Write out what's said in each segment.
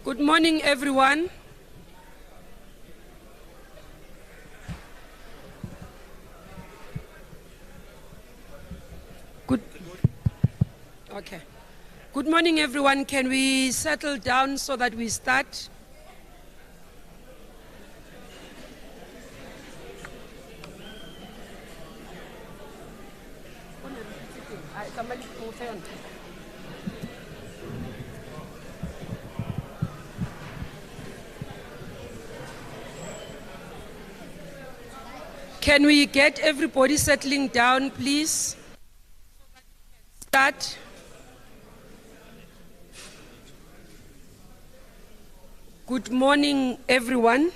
Good morning, everyone. Okay. Good morning, everyone. Can we settle down so that we start? Can we get everybody settling down, please? Start. Good morning, everyone.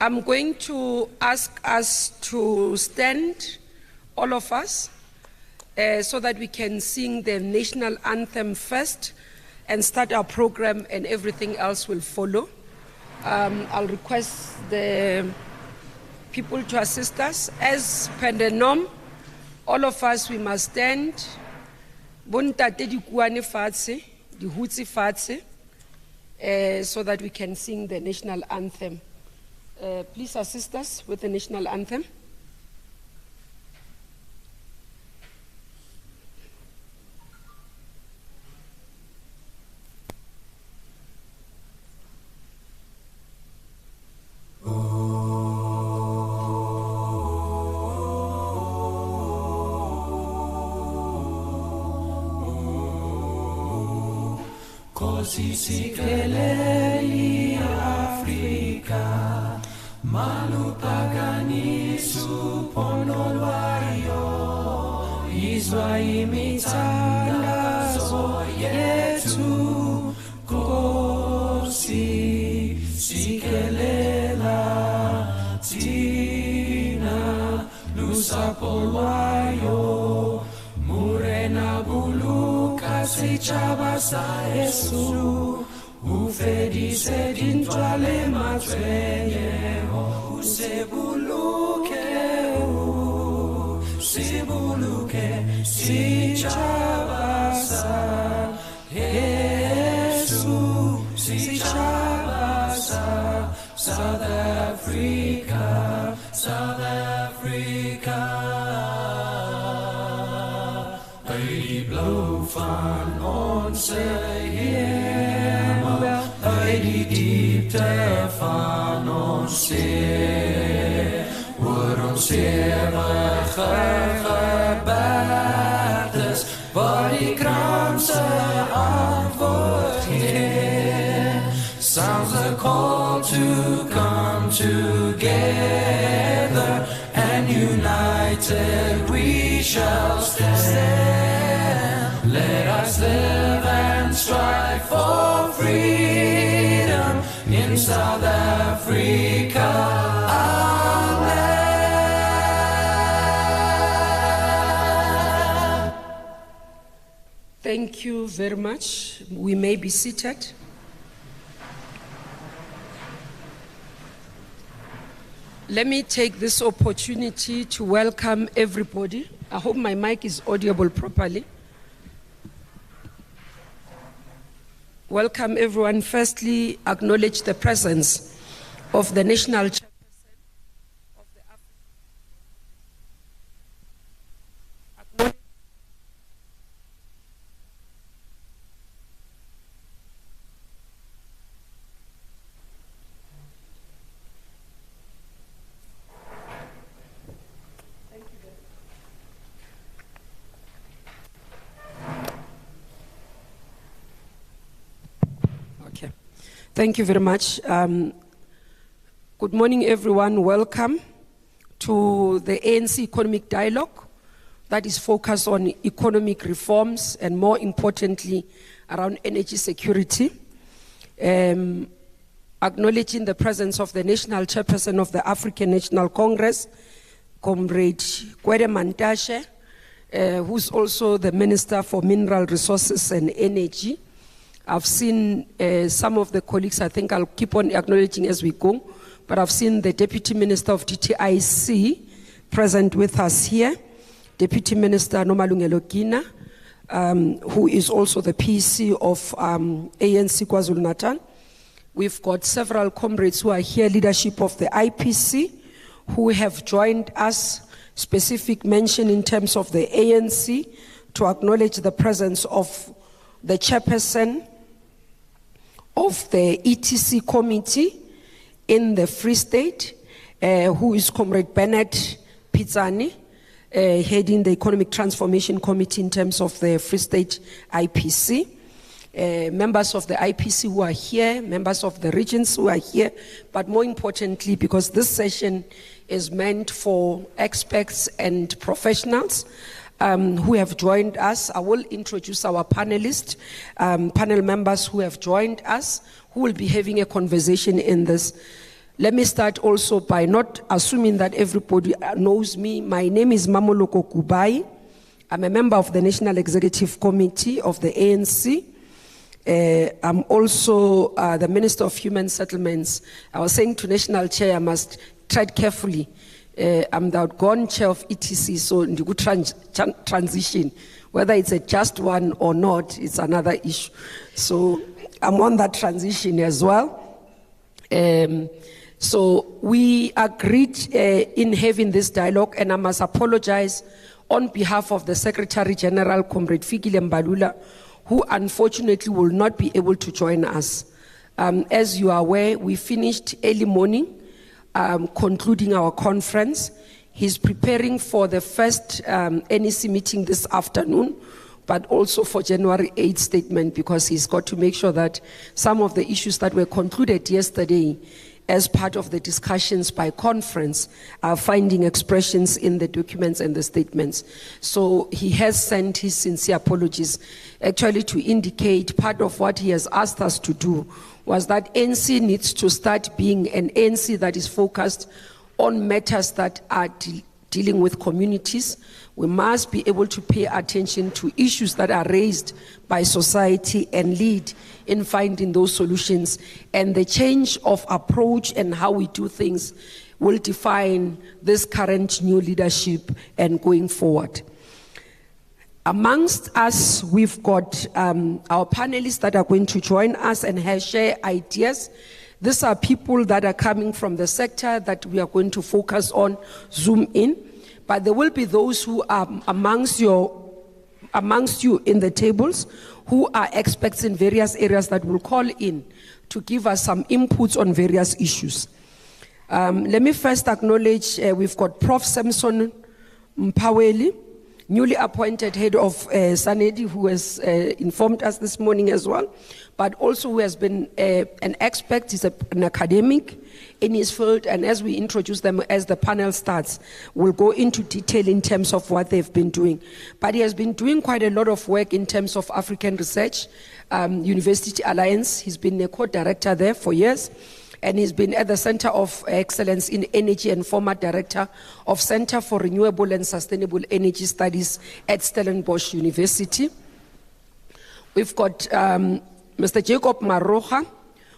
I'm going to ask us to stand, all of us, so that we can sing the national anthem first and start our program, and everything else will follow. I'll request the people to assist us. As per the norm, all of us, we must stand. Bontate di kuane fatshe, di hutsi fatshe, so that we can sing the national anthem. Please assist us with the national anthem. Sikelei Africa, malupagani suponolwayo, izwa imithandazo yethu, Nkosi sikelela thina lusapho lwayo, murena buluka sitshaba sa Yesu. Ufedise dintwale matwenyeho, usebuluke, sibuluke, sichabasa, Yesu, sichabasa, South Africa, South Africa. They blow van onze hemel, uit die diepte van ons zeer, oor ons eeuwige gebergtes, waar die kranse antwoord gee. Sounds a call to come together, and united we shall stand. Let us live and strive for freedom in South Africa. Amen. Thank you very much. We may be seated. Let me take this opportunity to welcome everybody. I hope my mic is audible properly. Welcome everyone. Firstly, acknowledge the presence of the National Chairperson of the African. Thank you very much. Good morning, everyone. Welcome to the ANC Economic Dialogue that is focused on economic reforms and, more importantly, around energy security. Acknowledging the presence of the National Chairperson of the African National Congress, Comrade Gwede Mantashe, who's also the Minister for Mineral Resources and Energy. I've seen some of the colleagues, I think I'll keep on acknowledging as we go, but I've seen the Deputy Minister of DTIC present with us here, Deputy Minister Mmamoloko, who is also the PC of ANC KwaZulu-Natal, We've got several comrades who are here, leadership of the IPC, who have joined us, specific mention in terms of the ANC, to acknowledge the presence of the chairperson of the ETC committee in the Free State, who is Comrade Bernard Pizzani, heading the Economic Transformation Committee in terms of the Free State IPC. Members of the IPC who are here, members of the regions who are here, but more importantly, because this session is meant for experts and professionals who have joined us. I will introduce our panelists, panel members who have joined us, who will be having a conversation in this. Let me start also by not assuming that everybody knows me. My name is Mmamoloko Kubayi. I'm a member of the National Executive Committee of the ANC. I'm also the Minister of Human Settlements. I was saying to National Chair, I must tread carefully. I'm the outgone chair of ETC, so in the good transition, whether it's a just one or not, it's another issue. So I'm on that transition as well. So we agreed in having this dialogue, and I must apologize on behalf of the Secretary General, Comrade Fikile Mbalula, who unfortunately will not be able to join us. As you are aware, we finished early morning, concluding our conference. He's preparing for the first NEC meeting this afternoon, but also for January 8th statement, because he's got to make sure that some of the issues that were concluded yesterday as part of the discussions by conference are finding expressions in the documents and the statements. So he has sent his sincere apologies, actually to indicate part of what he has asked us to do was that ANC needs to start being an ANC that is focused on matters that are dealing with communities. We must be able to pay attention to issues that are raised by society and lead in finding those solutions. And the change of approach and how we do things will define this current new leadership and going forward. Amongst us, we've got our panelists that are going to join us and share ideas. These are people that are coming from the sector that we are going to focus on, zoom in. But there will be those who are amongst you in the tables who are experts in various areas that will call in to give us some inputs on various issues. Let me first acknowledge we've got Prof. Samson Mpaweli, newly appointed head of Sanedi, who has informed us this morning as well, but also who has been an expert. He's an academic in his field, and as we introduce them, as the panel starts, we'll go into detail in terms of what they've been doing. But he has been doing quite a lot of work in terms of African research, University Alliance. He's been a co-director there for years, and he's been at the Center of Excellence in Energy and former director of Center for Renewable and Sustainable Energy Studies at Stellenbosch University. We've got Mr. Jacob Maroja,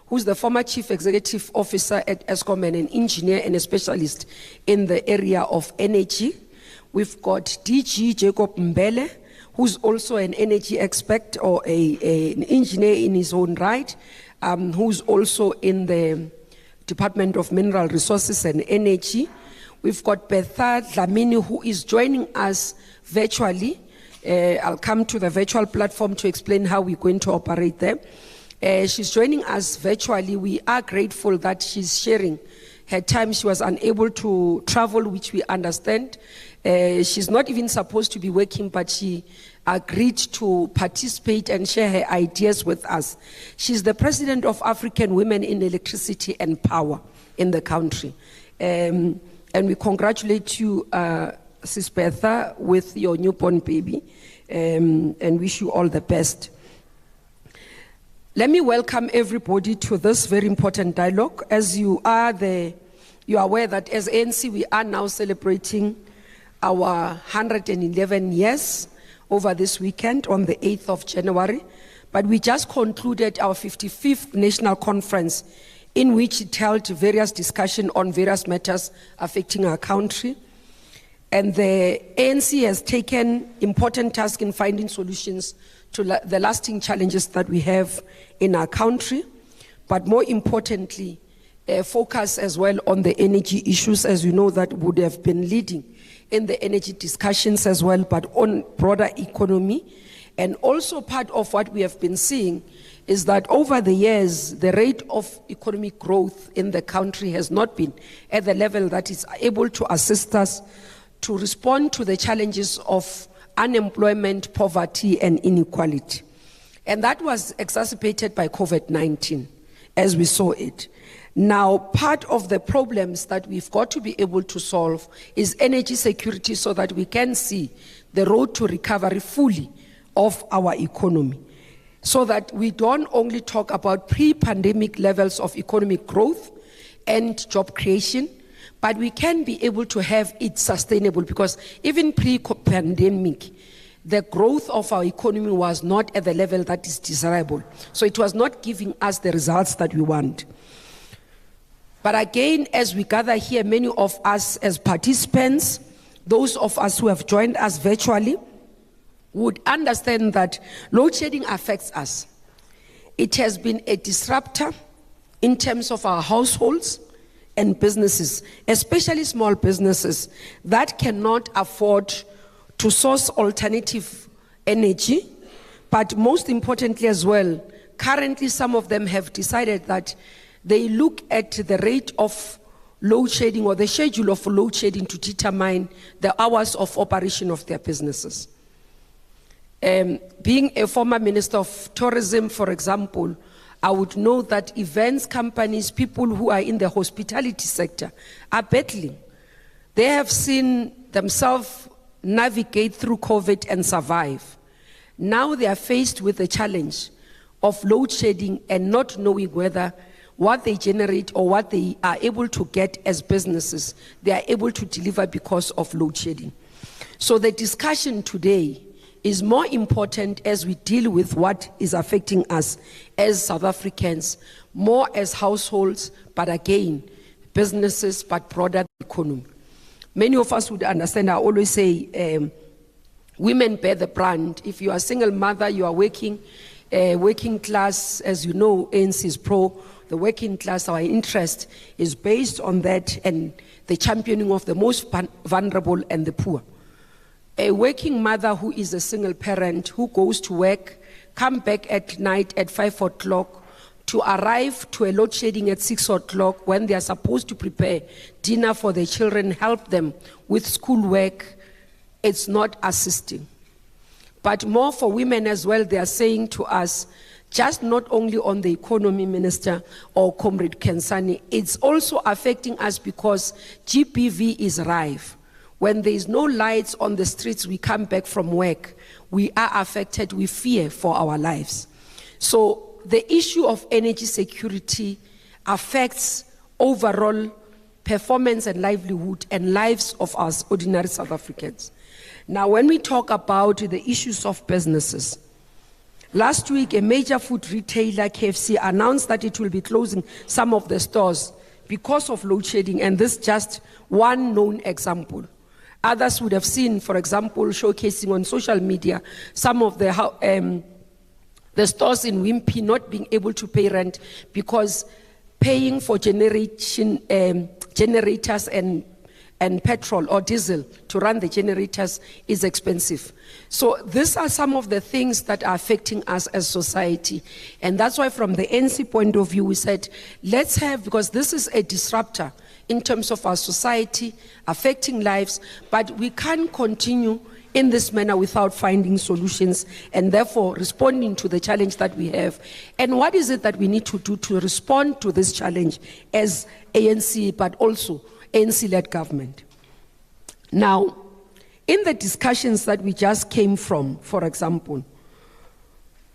who's the former Chief Executive Officer at Eskom and an engineer and a specialist in the area of energy. We've got DG Jacob Mbele, who's also an energy expert or an engineer in his own right, who's also in the Department of Mineral Resources and Energy. We've got Betha Dlamini, who is joining us virtually. I'll come to the virtual platform to explain how we're going to operate there. She's joining us virtually. We are grateful that she's sharing her time. She was unable to travel, which we understand. She's not even supposed to be working, but she agreed to participate and share her ideas with us. She's the president of African Women in Electricity and Power in the country. And we congratulate you, Sis Betha, with your newborn baby, and wish you all the best. Let me welcome everybody to this very important dialogue. As you are aware that as ANC, we are now celebrating our 111 years over this weekend on the 8th of January. But we just concluded our 55th National Conference, in which it held various discussions on various matters affecting our country. And the ANC has taken important tasks in finding solutions to the lasting challenges that we have in our country. but more importantly, focus as well on the energy issues, as you know, that would have been leading in the energy discussions as well, but on broader economy. And also part of what we have been seeing is that over the years, the rate of economic growth in the country has not been at the level that is able to assist us to respond to the challenges of unemployment, poverty, and inequality. And that was exacerbated by COVID-19, as we saw it. Now, part of the problems that we've got to be able to solve is energy security, so that we can see the road to recovery fully of our economy, so that we don't only talk about pre-pandemic levels of economic growth and job creation, but we can be able to have it sustainable, because even pre-pandemic, the growth of our economy was not at the level that is desirable. So it was not giving us the results that we want. But again, as we gather here, many of us as participants, those of us who have joined us virtually, would understand that load shedding affects us. It has been a disruptor in terms of our households and businesses, especially small businesses that cannot afford to source alternative energy. But most importantly as well, currently some of them have decided that they look at the rate of load shedding or the schedule of load shedding to determine the hours of operation of their businesses. Being a former Minister of Tourism, for example, I would know that events companies, people who are in the hospitality sector, are battling. They have seen themselves navigate through COVID and survive. Now they are faced with the challenge of load shedding and not knowing whether what they generate or what they are able to get as businesses, they are able to deliver because of load shedding. So the discussion today is more important as we deal with what is affecting us as South Africans, more as households, but again, businesses, but broader economy. Many of us would understand, I always say, women bear the brunt. If you are a single mother, you are working class, as you know, ANC is pro, the working class, our interest is based on that and the championing of the most vulnerable and the poor. A working mother who is a single parent, who goes to work, come back at night at 5 o'clock, to arrive to a load shedding at 6 o'clock when they are supposed to prepare dinner for their children, help them with schoolwork, it's not assisting. But more for women as well, they are saying to us, just not only on the economy, Minister or Comrade Kensani, it's also affecting us because GBV is rife. When there is no lights on the streets, we come back from work, we are affected, we fear for our lives. So the issue of energy security affects overall performance and livelihood and lives of us ordinary South Africans. Now, when we talk about the issues of businesses, last week, a major food retailer, KFC, announced that it will be closing some of the stores because of load shedding, and this is just one known example. Others would have seen, for example, showcasing on social media some of the stores in Wimpy not being able to pay rent because paying for generators and petrol or diesel to run the generators is expensive. So these are some of the things that are affecting us as society. And that's why from the ANC point of view, we said, let's have, because this is a disruptor in terms of our society, affecting lives, but we can't continue in this manner without finding solutions and therefore responding to the challenge that we have. And what is it that we need to do to respond to this challenge as ANC, but also ANC-led government? Now, in the discussions that we just came from, for example,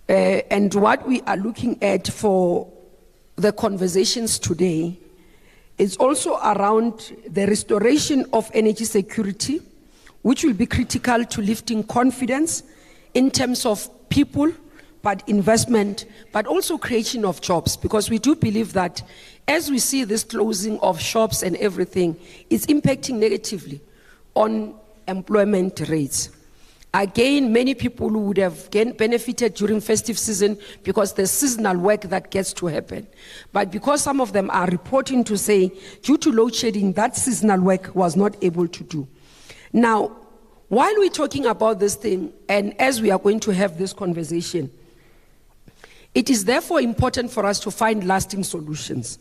and what we are looking at for the conversations today, is also around the restoration of energy security, which will be critical to lifting confidence in terms of people, but investment, but also creation of jobs, because we do believe that as we see this closing of shops and everything, it's impacting negatively on employment rates. Again, many people who would have benefited during festive season because there's seasonal work that gets to happen. But because some of them are reporting to say, due to load shedding, that seasonal work was not able to do. Now, while we're talking about this thing, and as we are going to have this conversation, it is therefore important for us to find lasting solutions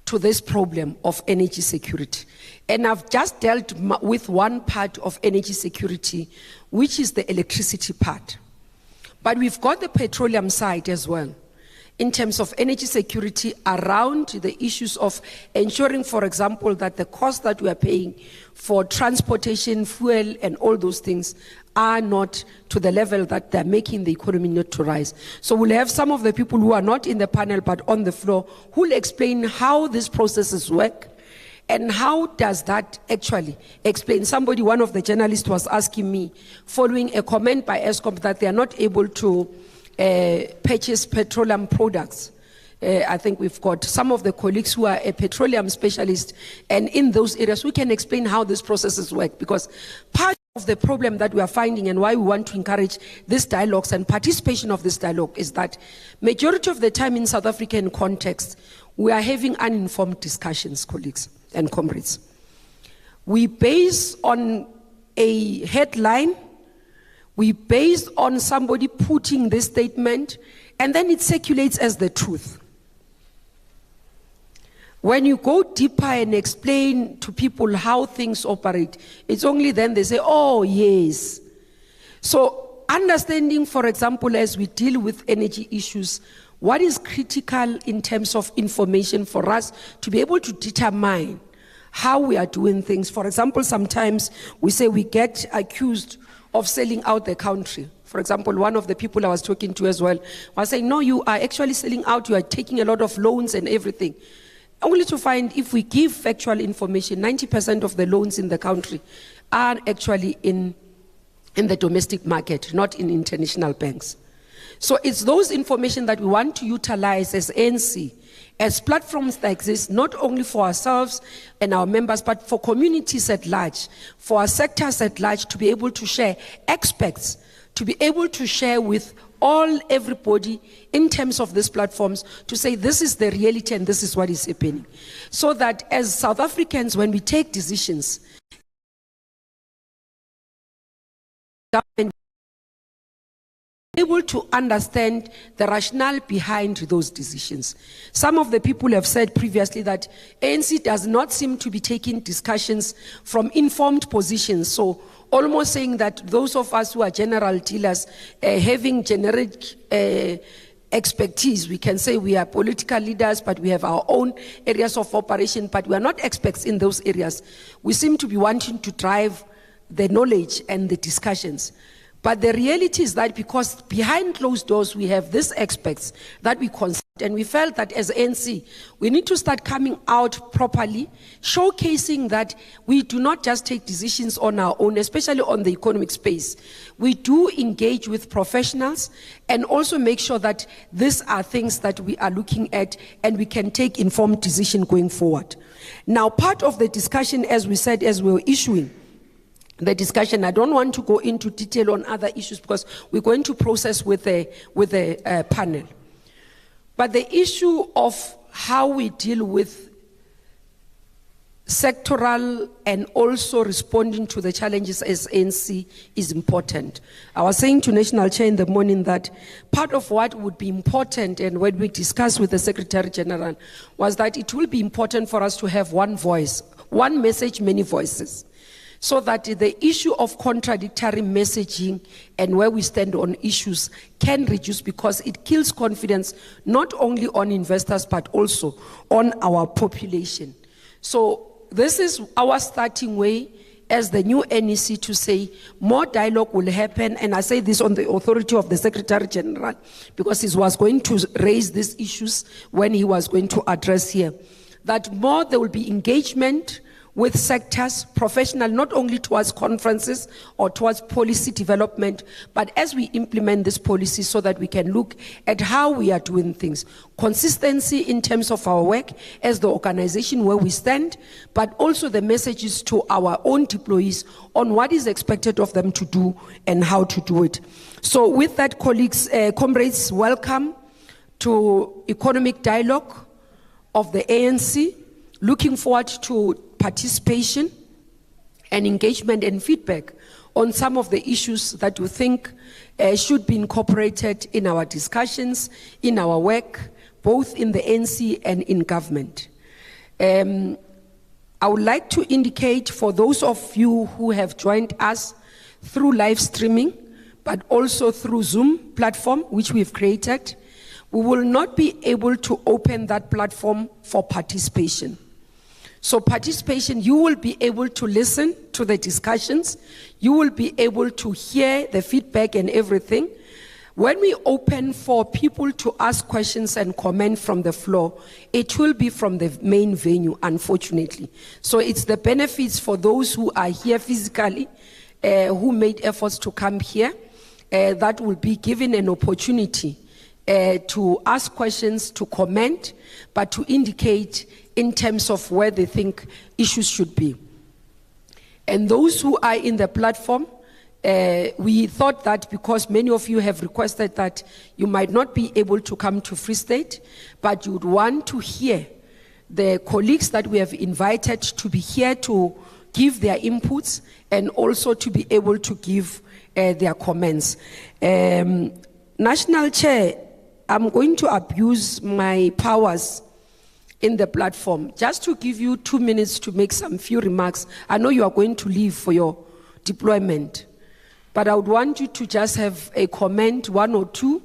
to this problem of energy security. And I've just dealt with one part of energy security, which is the electricity part. But we've got the petroleum side as well, in terms of energy security around the issues of ensuring, for example, that the cost that we are paying for transportation, fuel, and all those things are not to the level that they're making the economy not to rise. So we'll have some of the people who are not in the panel but on the floor who will explain how these processes work and how does that actually explain. One of the journalists was asking me, following a comment by ESCOM that they are not able to purchase petroleum products. I think we've got some of the colleagues who are a petroleum specialist, and in those areas we can explain how these processes work, because part of the problem that we are finding and why we want to encourage these dialogues and participation of this dialogue is that majority of the time in South African context, we are having uninformed discussions, colleagues and comrades. We base on a headline, we base on somebody putting this statement, and then it circulates as the truth. When you go deeper and explain to people how things operate, it's only then they say, oh yes. So understanding, for example, as we deal with energy issues, what is critical in terms of information for us to be able to determine how we are doing things. For example, sometimes we say we get accused of selling out the country. For example, one of the people I was talking to as well was saying, no, you are actually selling out, you are taking a lot of loans and everything. Only to find if we give factual information, 90% of the loans in the country are actually in the domestic market, not in international banks. So it's those information that we want to utilize as ANC, as platforms like this, not only for ourselves and our members, but for communities at large, for our sectors at large, to be able to share experts, to be able to share with everybody in terms of these platforms, to say this is the reality and this is what is happening. So that as South Africans, when we take decisions, government able to understand the rationale behind those decisions. Some of the people have said previously that ANC does not seem to be taking discussions from informed positions. So almost saying that those of us who are general dealers, having generic expertise, we can say we are political leaders, but we have our own areas of operation, but we are not experts in those areas. We seem to be wanting to drive the knowledge and the discussions. But the reality is that because behind closed doors we have these experts that we consult, and we felt that as ANC we need to start coming out properly, showcasing that we do not just take decisions on our own, especially on the economic space. We do engage with professionals and also make sure that these are things that we are looking at and we can take informed decision going forward. Now, part of the discussion, as we said, as we were issuing the discussion, I don't want to go into detail on other issues because we're going to process with the panel. But the issue of how we deal with sectoral and also responding to the challenges as ANC is important. I was saying to National Chair in the morning that part of what would be important, and when we discussed with the Secretary General, was that it will be important for us to have one voice, one message, many voices, so that the issue of contradictory messaging and where we stand on issues can reduce, because it kills confidence not only on investors but also on our population. So this is our starting way as the new NEC to say more dialogue will happen, and I say this on the authority of the Secretary General because he was going to raise these issues when he was going to address here, that more there will be engagement with sectors, professional, not only towards conferences or towards policy development, but as we implement this policy so that we can look at how we are doing things. Consistency in terms of our work as the organization where we stand, but also the messages to our own employees on what is expected of them to do and how to do it. So with that, colleagues, comrades, welcome to Economic Dialogue of the ANC. Looking forward to participation and engagement and feedback on some of the issues that you think should be incorporated in our discussions, in our work, both in the ANC and in government. I would like to indicate for those of you who have joined us through live streaming, but also through Zoom platform, which we've created, we will not be able to open that platform for participation. So participation, you will be able to listen to the discussions, you will be able to hear the feedback and everything. When we open for people to ask questions and comment from the floor, it will be from the main venue, unfortunately. So it's the benefits for those who are here physically, who made efforts to come here, that will be given an opportunity to ask questions, to comment, but to indicate in terms of where they think issues should be. And those who are in the platform, we thought that because many of you have requested that you might not be able to come to Free State, but you would want to hear the colleagues that we have invited to be here to give their inputs and also to be able to give their comments. National Chair, I'm going to abuse my powers in the platform just to give you 2 minutes to make some few remarks. I know you are going to leave for your deployment, but I would want you to just have a comment, 1 or 2.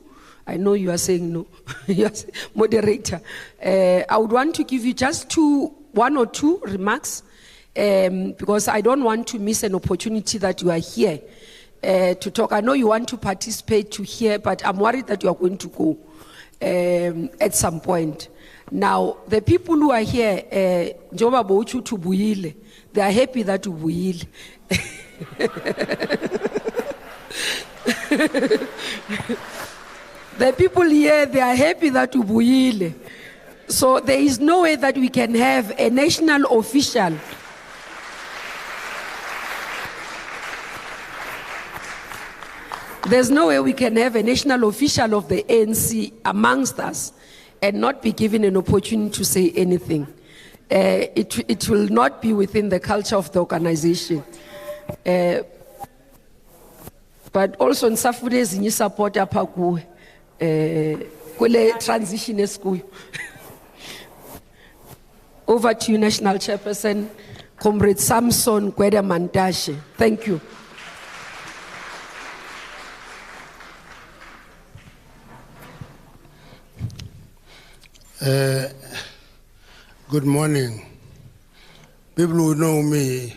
I know you are saying no. Yes, moderator. I would want to give you just 1 or 2 remarks because I don't want to miss an opportunity that you are here to talk. I know you want to participate to hear, but I'm worried that you are going to go at some point. Now, the people who are here, they are happy that you buile. The people here, they are happy that you buile. So there is no way that we can have a national official There's no way we can have a national official of the ANC amongst us and not be given an opportunity to say anything. It will not be within the culture of the organization. But also in Safudes, you support Apaku, transition school. Over to you, National Chairperson, Comrade Gwede Mantashe. Thank you. Good morning. People who know me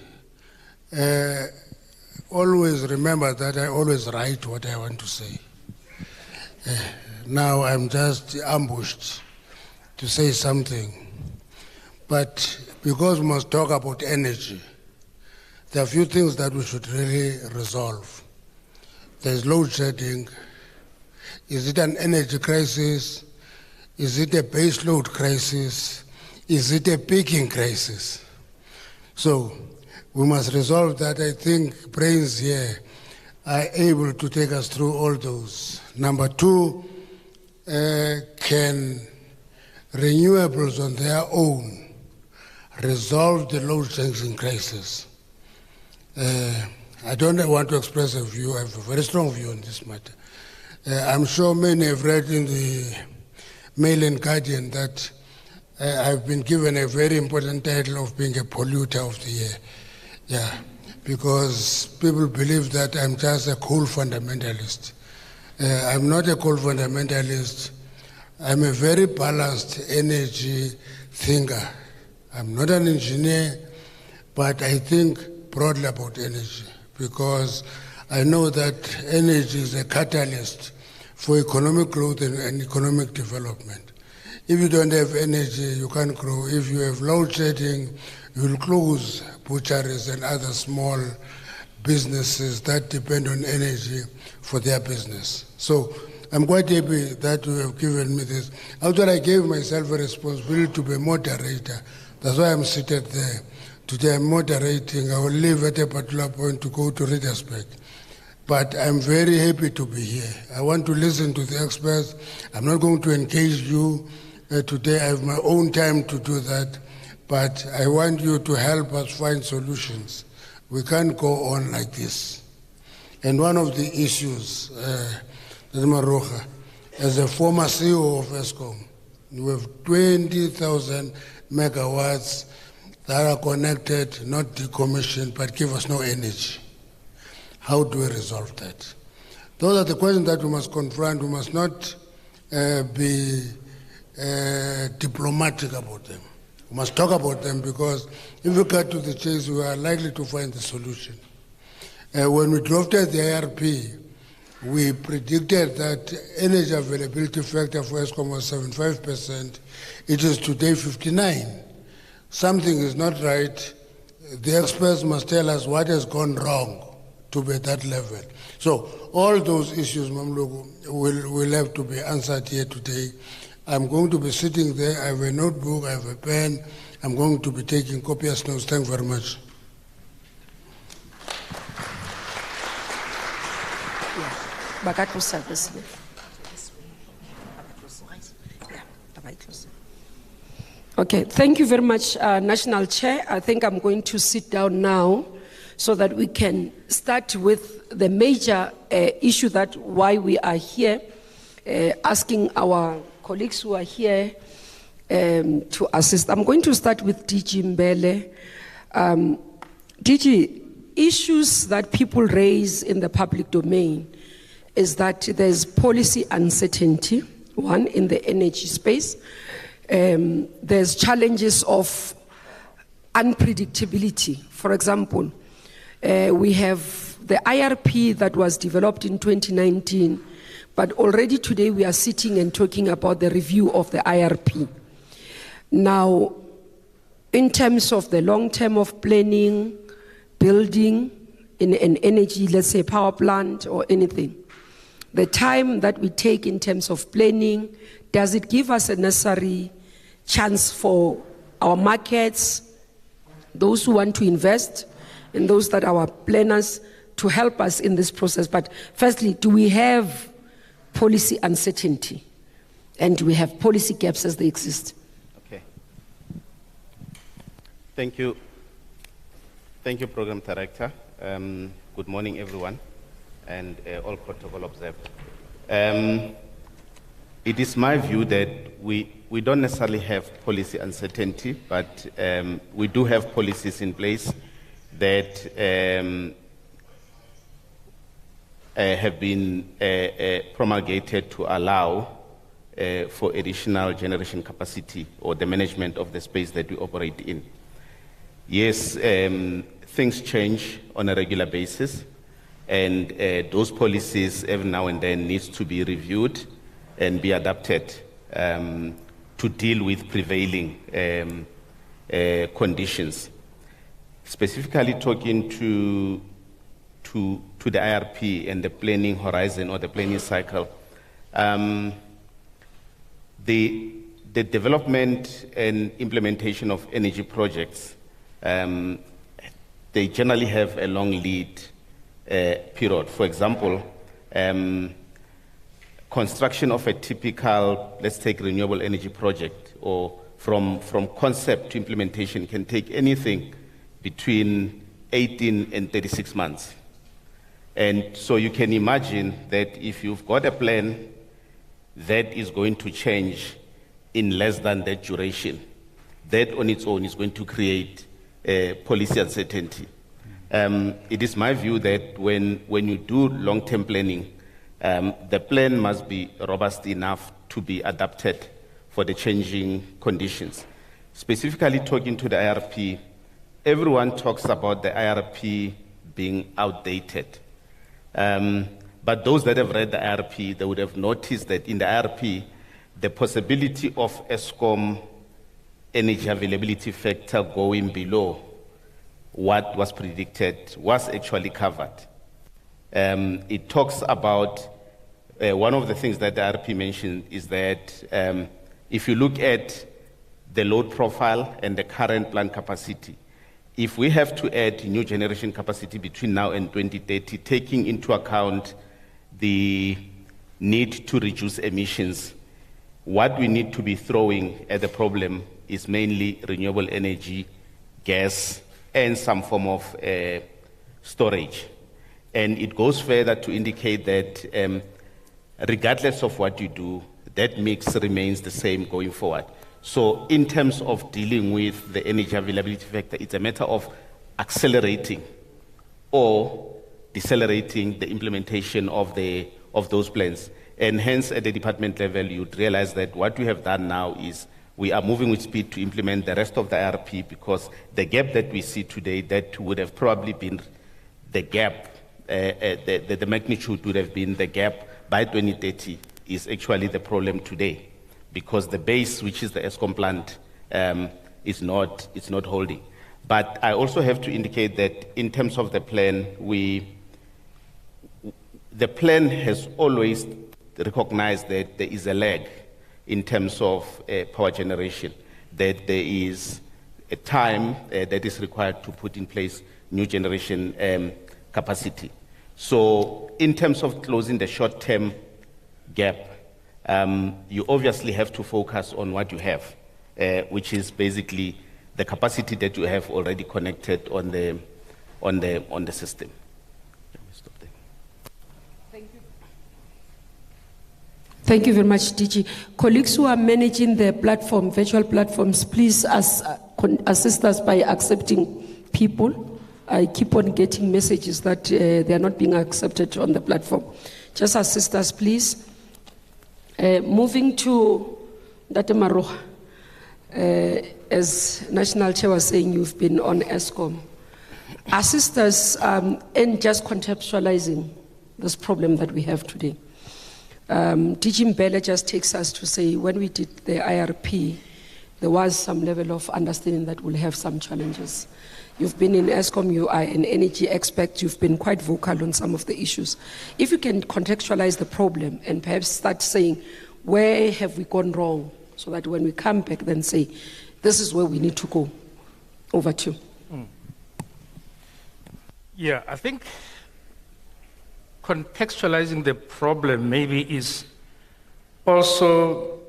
always remember that I always write what I want to say. Now I'm just ambushed to say something. But because we must talk about energy, there are a few things that we should really resolve. There's load shedding. Is it an energy crisis? Is it a base load crisis? Is it a peaking crisis? So we must resolve that. I think brains here are able to take us through all those. Number two, can renewables on their own resolve the load shedding crisis? I don't want to express a view. I have a very strong view on this matter. I'm sure many have read in the Mail and Guardian that I've been given a very important title of being a polluter of the year. Yeah, because people believe that I'm just a coal fundamentalist. I'm not a coal fundamentalist. I'm a very balanced energy thinker. I'm not an engineer, but I think broadly about energy because I know that energy is a catalyst for economic growth and economic development. If you don't have energy, you can't grow. If you have load shedding, you'll close butcheries and other small businesses that depend on energy for their business. So I'm quite happy that you have given me this. After I gave myself a responsibility to be a moderator, that's why I'm seated there. Today I'm moderating. I will leave at a particular point to go to Ridgersburg. But I'm very happy to be here. I want to listen to the experts. I'm not going to engage you today. I have my own time to do that. But I want you to help us find solutions. We can't go on like this. And one of the issues, Mmamoloko, as a former CEO of ESCOM, we have 20,000 megawatts that are connected, not decommissioned, but give us no energy. How do we resolve that? Those are the questions that we must confront. We must not be diplomatic about them. We must talk about them, because if we cut to the chase, we are likely to find the solution. When we drafted the IRP, we predicted that energy availability factor for ESCOM was 75%. It is today 59%. Something is not right. The experts must tell us what has gone wrong to be at that level. So all those issues, Mmamoloko, will have to be answered here today. I'm going to be sitting there. I have a notebook, I have a pen. I'm going to be taking copious notes. Thank you very much. Okay, thank you very much, National Chair. I think I'm going to sit down now so that we can start with the major issue that why we are here, asking our colleagues who are here to assist. I'm going to start with DG Mbele. DG, issues that people raise in the public domain is that there's policy uncertainty, one, in the energy space. There's challenges of unpredictability. For example, we have the IRP that was developed in 2019, but already today we are sitting and talking about the review of the IRP. Now, in terms of the long term of planning, building in an energy, let's say power plant or anything, the time that we take in terms of planning, does it give us a necessary chance for our markets, those who want to invest, and those that are our planners to help us in this process? But firstly, do we have policy uncertainty? And do we have policy gaps as they exist? Okay. Thank you. Thank you, Program Director. Good morning, everyone, and all protocol observed. It is my view that we don't necessarily have policy uncertainty, but we do have policies in place that have been promulgated to allow for additional generation capacity or the management of the space that we operate in. Yes, things change on a regular basis, and those policies every now and then needs to be reviewed and be adapted to deal with prevailing conditions. Specifically talking to the IRP and the planning horizon or the planning cycle, the development and implementation of energy projects, they generally have a long lead period. For example, construction of a typical, let's take renewable energy project, or from concept to implementation can take anything between 18 and 36 months. And so you can imagine that if you've got a plan that is going to change in less than that duration, that on its own is going to create policy uncertainty. It is my view that when you do long-term planning, the plan must be robust enough to be adapted for the changing conditions. Specifically talking to the IRP, everyone talks about the IRP being outdated. But those that have read the IRP, they would have noticed that in the IRP, the possibility of Eskom energy availability factor going below what was predicted was actually covered. It talks about, one of the things that the RP mentioned is that if you look at the load profile and the current plant capacity, if we have to add new generation capacity between now and 2030, taking into account the need to reduce emissions, what we need to be throwing at the problem is mainly renewable energy, gas, and some form of storage. And it goes further to indicate that regardless of what you do, that mix remains the same going forward. So in terms of dealing with the energy availability factor, it's a matter of accelerating or decelerating the implementation of those plans. And hence, at the department level, you'd realize that what we have done now is we are moving with speed to implement the rest of the IRP, because the gap that we see today, that would have probably been the gap, the magnitude would have been the gap by 2030 is actually the problem today, because the base, which is the Eskom plant, is not holding. But I also have to indicate that in terms of the plan, the plan has always recognized that there is a lag in terms of power generation, that there is a time that is required to put in place new generation capacity. So in terms of closing the short-term gap, you obviously have to focus on what you have, which is basically the capacity that you have already connected on the system. Stop there. Thank you. Thank you very much, DG. Colleagues who are managing the platform, virtual platforms, please assist us by accepting people. I keep on getting messages that they are not being accepted on the platform. Just assist us, please. Moving to Dr. Maroha, as National Chair was saying, you've been on Eskom. Assist us in just contextualizing this problem that we have today. DG Mbele just takes us to say, when we did the IRP, there was some level of understanding that we'll have some challenges. You've been in Eskom, you are an energy expert, you've been quite vocal on some of the issues. If you can contextualize the problem and perhaps start saying, where have we gone wrong? So that when we come back, then say, this is where we need to go. Over to you. Yeah, I think contextualizing the problem maybe is also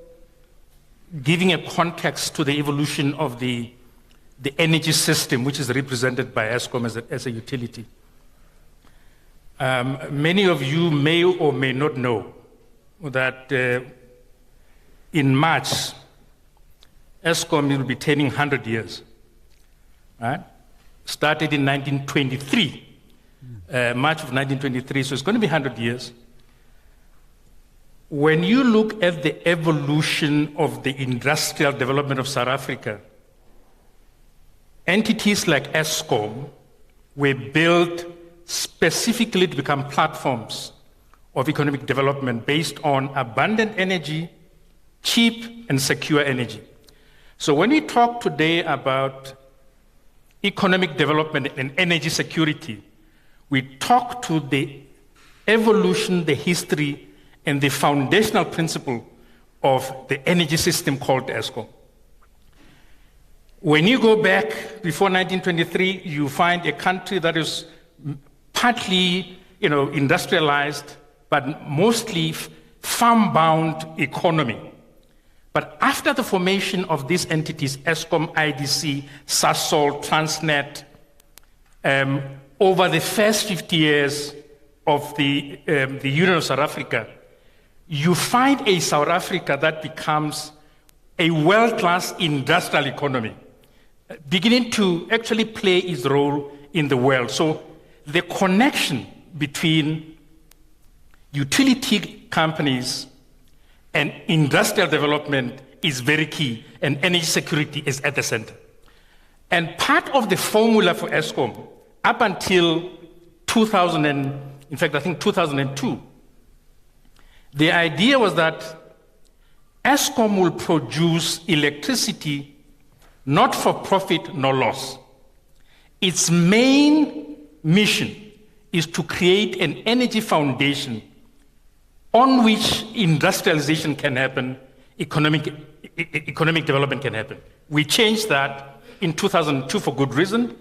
giving a context to the evolution of the energy system, which is represented by Eskom as a utility. Many of you may or may not know that in March, Eskom will be turning 100 years. Right? Started in 1923, March of 1923, so it's going to be 100 years. When you look at the evolution of the industrial development of South Africa, entities like Eskom were built specifically to become platforms of economic development based on abundant energy, cheap and secure energy. So when we talk today about economic development and energy security, we talk to the evolution, the history, and the foundational principle of the energy system called Eskom. When you go back before 1923, you find a country that is partly, industrialized, but mostly farm-bound economy. But after the formation of these entities, Eskom, IDC, Sasol, Transnet, over the first 50 years of the Union of South Africa, you find a South Africa that becomes a world-class industrial economy, beginning to actually play its role in the world. So the connection between utility companies and industrial development is very key, and energy security is at the center. And part of the formula for Eskom, up until 2002, the idea was that Eskom will produce electricity not for profit nor loss. Its main mission is to create an energy foundation on which industrialization can happen, economic development can happen. We changed that in 2002 for good reason,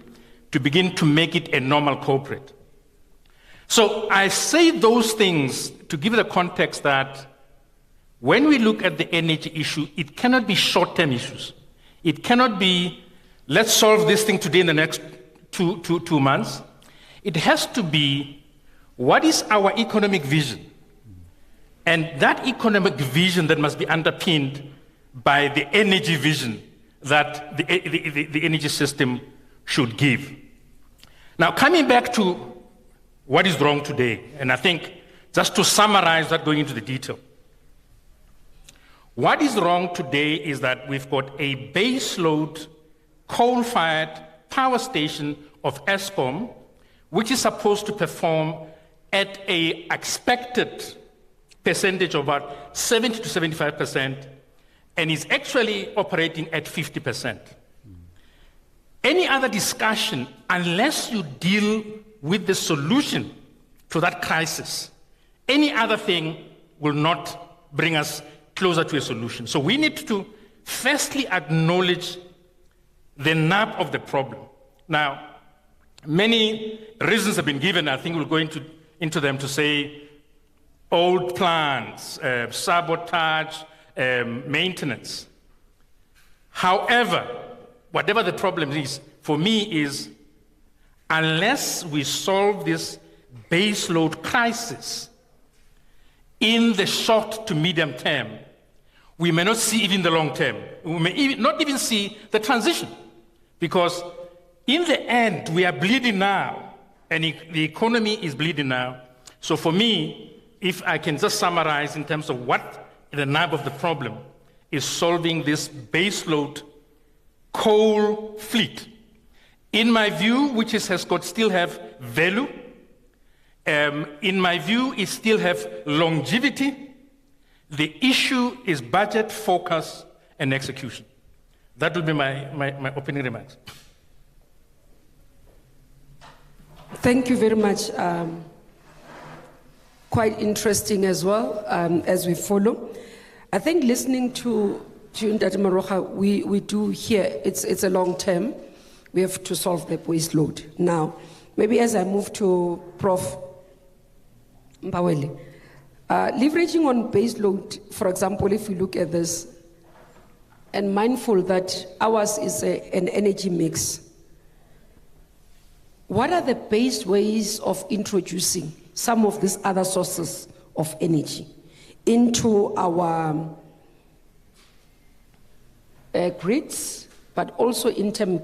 to begin to make it a normal corporate. So I say those things to give the context that when we look at the energy issue, it cannot be short-term issues. It cannot be, let's solve this thing today in the next two months. It has to be, what is our economic vision? And that economic vision that must be underpinned by the energy vision that the energy system should give. Now, coming back to what is wrong today, and I think just to summarize that, going into the detail. What is wrong today is that we've got a baseload coal-fired power station of Eskom, which is supposed to perform at an expected percentage of about 70 to 75%, and is actually operating at 50%. Any other discussion, unless you deal with the solution to that crisis, any other thing will not bring us closer to a solution. So we need to firstly acknowledge the nub of the problem. Now, many reasons have been given. I think we'll go into them to say old plants, sabotage, maintenance. However, whatever the problem is, for me is, unless we solve this baseload crisis in the short to medium term, we may not see even the long term. We may not even see the transition. Because in the end, we are bleeding now, and the economy is bleeding now. So for me, if I can just summarize in terms of what the nub of the problem is, solving this baseload coal fleet. In my view, which still have value, in my view, it still have longevity. The issue is budget, focus, and execution. That will be my opening remarks. Thank you very much. Quite interesting as well, as we follow. I think listening to Ndati Maroga, we do hear it's a long term. We have to solve the waste load. Now, maybe as I move to Prof. Mbaweli, leveraging on base load, for example, if we look at this, and mindful that ours is an energy mix, what are the best ways of introducing some of these other sources of energy into our grids, but also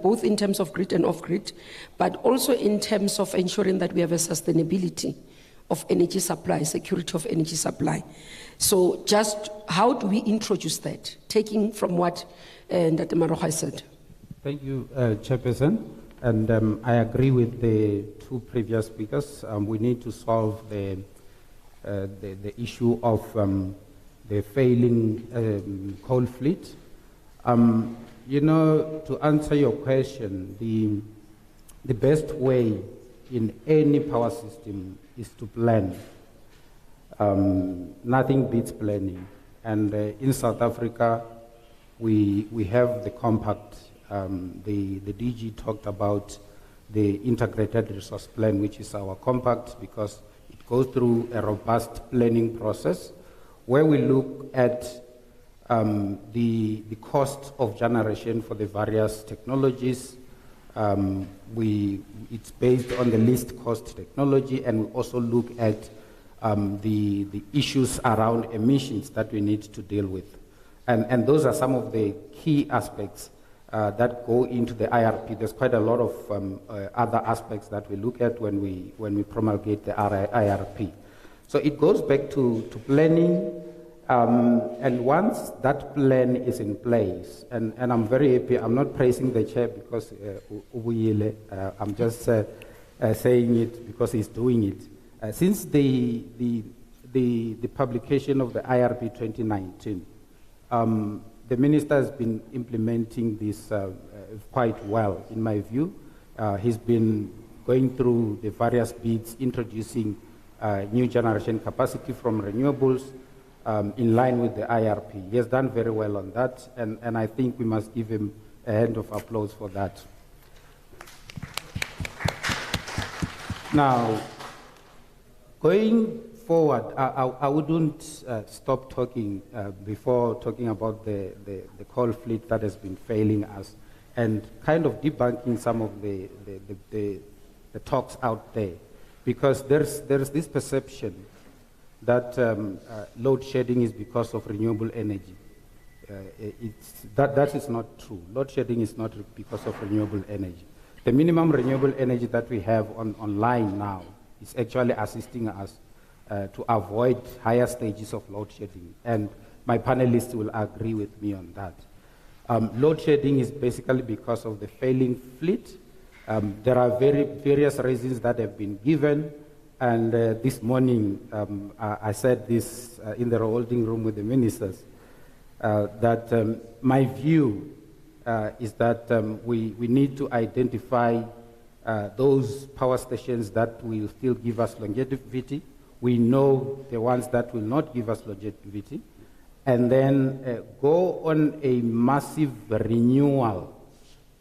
both in terms of grid and off-grid, but also in terms of ensuring that we have a sustainability of energy supply, security of energy supply. So just how do we introduce that, taking from what Ndati Maroga said? Thank you, Chairperson. And I agree with the two previous speakers. We need to solve the issue of the failing coal fleet. To answer your question, the best way in any power system is to plan. Nothing beats planning. And in South Africa, we have the compact. The DG talked about the integrated resource plan, which is our compact, because it goes through a robust planning process where we look at the cost of generation for the various technologies. It's based on the least cost technology, and we also look at the issues around emissions that we need to deal with. And those are some of the key aspects that go into the IRP. There's quite a lot of other aspects that we look at when we promulgate the IRP. So it goes back to planning, and once that plan is in place, and I'm very happy, I'm not praising the chair because I'm just saying it because he's doing it. Since the publication of the IRP 2019, The minister has been implementing this quite well, in my view. He's been going through the various bids, introducing new generation capacity from renewables in line with the IRP. He has done very well on that, and I think we must give him a hand of applause for that. Now, going forward, I wouldn't stop talking before talking about the coal fleet that has been failing us, and kind of debunking some of the talks out there, because there's this perception that load shedding is because of renewable energy. That is not true. Load shedding is not because of renewable energy. The minimum renewable energy that we have online now is actually assisting us to avoid higher stages of load shedding, and my panelists will agree with me on that. Load shedding is basically because of the failing fleet. There are various reasons that have been given, and this morning I said this in the holding room with the ministers, that my view is that we need to identify those power stations that will still give us longevity. We know the ones that will not give us longevity, and then go on a massive renewal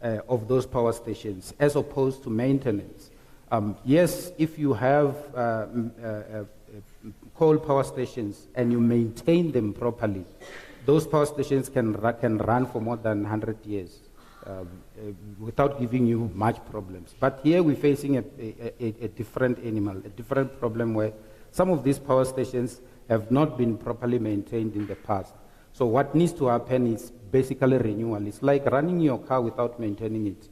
of those power stations as opposed to maintenance. Yes, if you have coal power stations and you maintain them properly, those power stations can run for more than 100 years without giving you much problems. But here we're facing a different animal, a different problem, where some of these power stations have not been properly maintained in the past. So what needs to happen is basically renewal. It's like running your car without maintaining it.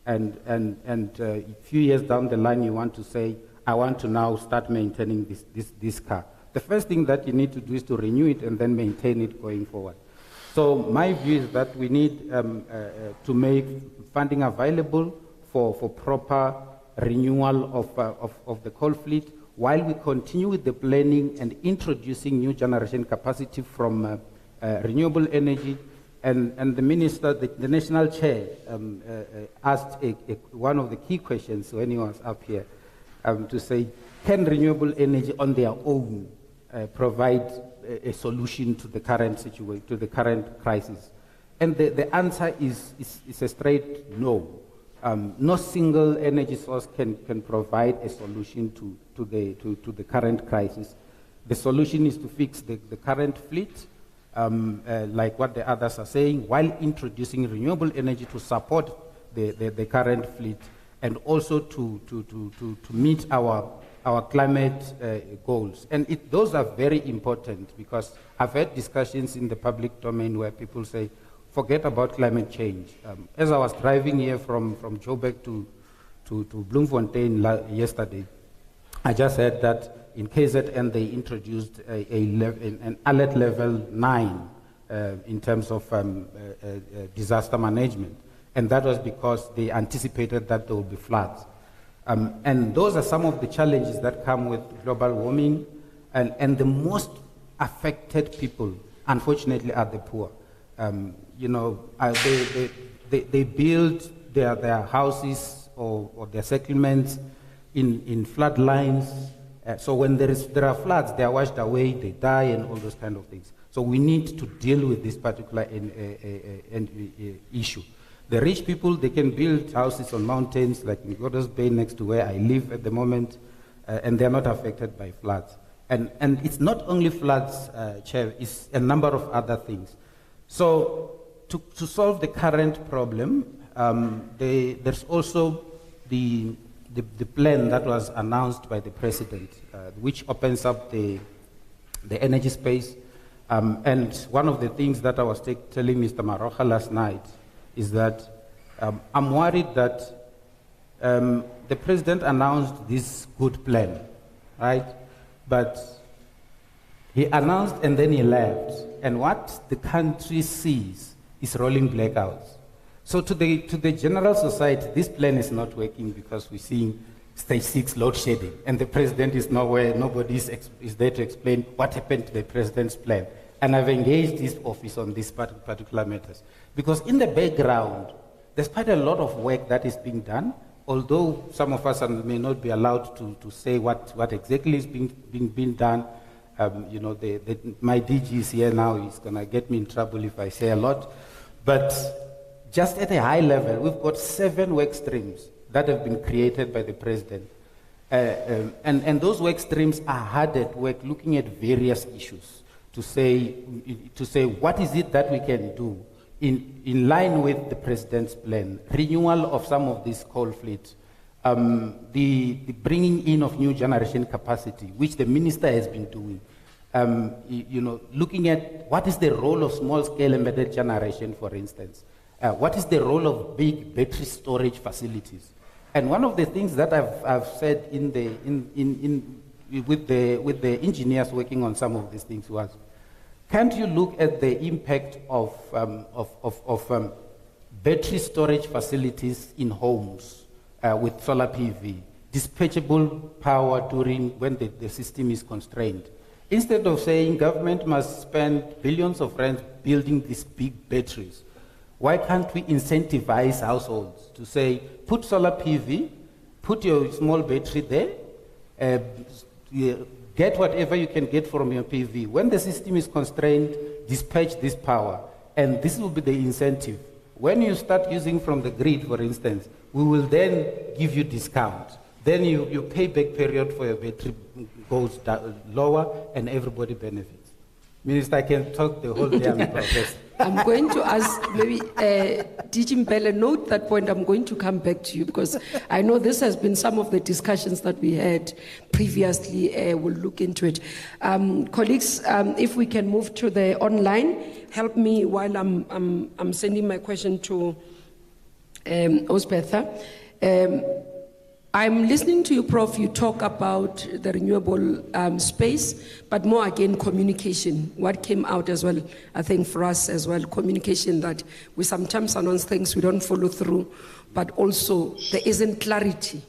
And a few years down the line, you want to say, I want to now start maintaining this car. The first thing that you need to do is to renew it and then maintain it going forward. So my view is that we need to make funding available for proper renewal of the coal fleet, while we continue with the planning and introducing new generation capacity from renewable energy. And the minister, the national chair, asked one of the key questions when he was up here, to say, can renewable energy on their own provide a solution to the current situation, to the current crisis? And the answer is a straight no. No single energy source can provide a solution to the current crisis. The solution is to fix the current fleet, like what the others are saying, while introducing renewable energy to support the current fleet, and also to meet our climate goals. And those are very important, because I've had discussions in the public domain where people say, forget about climate change. As I was driving here from Joburg to Bloemfontein yesterday, I just heard that in KZN they introduced an alert level 9 in terms of disaster management. And that was because they anticipated that there will be floods. And those are some of the challenges that come with global warming. And the most affected people, unfortunately, are the poor. They build their houses or their settlements in flood lines. So when there are floods, they are washed away, they die, and all those kind of things. So we need to deal with this particular issue. The rich people, they can build houses on mountains, like in Gordon's Bay, next to where I live at the moment, and they're not affected by floods. And it's not only floods, Chair, it's a number of other things. So to solve the current problem, there's also the plan that was announced by the President, which opens up the energy space. And one of the things that I was telling Mr. Marocha last night is that I'm worried that the President announced this good plan, right? But he announced and then he left. And what the country sees is rolling blackouts. So to the general society, this plan is not working because we're seeing stage 6 load shedding, and the President is nowhere, nobody is there to explain what happened to the President's plan. And I've engaged this office on these particular matters. Because in the background, there's quite a lot of work that is being done, although some of us may not be allowed to say what exactly is being done. You know, my DG is here now, he's going to get me in trouble if I say a lot. But just at a high level, we've got 7 work streams that have been created by the president. And those work streams are hard at work looking at various issues to say what is it that we can do in line with the president's plan, renewal of some of these coal fleets, the bringing in of new generation capacity, which the minister has been doing. You know, looking at what is the role of small-scale embedded generation, for instance. What is the role of big battery storage facilities? And one of the things that I've said with the engineers working on some of these things was, can't you look at the impact of battery storage facilities in homes with solar PV, dispatchable power during when the system is constrained? Instead of saying government must spend billions of rands building these big batteries, why can't we incentivize households to say, put solar PV, put your small battery there, get whatever you can get from your PV. When the system is constrained, dispatch this power, and this will be the incentive. When you start using from the grid, for instance, we will then give you discount. Then your payback period for your battery goes lower, and everybody benefits. Minister, I can talk the whole day. I'm going to ask, maybe, DG Mbele, note that point. I'm going to come back to you because I know this has been some of the discussions that we had previously. We'll look into it. Colleagues, if we can move to the online, help me while I'm sending my question to Osbetha. I'm listening to you, Prof. You talk about the renewable space, but more again, communication. What came out as well, I think for us as well, communication, that we sometimes announce things we don't follow through, but also there isn't clarity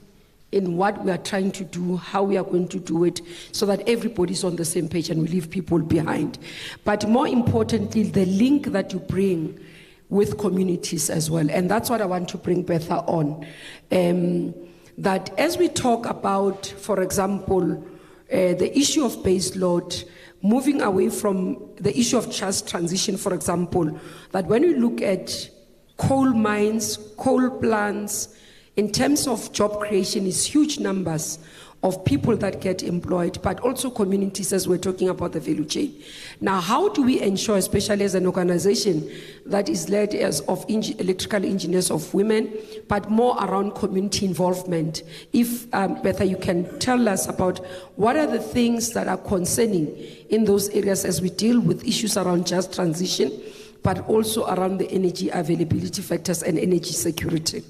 in what we are trying to do, how we are going to do it, so that everybody's on the same page and we leave people behind. But more importantly, the link that you bring with communities as well. And that's what I want to bring Betha on. That as we talk about, for example, the issue of base load, moving away from the issue of just transition, for example, that when we look at coal mines, coal plants, in terms of job creation, is huge numbers of people that get employed, but also communities as we're talking about the value chain. Now, how do we ensure, especially as an organization that is led as of electrical engineers of women, but more around community involvement? If, Betha, you can tell us about what are the things that are concerning in those areas as we deal with issues around just transition, but also around the energy availability factors and energy security.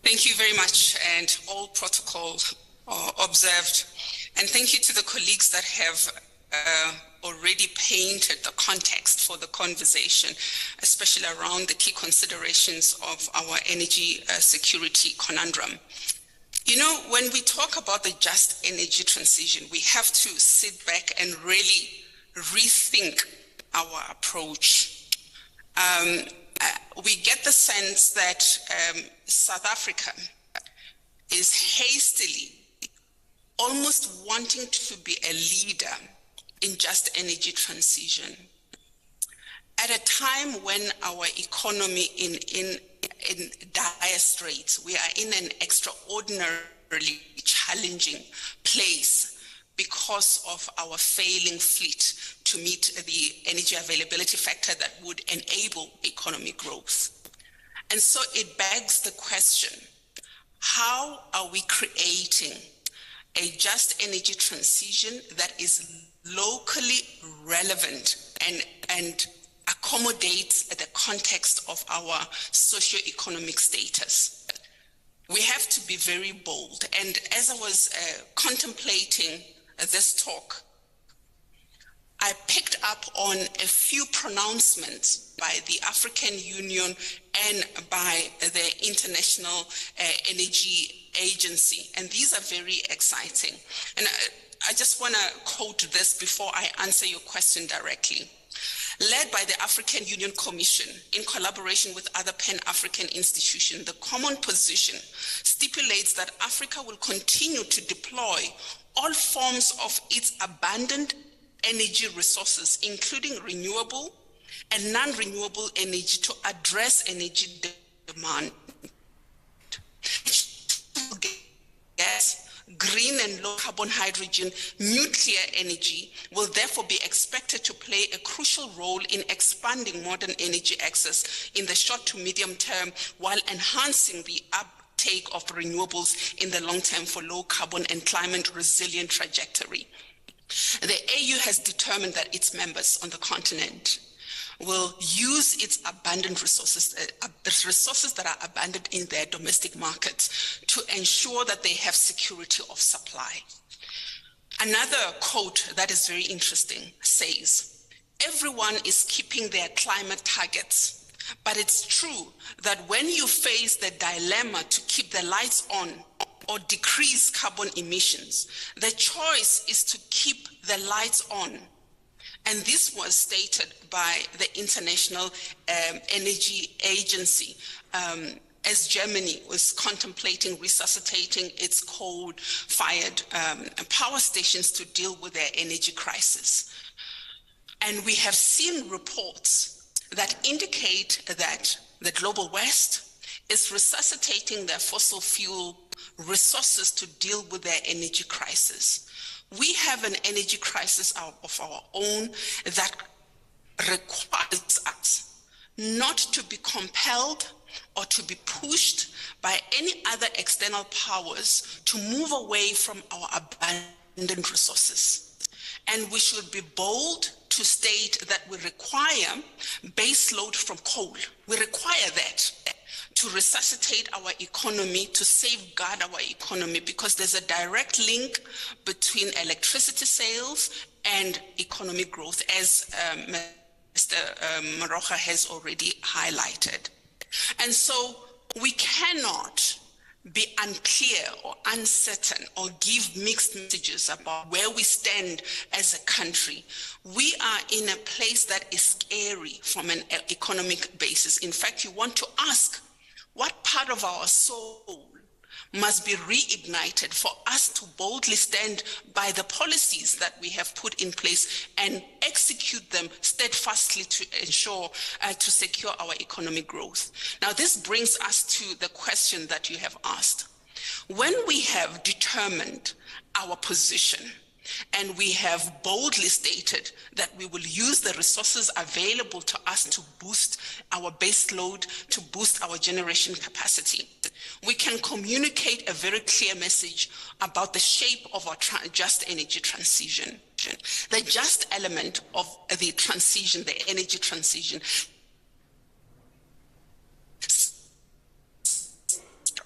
Thank you very much, and all protocol observed. And thank you to the colleagues that have already painted the context for the conversation, especially around the key considerations of our energy security conundrum. You know, when we talk about the just energy transition, we have to sit back and really rethink our approach. We get the sense that South Africa is hastily, almost wanting to be a leader in just energy transition. At a time when our economy in dire straits, we are in an extraordinarily challenging place because of our failing fleet to meet the energy availability factor that would enable economic growth. And so it begs the question, how are we creating a just energy transition that is locally relevant and accommodates the context of our socioeconomic status? We have to be very bold. And as I was contemplating this talk, I picked up on a few pronouncements by the African Union and by the International Energy Agency, and these are very exciting. And I just want to quote this before I answer your question directly. Led by the African Union Commission in collaboration with other Pan-African institutions, the common position stipulates that Africa will continue to deploy all forms of its abundant energy resources, including renewable and non-renewable energy, to address energy demand. Gas, green and low carbon hydrogen, nuclear energy will therefore be expected to play a crucial role in expanding modern energy access in the short to medium term, while enhancing the uptake of renewables in the long term for low carbon and climate resilient trajectory. The AU has determined that its members on the continent will use its abundant resources, the resources that are abundant in their domestic markets, to ensure that they have security of supply. Another quote that is very interesting says, "Everyone is keeping their climate targets, but it's true that when you face the dilemma to keep the lights on or decrease carbon emissions, the choice is to keep the lights on." And this was stated by the International Energy Agency as Germany was contemplating resuscitating its coal-fired power stations to deal with their energy crisis. And we have seen reports that indicate that the Global West is resuscitating their fossil fuel resources to deal with their energy crisis. We have an energy crisis of our own that requires us not to be compelled or to be pushed by any other external powers to move away from our abundant resources. And we should be bold to state that we require base load from coal. We require that to resuscitate our economy, to safeguard our economy, because there's a direct link between electricity sales and economic growth, as Mr. Moroka has already highlighted. And so we cannot be unclear or uncertain or give mixed messages about where we stand as a country. We are in a place that is scary from an economic basis. In fact, you want to ask, what part of our soul must be reignited for us to boldly stand by the policies that we have put in place and execute them steadfastly to ensure, to secure our economic growth? Now, this brings us to the question that you have asked. When we have determined our position, and we have boldly stated that we will use the resources available to us to boost our base load, to boost our generation capacity, we can communicate a very clear message about the shape of our just energy transition. The just element of the transition, the energy transition,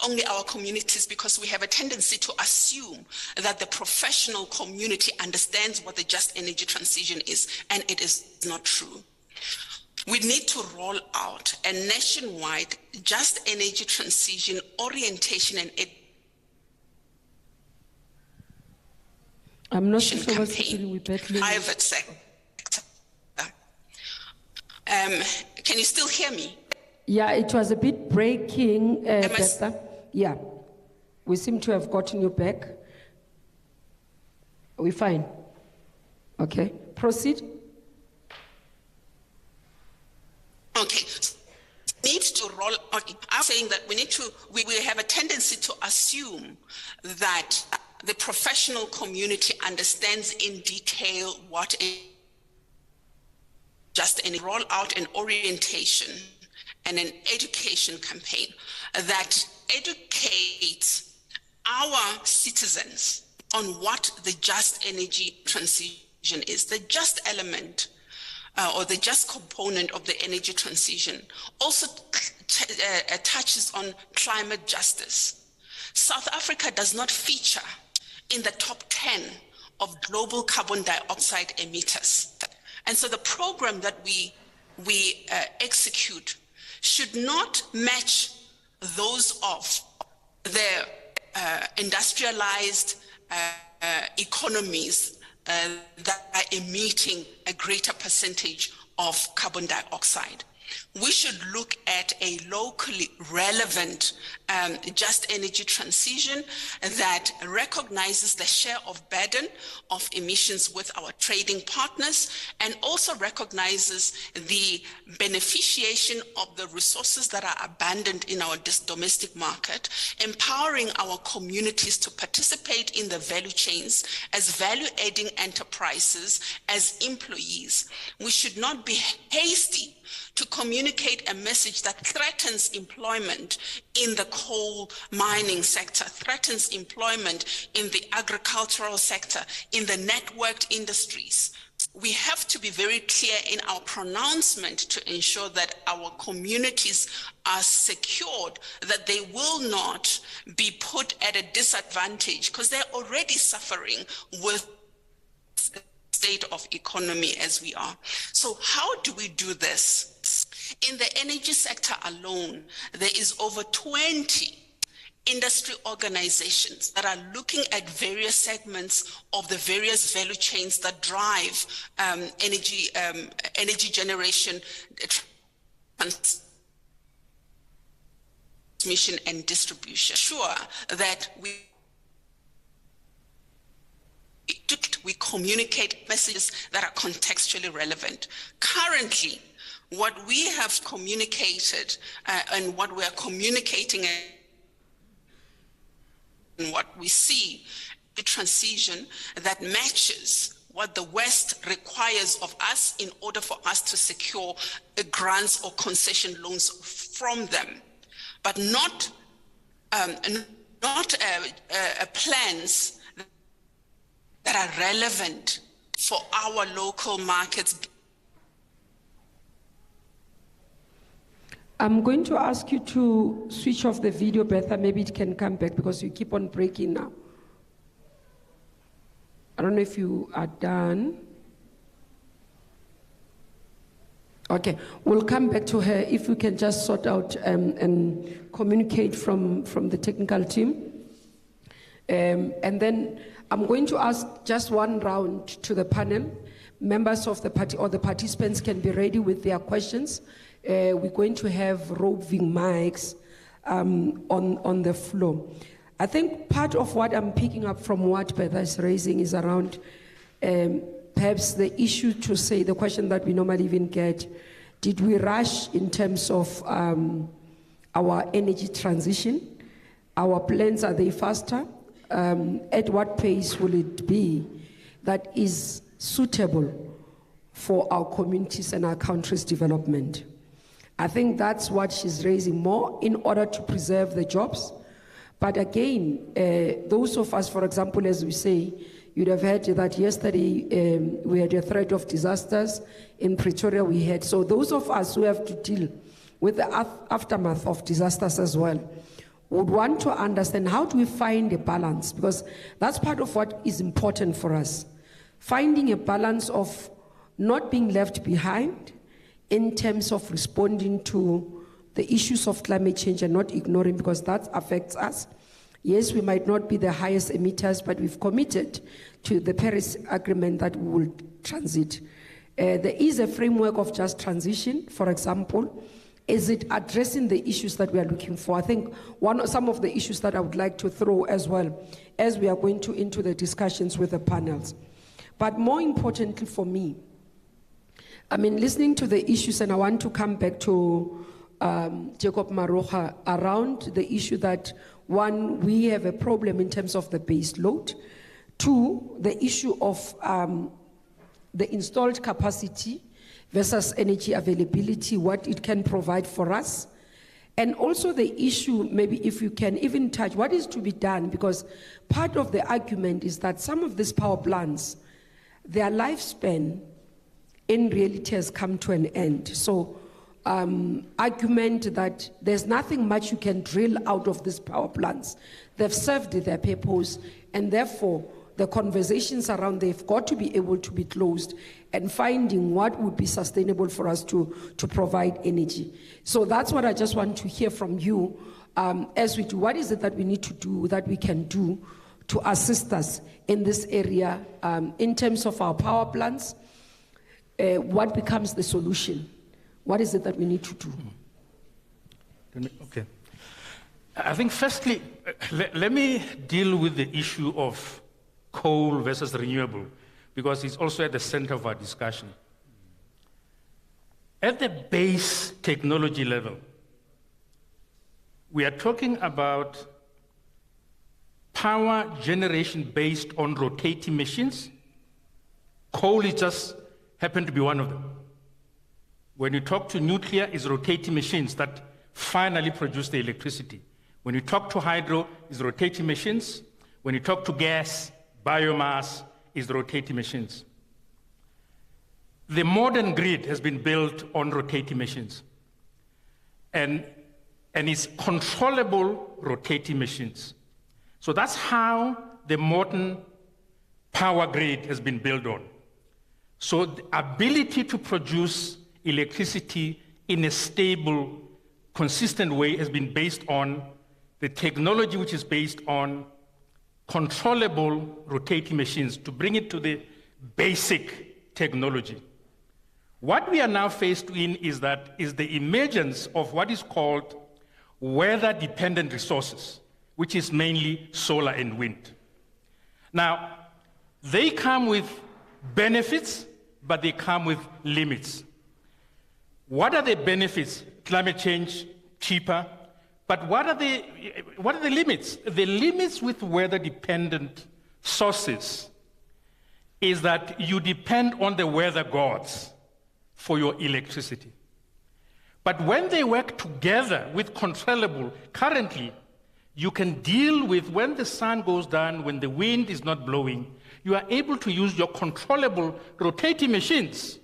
only our communities, because we have a tendency to assume that the professional community understands what the just energy transition is, and it is not true. We need to roll out a nationwide just energy transition orientation and I'm not sure what's campaign. happening with that. Private sector. Can you still hear me? Yeah, it was a bit breaking, Am I Bertha. Yeah, we seem to have gotten you back. We're fine. Okay, proceed. Okay, need to roll. Okay. I'm saying that we have a tendency to assume that the professional community understands in detail what is just any roll out an orientation and an education campaign that educates our citizens on what the just energy transition is. The just element or the just component of the energy transition also touches on climate justice. South Africa does not feature in the top 10 of global carbon dioxide emitters. And so the program that we execute should not match those of the industrialized economies that are emitting a greater percentage of carbon dioxide. We should look at a locally relevant just energy transition that recognizes the share of burden of emissions with our trading partners and also recognizes the beneficiation of the resources that are abundant in our domestic market, empowering our communities to participate in the value chains as value-adding enterprises, as employees. We should not be hasty to communicate a message that threatens employment in the coal mining sector, threatens employment in the agricultural sector, in the networked industries. We have to be very clear in our pronouncement to ensure that our communities are secured, that they will not be put at a disadvantage because they're already suffering with state of economy as we are. So how do we do this? In the energy sector alone, there is over 20 industry organizations that are looking at various segments of the various value chains that drive energy generation, transmission and distribution. Sure that we communicate messages that are contextually relevant. Currently, what we have communicated and what we are communicating and what we see, a transition that matches what the West requires of us in order for us to secure grants or concession loans from them, but not plans that are relevant for our local markets. I'm going to ask you to switch off the video, Bertha. Maybe it can come back because you keep on breaking now. I don't know if you are done. Okay, we'll come back to her if we can just sort out and communicate from the technical team. And then I'm going to ask just one round to the panel. Members of the party or the participants can be ready with their questions. We're going to have roving mics on the floor. I think part of what I'm picking up from what Bertha is raising is around perhaps the issue to say, the question that we normally even get, did we rush in terms of our energy transition? Our plans, are they faster? At what pace will it be that is suitable for our communities and our country's development? I think that's what she's raising more in order to preserve the jobs. But again, those of us, for example, as we say, you'd have heard that yesterday we had a threat of disasters in Pretoria we had. So those of us who have to deal with the aftermath of disasters as well would want to understand, how do we find a balance? Because that's part of what is important for us. Finding a balance of not being left behind in terms of responding to the issues of climate change and not ignoring, because that affects us. Yes, we might not be the highest emitters, but we've committed to the Paris Agreement that we will transit. There is a framework of just transition, for example. Is it addressing the issues that we are looking for? I think some of the issues that I would like to throw as well as we are going into the discussions with the panels. But more importantly for me, I mean, listening to the issues, and I want to come back to Jacob Maroha around the issue that, one, we have a problem in terms of the base load. Two, the issue of the installed capacity versus energy availability, what it can provide for us. And also the issue, maybe if you can even touch, what is to be done? Because part of the argument is that some of these power plants, their lifespan in reality has come to an end. So argument that there's nothing much you can drill out of these power plants. They've served their purpose, and therefore the conversations around they've got to be able to be closed and finding what would be sustainable for us to provide energy. So that's what I just want to hear from you as we do. What is it that we need to do, that we can do to assist us in this area in terms of our power plants. What becomes the solution? What is it that we need to do? Okay. I think firstly, let me deal with the issue of coal versus renewable, because it's also at the center of our discussion. At the base technology level, we are talking about power generation based on rotating machines. Coal is just happen to be one of them. When you talk to nuclear, it's rotating machines that finally produce the electricity. When you talk to hydro, it's rotating machines. When you talk to gas, biomass is rotating machines. The modern grid has been built on rotating machines. And it's controllable rotating machines. So that's how the modern power grid has been built on. So the ability to produce electricity in a stable, consistent way has been based on the technology which is based on controllable rotating machines to bring it to the basic technology. What we are now faced in is the emergence of what is called weather-dependent resources, which is mainly solar and wind. Now, they come with benefits, but they come with limits. What are the benefits? Climate change, cheaper. But what are the limits? The limits with weather-dependent sources is that you depend on the weather gods for your electricity. But when they work together with controllable, currently, you can deal with when the sun goes down, when the wind is not blowing, you are able to use your controllable rotating machines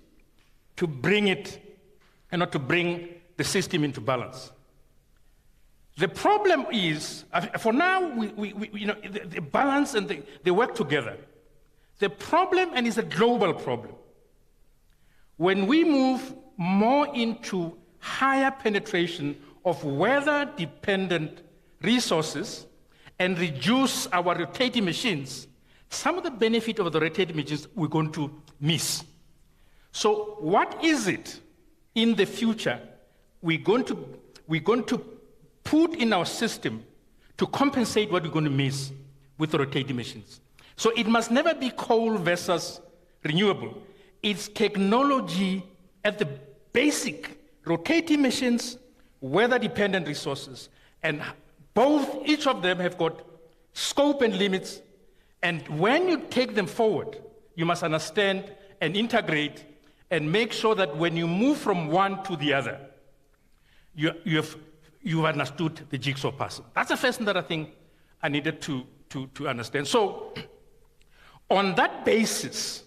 to bring it, and not to bring the system into balance. The problem is, for now, the balance and they work together. The problem, and it's a global problem, when we move more into higher penetration of weather-dependent resources and reduce our rotating machines, some of the benefit of the rotating machines we're going to miss. So what is it in the future we're going to put in our system to compensate what we're going to miss with the rotating machines? So it must never be coal versus renewable. It's technology at the basic, rotating machines, weather-dependent resources, and each of them have got scope and limits, and when you take them forward, you must understand and integrate and make sure that when you move from one to the other, you understood the jigsaw puzzle. That's the first thing that I think I needed to understand. So, on that basis,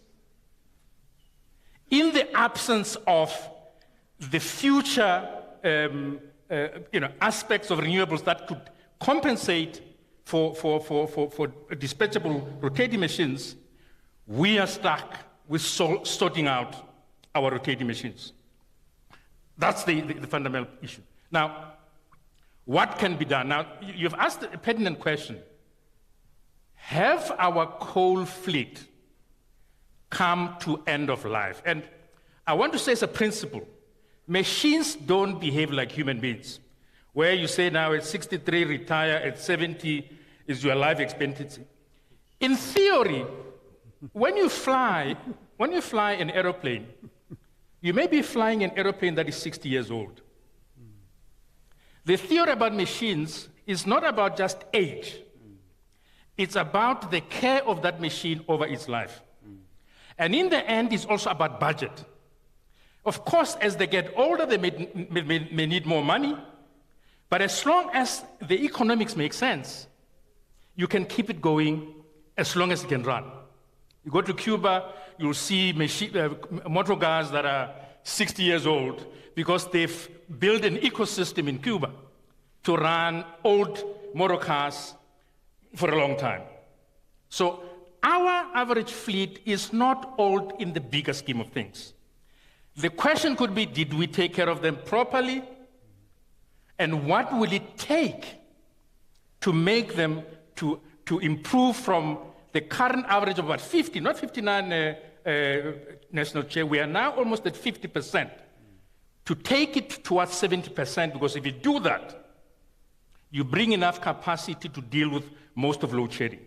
in the absence of the future aspects of renewables that could compensate for dispatchable rotating machines, we are stuck with sorting out our rotating machines. That's the fundamental issue. Now, what can be done? Now, you've asked a pertinent question. Have our coal fleet come to end of life? And I want to say as a principle, machines don't behave like human beings, where you say now at 63, retire, at 70 is your life expectancy. In theory, when you fly an aeroplane, you may be flying an aeroplane that is 60 years old. The theory about machines is not about just age. It's about the care of that machine over its life. And in the end, it's also about budget. Of course, as they get older, they may need more money, but as long as the economics make sense, you can keep it going as long as it can run. You go to Cuba, you'll see motor cars that are 60 years old because they've built an ecosystem in Cuba to run old motor cars for a long time. So our average fleet is not old in the bigger scheme of things. The question could be, did we take care of them properly? And what will it take to make them to to improve from the current average of about 50, not 59, National Chair. We are now almost at 50%. To take it towards 70%, because if you do that, you bring enough capacity to deal with most of load shedding.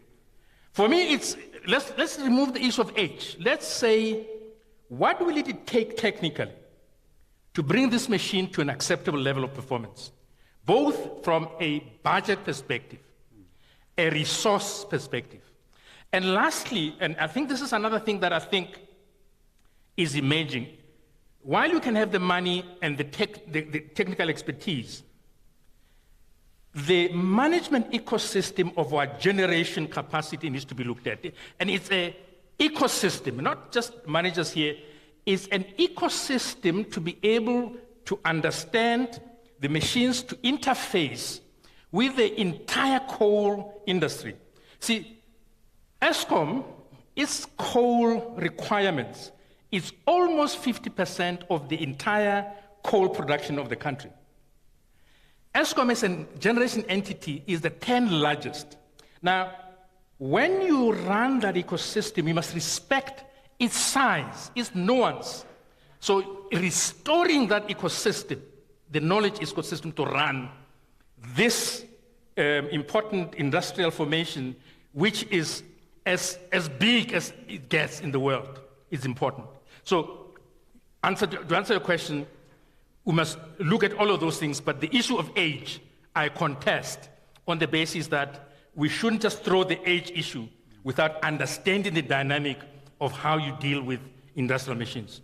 For me, it's, let's remove the issue of age. Let's say, what will it take technically to bring this machine to an acceptable level of performance, both from a budget perspective, a resource perspective. And lastly, and I think this is another thing that I think is emerging, while you can have the money and the technical expertise, the management ecosystem of our generation capacity needs to be looked at. And it's an ecosystem, not just managers here, it's an ecosystem to be able to understand the machines, to interface with the entire coal industry. See, Eskom, its coal requirements is almost 50% of the entire coal production of the country. Eskom as a generation entity is the 10th largest. Now, when you run that ecosystem, you must respect its size, its nuance. So restoring that ecosystem, the knowledge ecosystem to run this important industrial formation, which is as big as it gets in the world, is important. So to answer your question, we must look at all of those things, but the issue of age, I contest on the basis that we shouldn't just throw the age issue without understanding the dynamic of how you deal with industrial machines.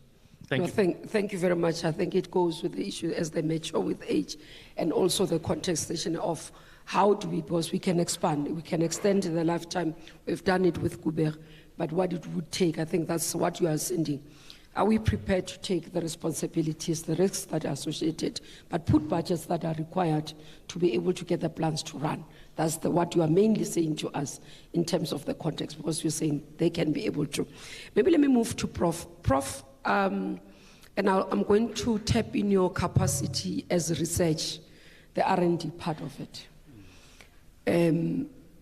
Thank you. Thank you very much. I think it goes with the issue as they mature with age, and also the contestation of how do we, because we can expand, we can extend the lifetime. We've done it with Kubayi, but what it would take, I think that's what you are sending. Are we prepared to take the responsibilities, the risks that are associated, but put budgets that are required to be able to get the plans to run? That's what you are mainly saying to us in terms of the context, because you're saying they can be able to. Maybe let me move to Prof. Prof, and I'm going to tap in your capacity as research, the R&D part of it.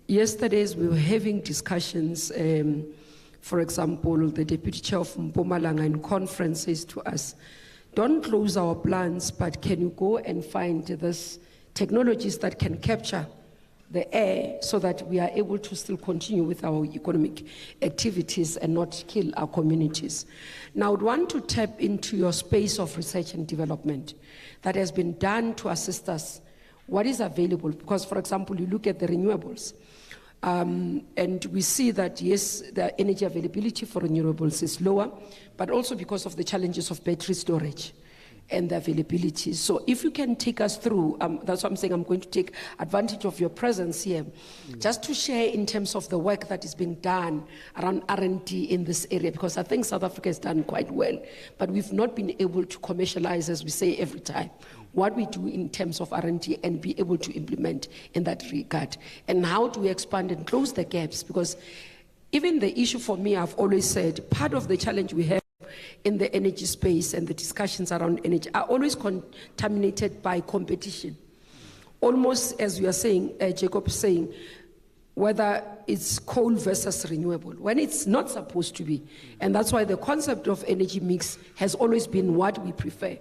Yesterday, we were having discussions. For example, the deputy chair of Mpumalanga in conference says to us, don't close our plans, but can you go and find these technologies that can capture the air so that we are able to still continue with our economic activities and not kill our communities. Now, I would want to tap into your space of research and development that has been done to assist us. What is available? Because, for example, you look at the renewables, and we see that, yes, the energy availability for renewables is lower, but also because of the challenges of battery storage and the availability. So if you can take us through, that's what I'm saying, I'm going to take advantage of your presence here, just to share in terms of the work that is being done around R&D in this area, because I think South Africa has done quite well, but we've not been able to commercialize, as we say every time, what we do in terms of R&D and be able to implement in that regard. And how do we expand and close the gaps? Because even the issue for me, I've always said, part of the challenge we have in the energy space and the discussions around energy are always contaminated by competition. Almost, as you are saying, Jacob is saying, whether it's coal versus renewable, when it's not supposed to be. And that's why the concept of energy mix has always been what we prefer.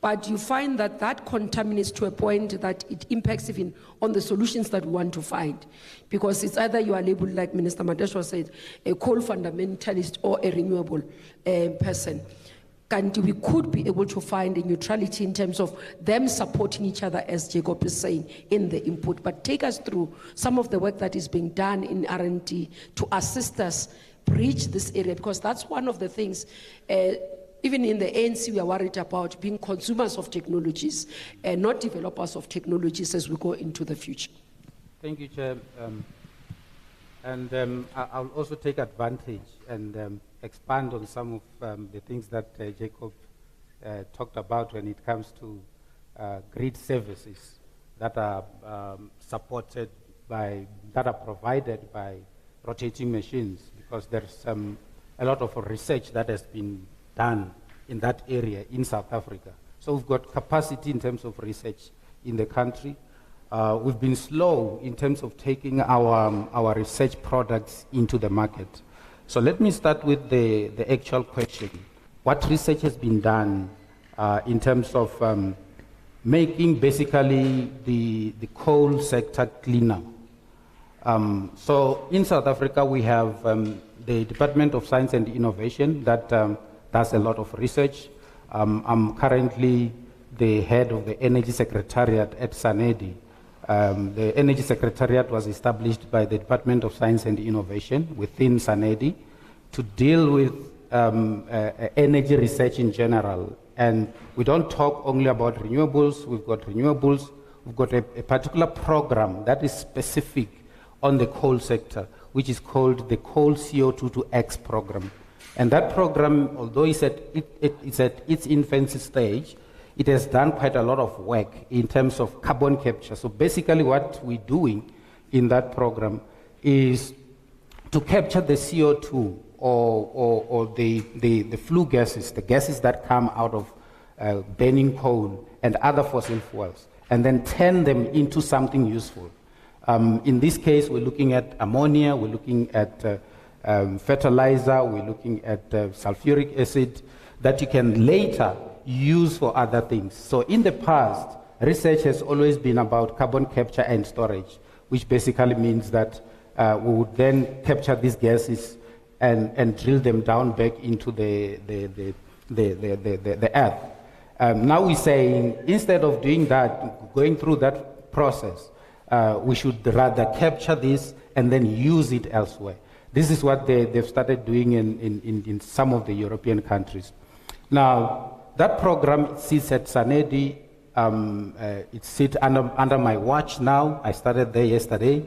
But you find that that contaminates to a point that it impacts even on the solutions that we want to find. Because it's either you are labeled, like Minister Mantashe said, a coal fundamentalist or a renewable person. And we could be able to find a neutrality in terms of them supporting each other, as Jacob is saying, in the input. But take us through some of the work that is being done in R&D to assist us bridge this area, because that's one of the things. Even in the ANC, we are worried about being consumers of technologies and not developers of technologies as we go into the future. Thank you, Chair. I'll also take advantage and expand on some of the things that Jacob talked about when it comes to grid services that are supported by, that are provided by rotating machines, because there's a lot of research that has been done in that area in South Africa. So we've got capacity in terms of research in the country. we've been slow in terms of taking our research products into the market. So let me start with the actual question. What research has been done in terms of making basically the coal sector cleaner? So in South Africa, we have the Department of Science and Innovation that does a lot of research. I'm currently the head of the Energy Secretariat at SANEDI. The Energy Secretariat was established by the Department of Science and Innovation within SANEDI to deal with energy research in general. And we don't talk only about renewables. We've got renewables. We've got a particular program that is specific on the coal sector, which is called the Coal CO2 to X program. And that program, although it's at its infancy stage, it has done quite a lot of work in terms of carbon capture. So basically what we're doing in that program is to capture the CO2 or the flue gases, the gases that come out of burning coal and other fossil fuels, and then turn them into something useful. In this case, we're looking at ammonia, we're looking at fertilizer, we're looking at sulfuric acid that you can later use for other things. So in the past, research has always been about carbon capture and storage, which basically means that we would then capture these gases and drill them down back into the earth. Now we're saying, instead of doing that, going through that process, we should rather capture this and then use it elsewhere. This is what they've started doing in some of the European countries. Now, that program sits at SANEDI. It sits under my watch now. I started there yesterday.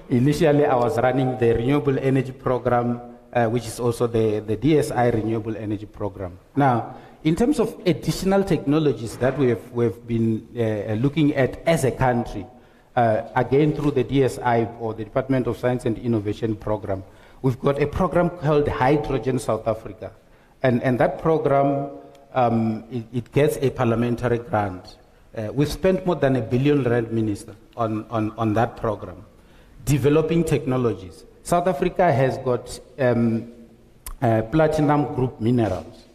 Initially, I was running the renewable energy program, which is also the DSI renewable energy program. Now, in terms of additional technologies that we've been looking at as a country, again through the DSI or the Department of Science and Innovation program, we've got a program called Hydrogen South Africa. And that program, it gets a parliamentary grant. We've spent more than R1 billion, Minister, on that program, developing technologies. South Africa has got platinum group minerals.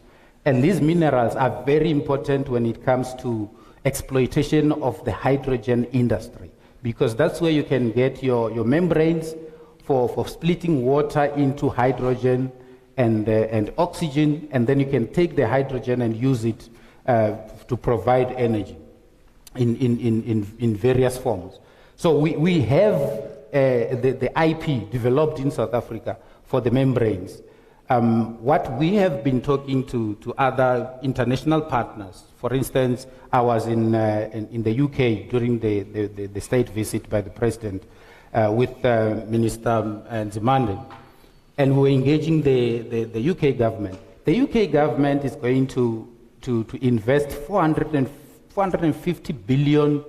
And these minerals are very important when it comes to exploitation of the hydrogen industry, because that's where you can get your membranes for splitting water into hydrogen and oxygen, and then you can take the hydrogen and use it to provide energy in various forms. So we have the IP developed in South Africa for the membranes. What we have been talking to other international partners, for instance, I was in the UK during the state visit by the President with Minister Nzimande, and we're engaging the UK government. The UK government is going to invest 450 billion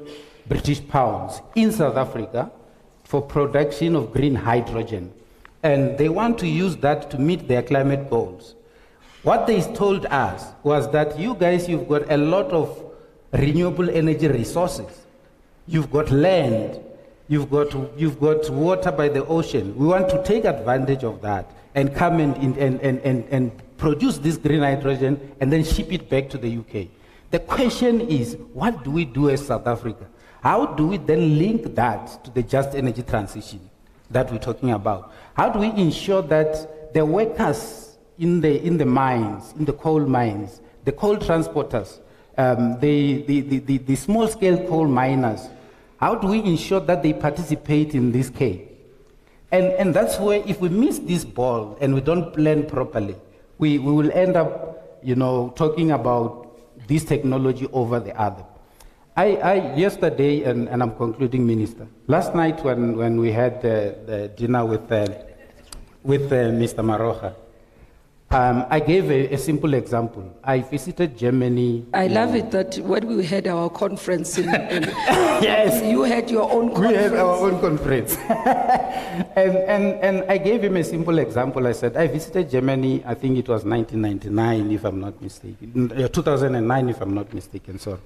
British pounds in South Africa for production of green hydrogen. And they want to use that to meet their climate goals. What they told us was that you guys, you've got a lot of renewable energy resources. You've got land, you've got water by the ocean. We want to take advantage of that and come and produce this green hydrogen and then ship it back to the UK. The question is, what do we do as South Africa? How do we then link that to the just energy transition that we're talking about? How do we ensure that the workers in the mines, in the coal mines, the coal transporters, the small-scale coal miners, how do we ensure that they participate in this case? And that's where, if we miss this ball and we don't plan properly, we will end up, talking about this technology over the other. Yesterday, and I'm concluding, Minister, last night when we had the dinner with Mr. Marocha, I gave a simple example. I visited Germany. I love it that when we had our conference, yes, you had your own conference. We had our own conference. and I gave him a simple example. I said, I visited Germany, I think it was 1999, if I'm not mistaken, 2009, if I'm not mistaken, sorry.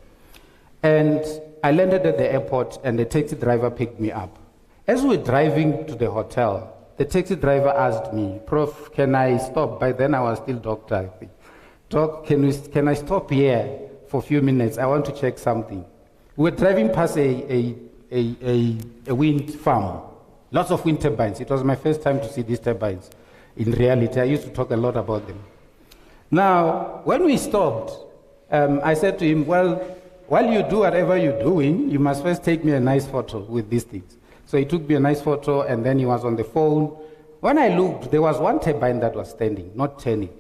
And I landed at the airport and the taxi driver picked me up. As we were driving to the hotel, the taxi driver asked me, Prof, can I stop? By then I was still doctor, I think. Doc, can I stop here for a few minutes? I want to check something. We were driving past a wind farm, lots of wind turbines. It was my first time to see these turbines. In reality, I used to talk a lot about them. Now, when we stopped, I said to him, well, while you do whatever you're doing, you must first take me a nice photo with these things. So he took me a nice photo, and then he was on the phone. When I looked, there was one turbine that was standing, not turning.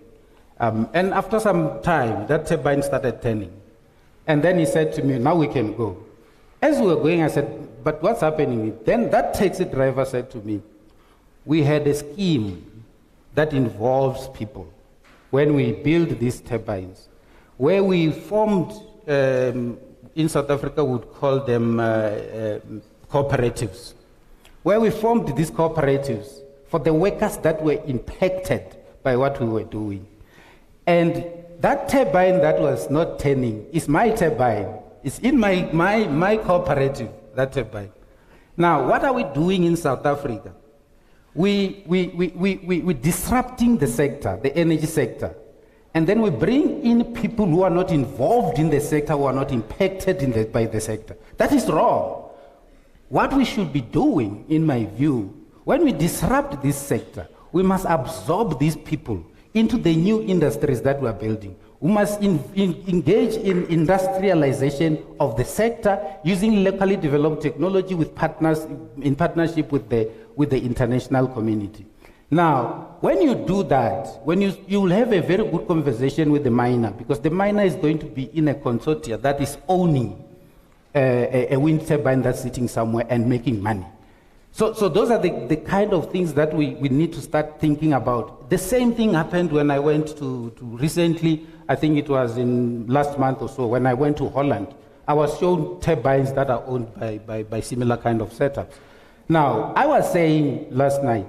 And after some time, that turbine started turning. And then he said to me, now we can go. As we were going, I said, but what's happening? Then that taxi driver said to me, we had a scheme that involves people when we build these turbines, where we formed, in South Africa, we would call them cooperatives, where we formed these cooperatives for the workers that were impacted by what we were doing. And that turbine that was not turning is my turbine. It's in my cooperative, that turbine. Now, what are we doing in South Africa? We're disrupting the sector, the energy sector. And then we bring in people who are not involved in the sector, who are not impacted by the sector. That is wrong. What we should be doing, in my view, when we disrupt this sector, we must absorb these people into the new industries that we are building. We must engage in industrialization of the sector using locally developed technology with partners, in partnership with the international community. Now, when you do that, you will have a very good conversation with the miner, because the miner is going to be in a consortia that is owning a wind turbine that's sitting somewhere and making money. So those are the kind of things that we need to start thinking about. The same thing happened when I went to recently, I think it was in last month or so, when I went to Holland. I was shown turbines that are owned by similar kind of setups. Now, I was saying last night,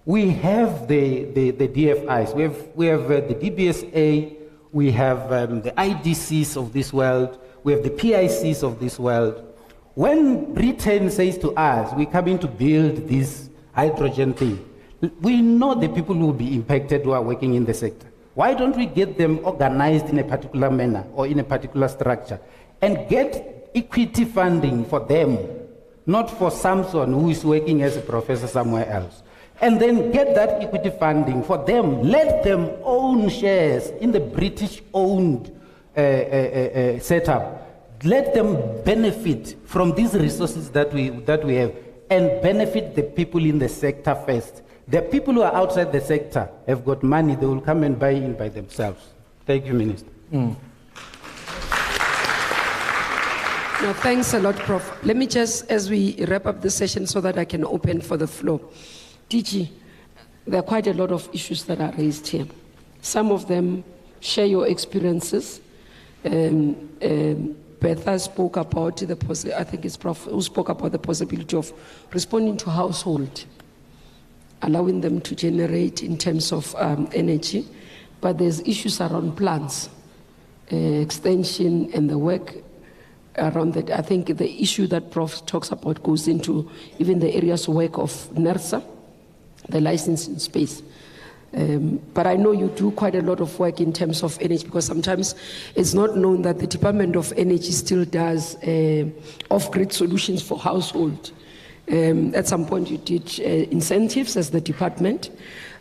we have the DFIs, we have the DBSA, we have the IDCs of this world, we have the PICs of this world. When Britain says to us, we're coming to build this hydrogen thing, we know the people who will be impacted who are working in the sector. Why don't we get them organized in a particular manner or in a particular structure and get equity funding for them, not for Samson who is working as a professor somewhere else? And then get that equity funding for them. Let them own shares in the British-owned setup. Let them benefit from these resources that we have, and benefit the people in the sector first. The people who are outside the sector have got money, they will come and buy in by themselves. Thank you, Minister. No, thanks a lot, Prof. Let me just, as we wrap up the session so that I can open for the floor. DG, there are quite a lot of issues that are raised here. Some of them share your experiences. Bertha spoke about I think it's Prof who spoke about the possibility of responding to household, allowing them to generate in terms of energy. But there's issues around plants, extension and the work around that. I think the issue that Prof talks about goes into even the areas of work of NERSA, the licensing space. But I know you do quite a lot of work in terms of energy, because sometimes it's not known that the Department of Energy still does off-grid solutions for household. At some point you did incentives as the department.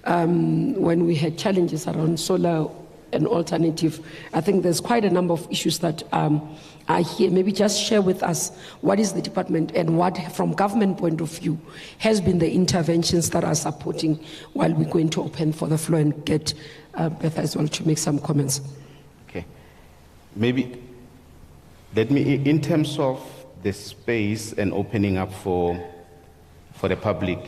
When we had challenges around solar and alternative, I think there's quite a number of issues that are here. Maybe just share with us what is the department and what, from government point of view, has been the interventions that are supporting, while we're going to open for the floor and get Beth as well to make some comments. Okay. Maybe let me, in terms of the space and opening up for the public,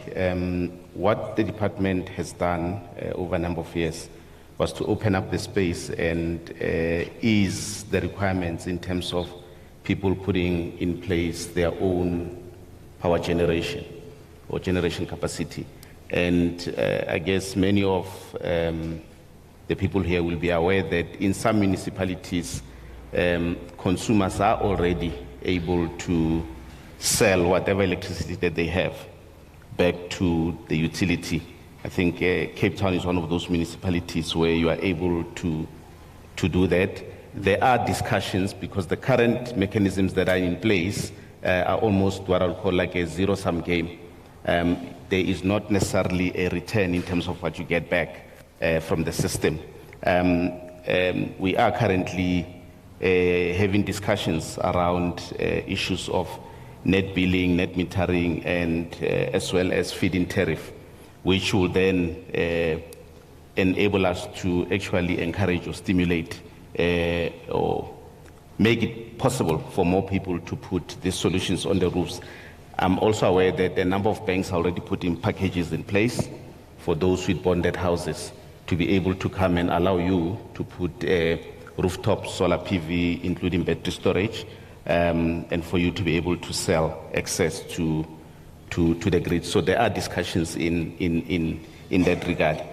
what the department has done over a number of years was to open up the space and ease the requirements in terms of people putting in place their own power generation or generation capacity. And I guess many of the people here will be aware that in some municipalities consumers are already able to sell whatever electricity that they have back to the utility. I think Cape Town is one of those municipalities where you are able to do that. There are discussions because the current mechanisms that are in place are almost what I'll call like a zero-sum game. There is not necessarily a return in terms of what you get back from the system. We are currently having discussions around issues of net billing, net metering, and as well as feed-in tariff, which will then enable us to actually encourage or stimulate or make it possible for more people to put these solutions on the roofs. I'm also aware that a number of banks already put in packages in place for those with bonded houses to be able to come and allow you to put rooftop solar PV, including battery storage, and for you to be able to sell access to the grid. So there are discussions in that regard.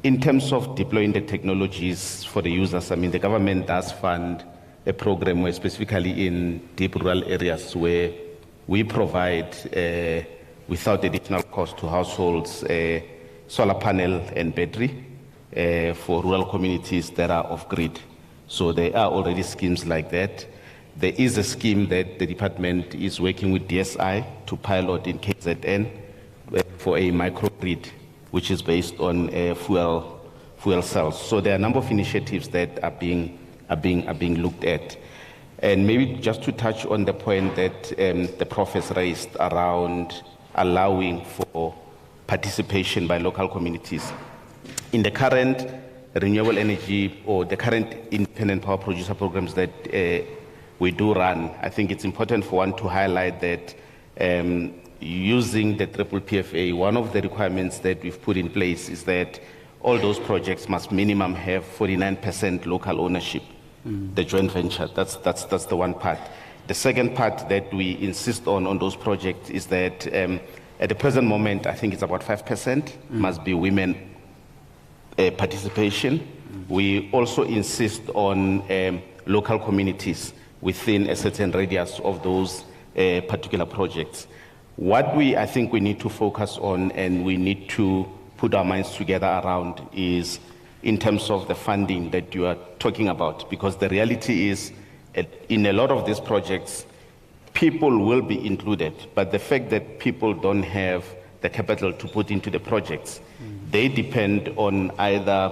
In terms of deploying the technologies for the users, I mean, the government does fund a program where specifically in deep rural areas where we provide, without additional cost to households, solar panel and battery for rural communities that are off-grid. So there are already schemes like that. There is a scheme that the department is working with DSI to pilot in KZN for a microgrid, which is based on fuel cells. So there are a number of initiatives that are being looked at. And maybe just to touch on the point that the Prof has raised around allowing for participation by local communities. In the current renewable energy or the current independent power producer programs that we do run, I think it's important for one to highlight that using the triple PFA, one of the requirements that we've put in place is that all those projects must minimum have 49% local ownership, the joint venture. That's the one part. The second part that we insist on those projects is that at the present moment, I think it's about 5% must be women participation. We also insist on local communities within a certain radius of those particular projects. What I think we need to focus on and we need to put our minds together around is in terms of the funding that you are talking about, because the reality is in a lot of these projects, people will be included, but the fact that people don't have the capital to put into the projects, they depend on either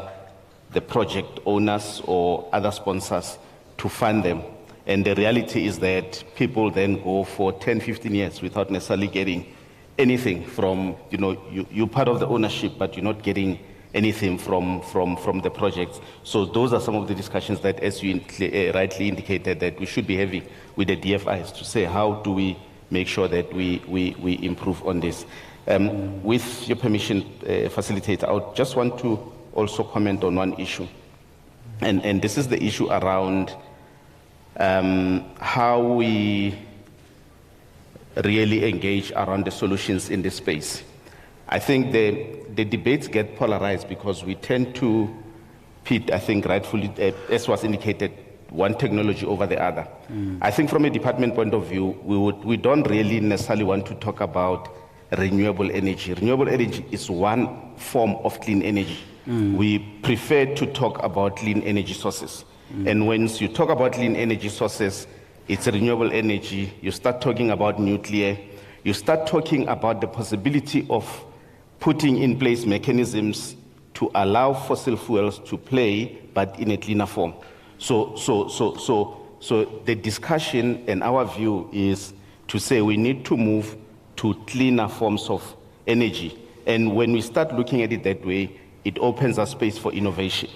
the project owners or other sponsors to fund them. And the reality is that people then go for 10, 15 years without necessarily getting anything from, you're part of the ownership, but you're not getting anything from the projects. So those are some of the discussions that, as you rightly indicated, that we should be having with the DFIs to say, how do we make sure that we improve on this? With your permission, Facilitator, I just want to also comment on one issue. And this is the issue around how we really engage around the solutions in this space. I think the debates get polarized because we tend to pit, I think rightfully, as was indicated, one technology over the other. I think from a department point of view, we don't really necessarily want to talk about renewable energy. Renewable energy is one form of clean energy. We prefer to talk about clean energy sources. And once you talk about clean energy sources, it's renewable energy. You start talking about nuclear. You start talking about the possibility of putting in place mechanisms to allow fossil fuels to play, but in a cleaner form. So the discussion and our view is to say we need to move to cleaner forms of energy. And when we start looking at it that way, it opens a space for innovation,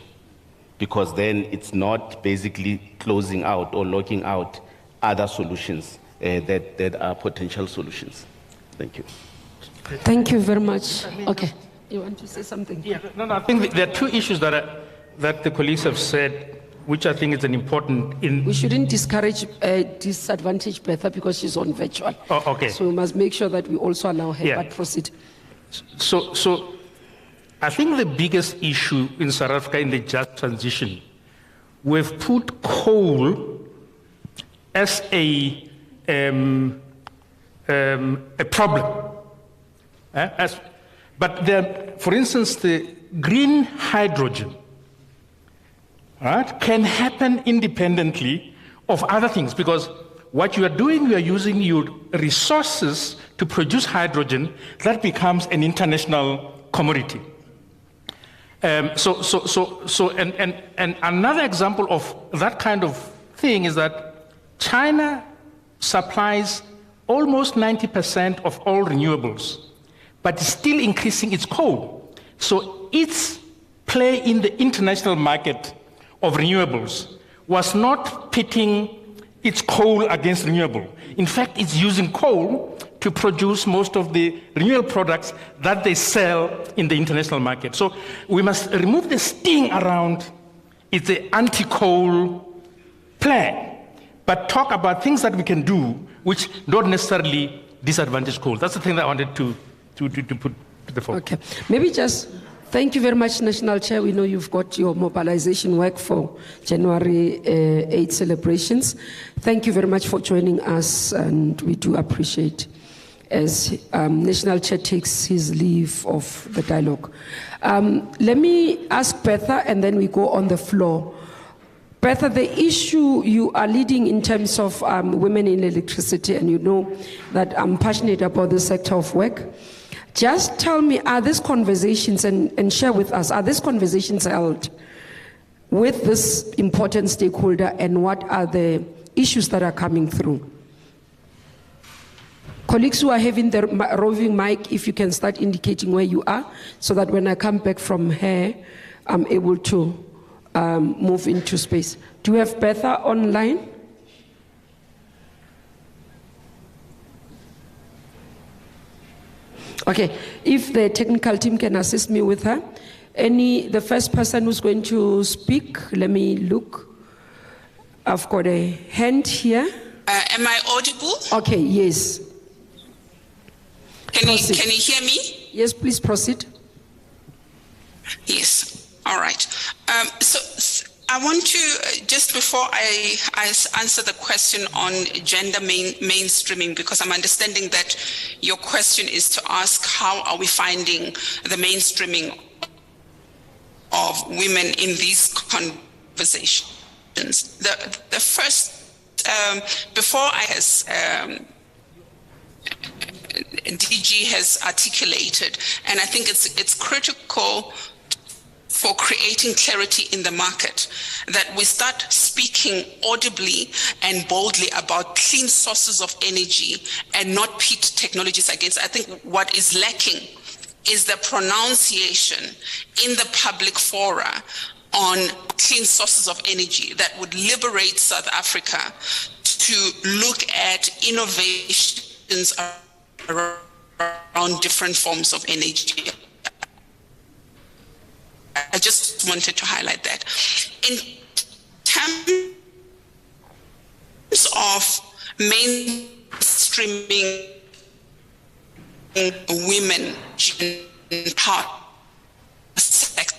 because then it's not basically closing out or locking out other solutions that are potential solutions. Thank you. Thank you very much. Okay, you want to say something? Yeah, no, I think there are two issues that the colleagues have said, which I think is an important. We shouldn't disadvantage Bertha because she's on virtual. Oh, okay. So we must make sure that we also allow her. Yeah. But proceed. So I think the biggest issue in South Africa in the just transition, we've put coal as a problem. But for instance, the green hydrogen, right, can happen independently of other things, because what you are doing, you are using your resources to produce hydrogen that becomes an international commodity. And another example of that kind of thing is that China supplies almost 90% of all renewables, but is still increasing its coal. So its play in the international market of renewables was not pitting its coal against renewable. In fact, it's using coal to produce most of the renewable products that they sell in the international market. So we must remove the sting around it's the anti-coal plan, but talk about things that we can do which don't necessarily disadvantage coal. That's the thing that I wanted to put to the fore. Okay, maybe just thank you very much, National Chair. We know you've got your mobilization work for January 8 celebrations. Thank you very much for joining us, and we do appreciate as National Chair takes his leave of the dialogue. Let me ask Bertha, and then we go on the floor. Bertha, the issue you are leading in terms of women in electricity, and you know that I'm passionate about this sector of work. Just tell me, are these conversations, and share with us, are these conversations held with this important stakeholder, and what are the issues that are coming through? Colleagues who are having the roving mic, if you can start indicating where you are, so that when I come back from here, I'm able to move into space. Do we have Bertha online? Okay, if the technical team can assist me with her. The first person who's going to speak, let me look. I've got a hand here. Am I audible? Okay, yes. Can you hear me? Yes, please proceed. Yes, all right. So I want to, just before I answer the question on gender mainstreaming, because I'm understanding that your question is to ask how are we finding the mainstreaming of women in these conversations. The first, before I has, DG has articulated, and I think it's critical for creating clarity in the market, that we start speaking audibly and boldly about clean sources of energy and not pit technologies against. I think what is lacking is the pronunciation in the public fora on clean sources of energy that would liberate South Africa to look at innovations around different forms of energy. I just wanted to highlight that. In terms of mainstreaming women in power sector,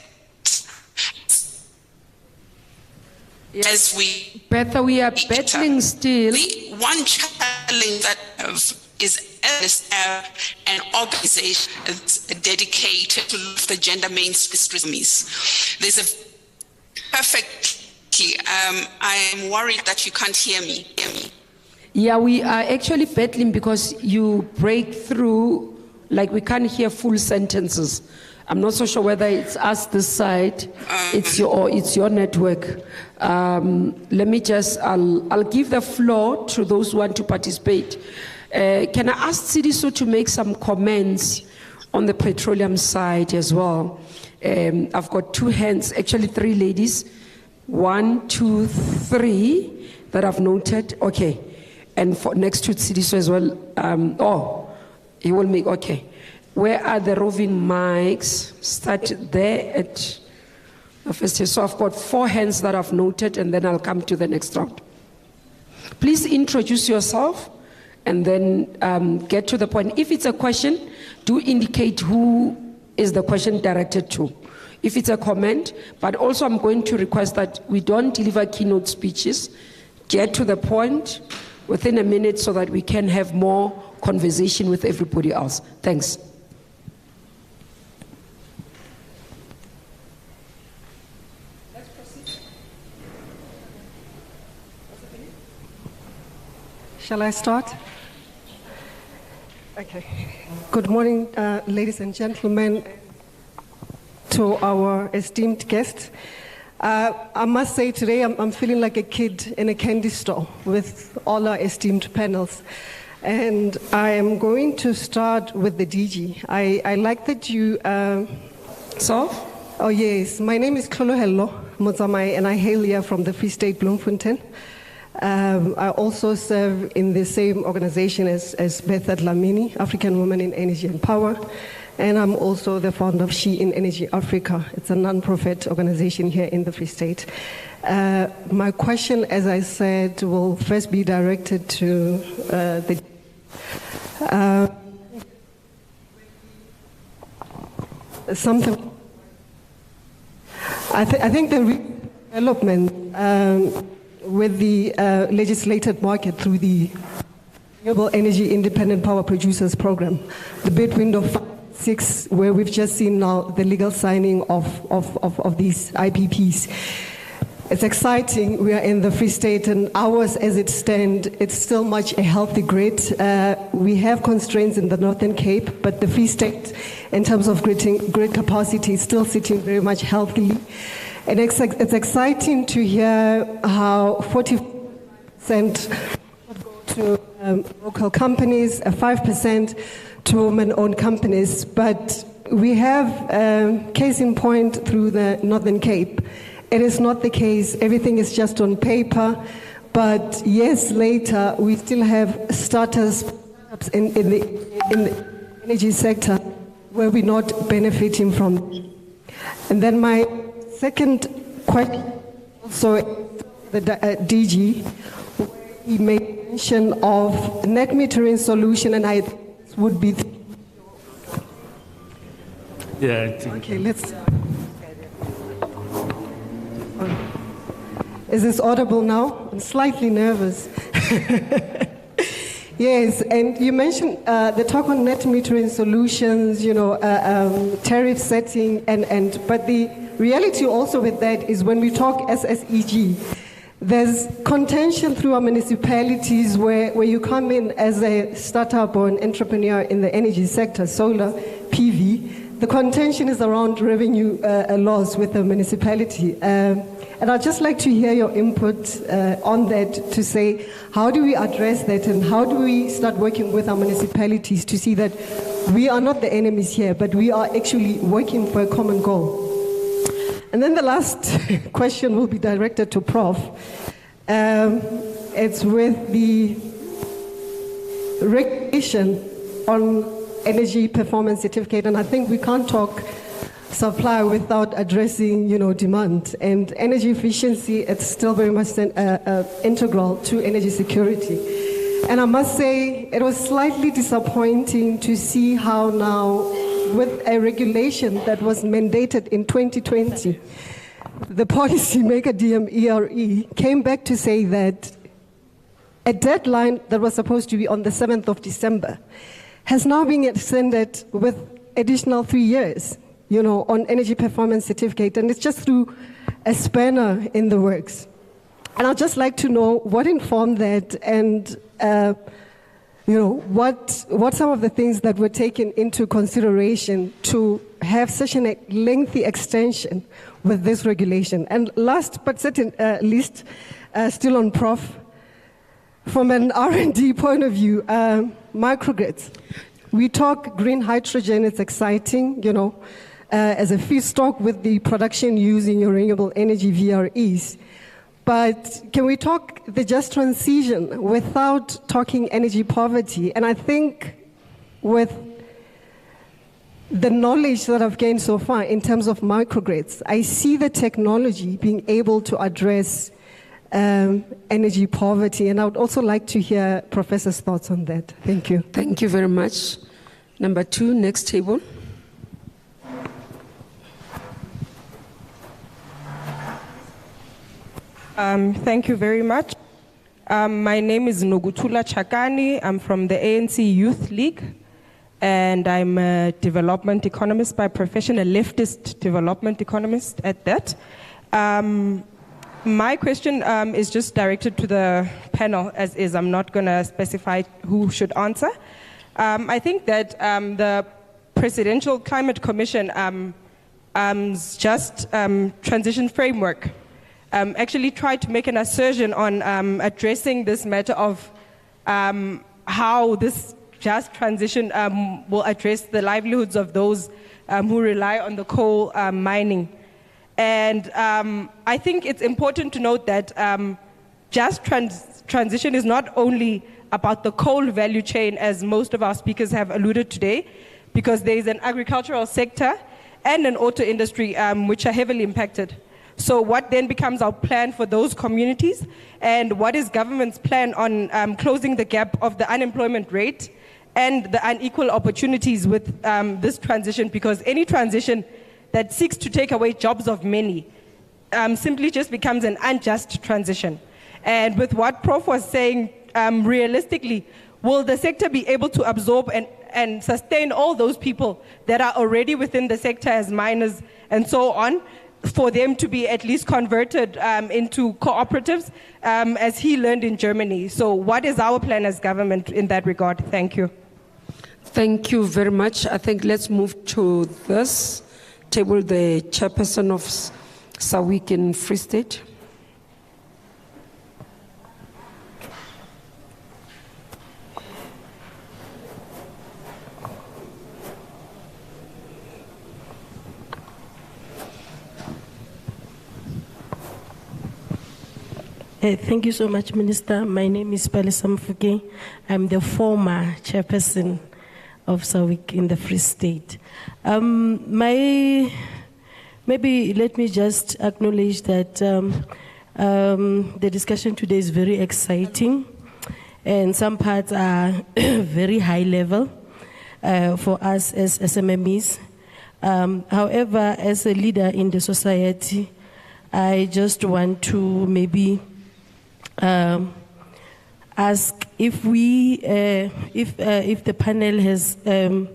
as we... Bertha, we are battling still. The one challenge that is an organization that's dedicated to the gender mainstreamies. There's a perfectly, I'm worried that you can't hear me. Yeah, we are actually battling because you break through, like we can't hear full sentences. I'm not so sure whether it's us this side, it's your network. Let me just, I'll give the floor to those who want to participate. Can I ask Sidiso to make some comments on the petroleum side as well? I've got two hands, actually three ladies. 1, 2, 3 that I've noted. Okay. And for next to Sidiso as well. He will make, okay. Where are the roving mics? Start there at the first. So I've got 4 hands that I've noted, and then I'll come to the next round. Please introduce yourself and then get to the point. If it's a question, do indicate who is the question directed to. If it's a comment, but also I'm going to request that we don't deliver keynote speeches get to the point within a minute so that we can have more conversation with everybody else. Thanks. Shall I start? Okay. Good morning, ladies and gentlemen, to our esteemed guests. I must say today I'm feeling like a kid in a candy store with all our esteemed panels. And I am going to start with the DG. I like that you... Oh yes, my name is Klolohelo Motsamai and I hail here from the Free State Bloemfontein. I also serve in the same organization as Beth Dlamini, African Women in Energy and Power, and I'm also the founder of She in Energy Africa. It's a non-profit organization here in the Free State. My question, as I said, will first be directed to something. I think the development with the legislated market through the Renewable Energy Independent Power Producers Program, the bid window 6, where we've just seen now the legal signing of these IPPs. It's exciting. We are in the Free State, and ours, as it stands, it's still much a healthy grid. We have constraints in the Northern Cape, but the Free State, in terms of grid capacity, is still sitting very much healthily. And it's exciting to hear how 40% go to local companies, 5% to women-owned companies. But we have case in point through the Northern Cape. It is not the case. Everything is just on paper. But years later, we still have startups in the energy sector where we're not benefiting from. And then my second question, also the DG, where he made mention of net metering solution, and I would be. Yeah. Okay, let's. Is this audible now? I'm slightly nervous. Yes, and you mentioned the talk on net metering solutions, tariff setting, but the reality also with that is when we talk SSEG, there's contention through our municipalities where you come in as a startup or an entrepreneur in the energy sector, solar, PV. The contention is around revenue loss with the municipality. And I'd just like to hear your input on that to say, how do we address that and how do we start working with our municipalities to see that we are not the enemies here, but we are actually working for a common goal? And then the last question will be directed to Prof. It's with the regulation on energy performance certificate, and I think we can't talk supply without addressing, demand. And energy efficiency, it's still very much integral to energy security. And I must say, it was slightly disappointing to see how now, with a regulation that was mandated in 2020, the policymaker DMERE came back to say that a deadline that was supposed to be on the 7th of December has now been extended with additional 3 years, on energy performance certificate, and it's just through a spanner in the works. And I'd just like to know what informed that, and what some of the things that were taken into consideration to have such a lengthy extension with this regulation. And last but certainly least, still on Prof, from an R&D point of view, microgrids. We talk green hydrogen, it's exciting, as a feedstock with the production using renewable energy VREs. But can we talk the just transition without talking energy poverty? And I think with the knowledge that I've gained so far in terms of microgrids, I see the technology being able to address energy poverty. And I would also like to hear Professor's thoughts on that. Thank you. Thank you very much. Number 2, next table. Thank you very much. My name is Nogutula Chakani. I'm from the ANC Youth League, and I'm a development economist by profession, a leftist development economist at that. My question is just directed to the panel, as is. I'm not going to specify who should answer. I think that the Presidential Climate Commission transition framework actually tried to make an assertion on addressing this matter of how this just transition will address the livelihoods of those who rely on the coal mining. And I think it's important to note that just transition is not only about the coal value chain, as most of our speakers have alluded today, because there is an agricultural sector and an auto industry which are heavily impacted. So what then becomes our plan for those communities, and what is government's plan on closing the gap of the unemployment rate and the unequal opportunities with this transition? Because any transition that seeks to take away jobs of many simply just becomes an unjust transition. And with what Prof was saying, realistically, will the sector be able to absorb and sustain all those people that are already within the sector as miners and so on, for them to be at least converted into cooperatives, as he learned in Germany? So what is our plan as government in that regard? Thank you. Thank you very much. I think let's move to this table, the chairperson of SAWIC in Free State. Thank you so much, Minister. My name is Palisa Mfuke. I'm the former chairperson of SAWIC in the Free State. Maybe let me just acknowledge that the discussion today is very exciting, and some parts are very high level for us as SMMEs. However, as a leader in the society, I just want to maybe ask if the panel has a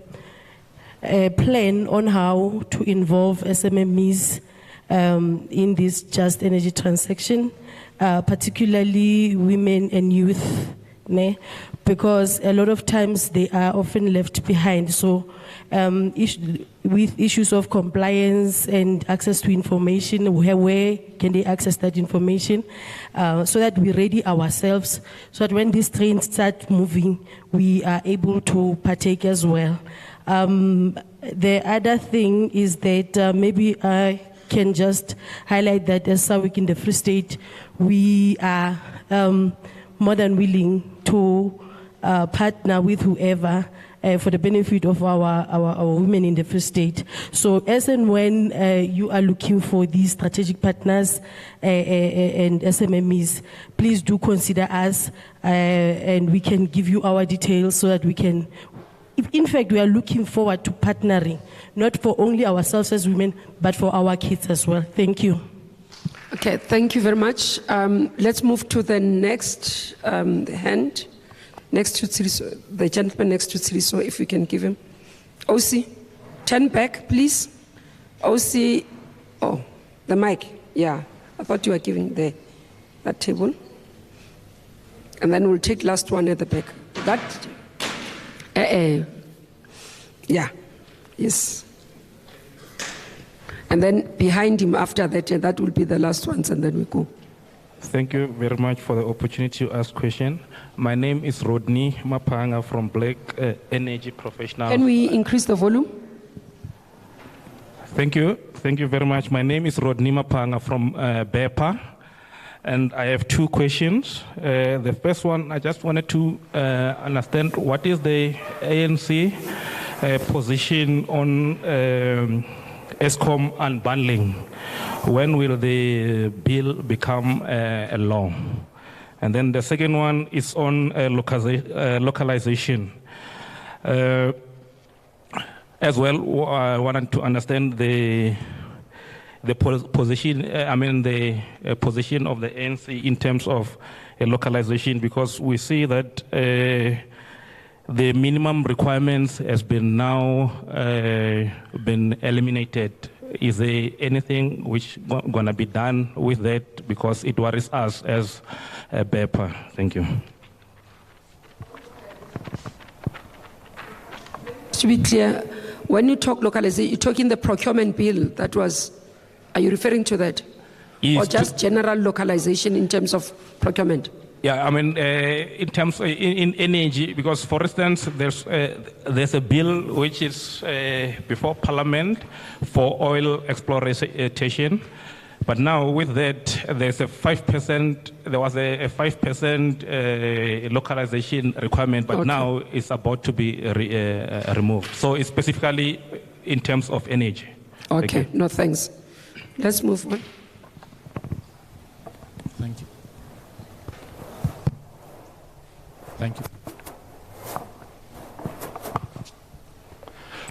plan on how to involve SMMEs in this just energy transaction, particularly women and youth, because a lot of times they are often left behind. So with issues of compliance and access to information, where can they access that information, so that we ready ourselves, so that when these trains start moving, we are able to partake as well. The other thing is that maybe I can just highlight that as SAWIC in the Free State, we are more than willing to partner with whoever for the benefit of our women in the Free State. So as and when you are looking for these strategic partners and SMMEs, please do consider us, and we can give you our details so that we can. In fact, we are looking forward to partnering, not for only ourselves as women, but for our kids as well. Thank you. Okay, thank you very much. Let's move to the next hand. Next to Tsiriso, the gentleman next to Tsiriso, if we can give him. OC, turn back, please. OC, oh, the mic, yeah. I thought you were giving that table. And then we'll take last one at the back. That, yeah, yes. And then behind him after that, that will be the last ones, and then we go. Thank you very much for the opportunity to ask question. My name is Rodney Mapanga from Black Energy Professionals. Can we increase the volume? Thank you. Thank you very much. My name is Rodney Mapanga from BEPA, and I have two questions. The first one, I just wanted to understand what is the ANC position on ESCOM unbundling. When will the bill become a law? And then the second one is on localization. As well, I wanted to understand the position. The position of the ANC in terms of localization, because we see that the minimum requirements has been now been eliminated. Is there anything which going to be done with that, because it worries us as a BEPA? Thank you. To be clear, when you talk localization, you're talking the procurement bill that was, are you referring to that? Or just general localization in terms of procurement? Yeah, I mean, in terms in energy, because for instance, there's a bill which is before Parliament for oil exploitation, but now with that, there's a 5%. There was a 5% localization requirement, but now it's about to be removed. So it's specifically in terms of energy. Okay, no thanks. Let's move on. Thank you. Thank you.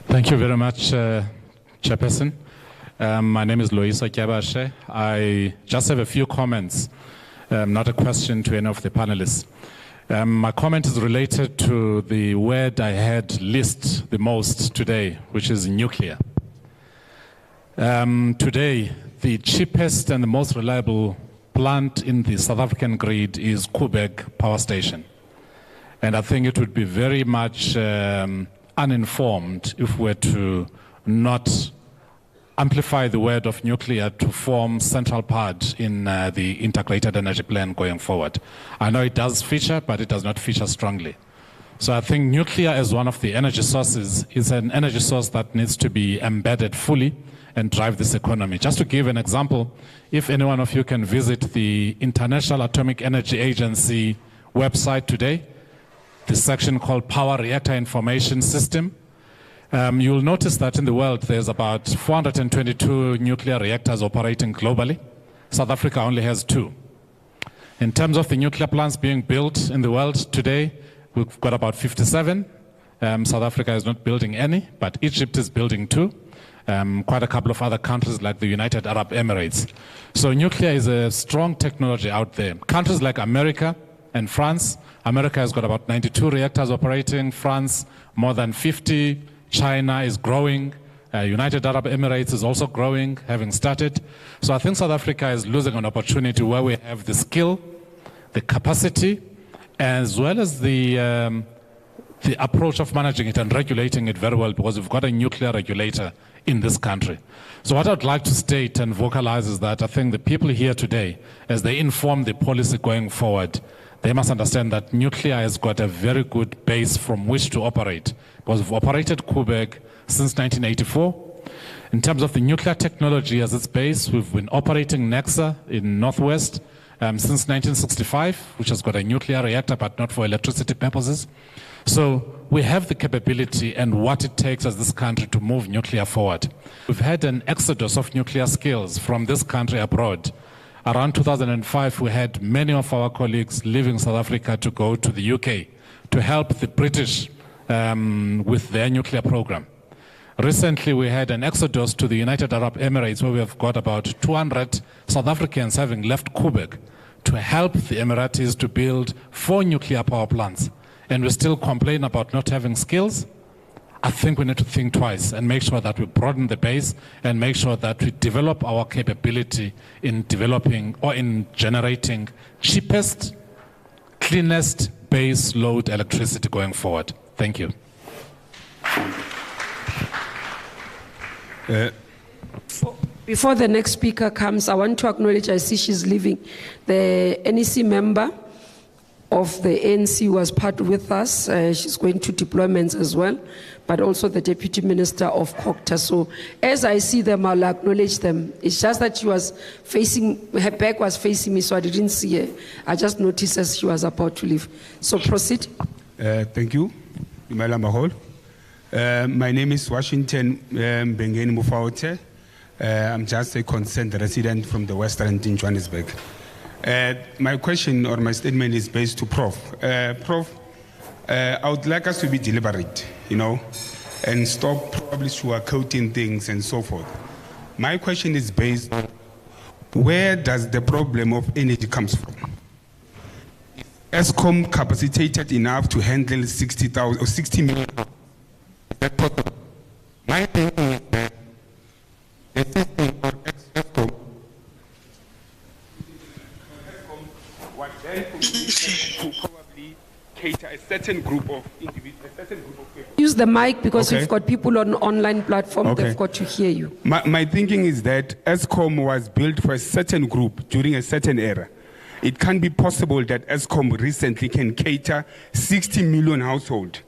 Thank you very much, Chairperson. My name is Loisa Kyabashe. I just have a few comments, not a question to any of the panelists. My comment is related to the word I had list the most today, which is nuclear. Today, the cheapest and the most reliable plant in the South African grid is Kubayi Power Station. And I think it would be very much uninformed if we were to not amplify the word of nuclear to form central part in the integrated energy plan going forward. I know it does feature, but it does not feature strongly. So I think nuclear as one of the energy sources is an energy source that needs to be embedded fully and drive this economy. Just to give an example, if any one of you can visit the International Atomic Energy Agency website today, the section called Power Reactor Information System, you'll notice that in the world there's about 422 nuclear reactors operating globally. South Africa only has 2. In terms of the nuclear plants being built in the world today, we've got about 57. South Africa is not building any, but Egypt is building 2. Quite a couple of other countries like the United Arab Emirates. So nuclear is a strong technology out there. Countries like America and France, America has got about 92 reactors operating, France more than 50, China is growing, United Arab Emirates is also growing, having started. So I think South Africa is losing an opportunity where we have the skill, the capacity, as well as the approach of managing it and regulating it very well, because we've got a nuclear regulator in this country. So what I'd like to state and vocalize is that I think the people here today, as they inform the policy going forward, they must understand that nuclear has got a very good base from which to operate, because we've operated Kubayi since 1984. In terms of the nuclear technology as its base, we've been operating Nexa in Northwest since 1965, which has got a nuclear reactor, but not for electricity purposes. So we have the capability and what it takes as this country to move nuclear forward. We've had an exodus of nuclear skills from this country abroad. Around 2005, we had many of our colleagues leaving South Africa to go to the UK to help the British with their nuclear program. Recently, we had an exodus to the United Arab Emirates, where we have got about 200 South Africans having left Kubayi to help the Emiratis to build 4 nuclear power plants. And we still complain about not having skills. I think we need to think twice and make sure that we broaden the base and make sure that we develop our capability in developing or in generating cheapest, cleanest base load electricity going forward. Thank you. Before the next speaker comes, I want to acknowledge, I see she's leaving, the NEC member of the ANC was part with us. She's going to deployments as well, but also the Deputy Minister of COGTA. So as I see them, I'll acknowledge them. It's just that she was facing, her back was facing me, so I didn't see her. I just noticed as she was about to leave. So proceed. Thank you, Imela Mahol. My name is Washington Bengeni Mufaote. I'm just a concerned resident from the Western in Johannesburg. My question or my statement is based to Prof. Prof, I would like us to be deliberate, and stop probably sugarcoating things and so forth. My question is based, where does the problem of energy comes from? ESCOM capacitated enough to handle 60,000 or 60 million? Is that possible? My thinking is that the system for ESCOM was then to probably cater a certain group of individuals, a certain group of people. Use the mic because Okay. we've got people on online platform. Okay. They've got to hear you. My thinking is that ESCOM was built for a certain group during a certain era. It can't be possible that ESCOM recently can cater 60 million households.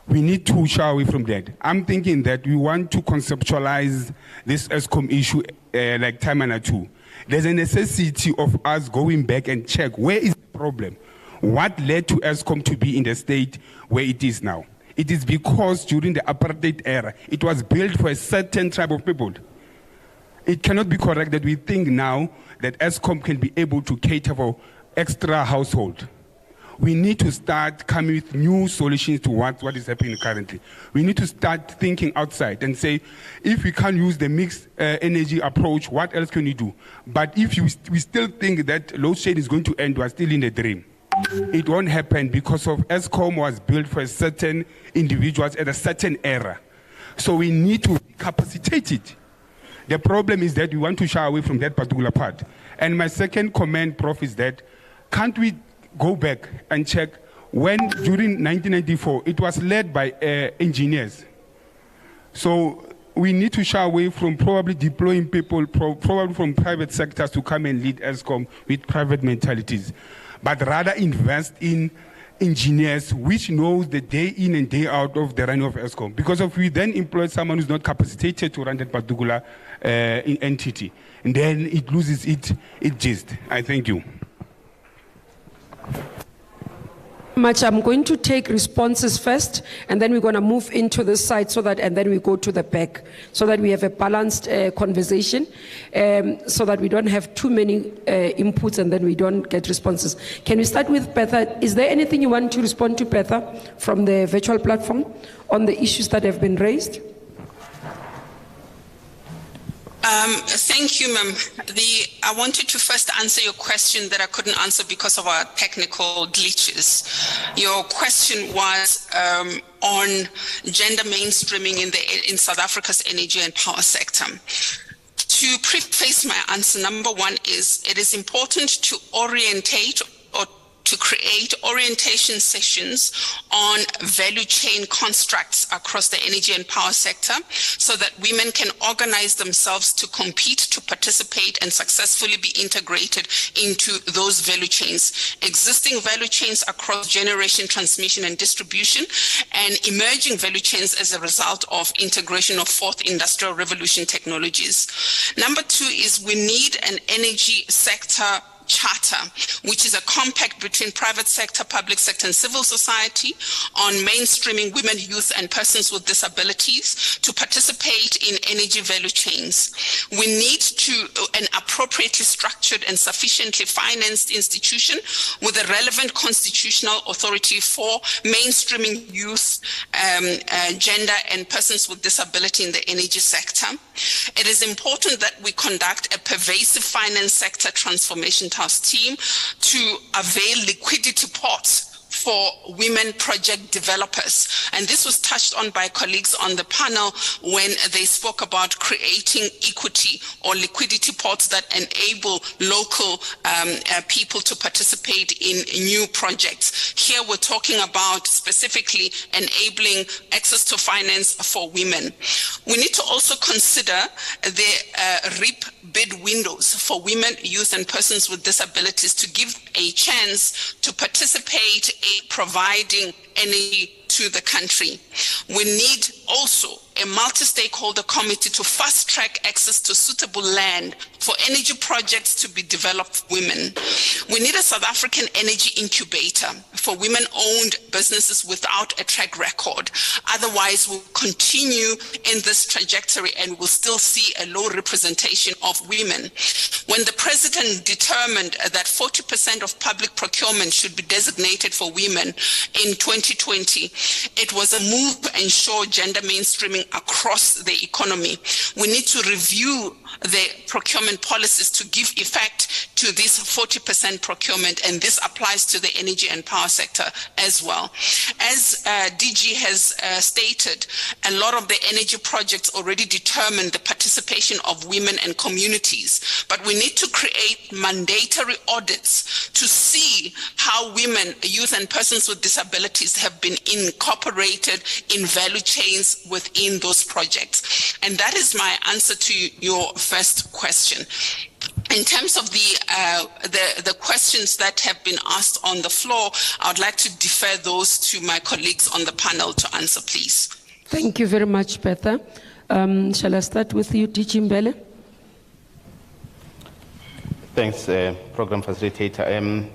We need to shy away from that. I'm thinking that we want to conceptualize this ESCOM issue like time and two. There's a necessity of us going back and check where is the problem. What led to ESCOM to be in the state where it is now? It is because during the apartheid era, it was built for a certain tribe of people. It cannot be correct that we think now that ESCOM can be able to cater for extra household. We need to start coming with new solutions to what is happening currently. We need to start thinking outside and say, if we can't use the mixed energy approach, what else can we do? But if we still think that load shedding is going to end, we are still in a dream. It won't happen because of ESCOM was built for a certain individuals at a certain era. So we need to capacitate it. The problem is that we want to shy away from that particular part. And my second comment, Prof, is that can't we go back and check when during 1994 it was led by engineers. So we need to shy away from probably deploying people probably from private sectors to come and lead ESCOM with private mentalities, but rather invest in engineers which knows the day in and day out of the running of ESCOM. Because if we then employ someone who's not capacitated to run that particular entity, and then it loses its gist. I thank you. Much. I'm going to take responses first, and then we're going to move into this side and then we go to the back, so that we have a balanced conversation, so that we don't have too many inputs and then we don't get responses. Can we start with Petha? Is there anything you want to respond to, Petha, from the virtual platform on the issues that have been raised? Thank you, ma'am. I wanted to first answer your question that I couldn't answer because of our technical glitches. Your question was on gender mainstreaming in South Africa's energy and power sector. To preface my answer, number one is it is important to orientate or to create orientation sessions on value chain constructs across the energy and power sector so that women can organize themselves to compete, to participate, and successfully be integrated into those value chains. Existing value chains across generation, transmission, and distribution, and emerging value chains as a result of integration of fourth industrial revolution technologies. Number two is we need an energy sector charter, which is a compact between private sector, public sector, and civil society on mainstreaming women, youth, and persons with disabilities to participate in energy value chains. We need an appropriately structured and sufficiently financed institution with a relevant constitutional authority for mainstreaming youth, gender, and persons with disability in the energy sector. It is important that we conduct a pervasive finance sector transformation task team to avail liquidity pots for women project developers. And this was touched on by colleagues on the panel when they spoke about creating equity or liquidity pots that enable local people to participate in new projects. Here we're talking about specifically enabling access to finance for women. We need to also consider the REAP bid windows for women, youth, and persons with disabilities to give a chance to participate in providing energy to the country. We need also a multi-stakeholder committee to fast-track access to suitable land for energy projects to be developed for women. We need a South African energy incubator for women-owned businesses without a track record. Otherwise, we'll continue in this trajectory and we'll still see a low representation of women. When the president determined that 40% of public procurement should be designated for women in 2020, it was a move to ensure gender mainstreaming across the economy. We need to review the procurement policies to give effect to this 40% procurement, and this applies to the energy and power sector as well. As DG has stated, a lot of the energy projects already determine the participation of women and communities, but we need to create mandatory audits to see how women, youth and persons with disabilities have been incorporated in value chains within those projects. And that is my answer to your first question. In terms of the questions that have been asked on the floor, I would like to defer those to my colleagues on the panel to answer, please. Thank you very much, Bertha. Shall I start with you, DG Mbele? Thanks, Program Facilitator.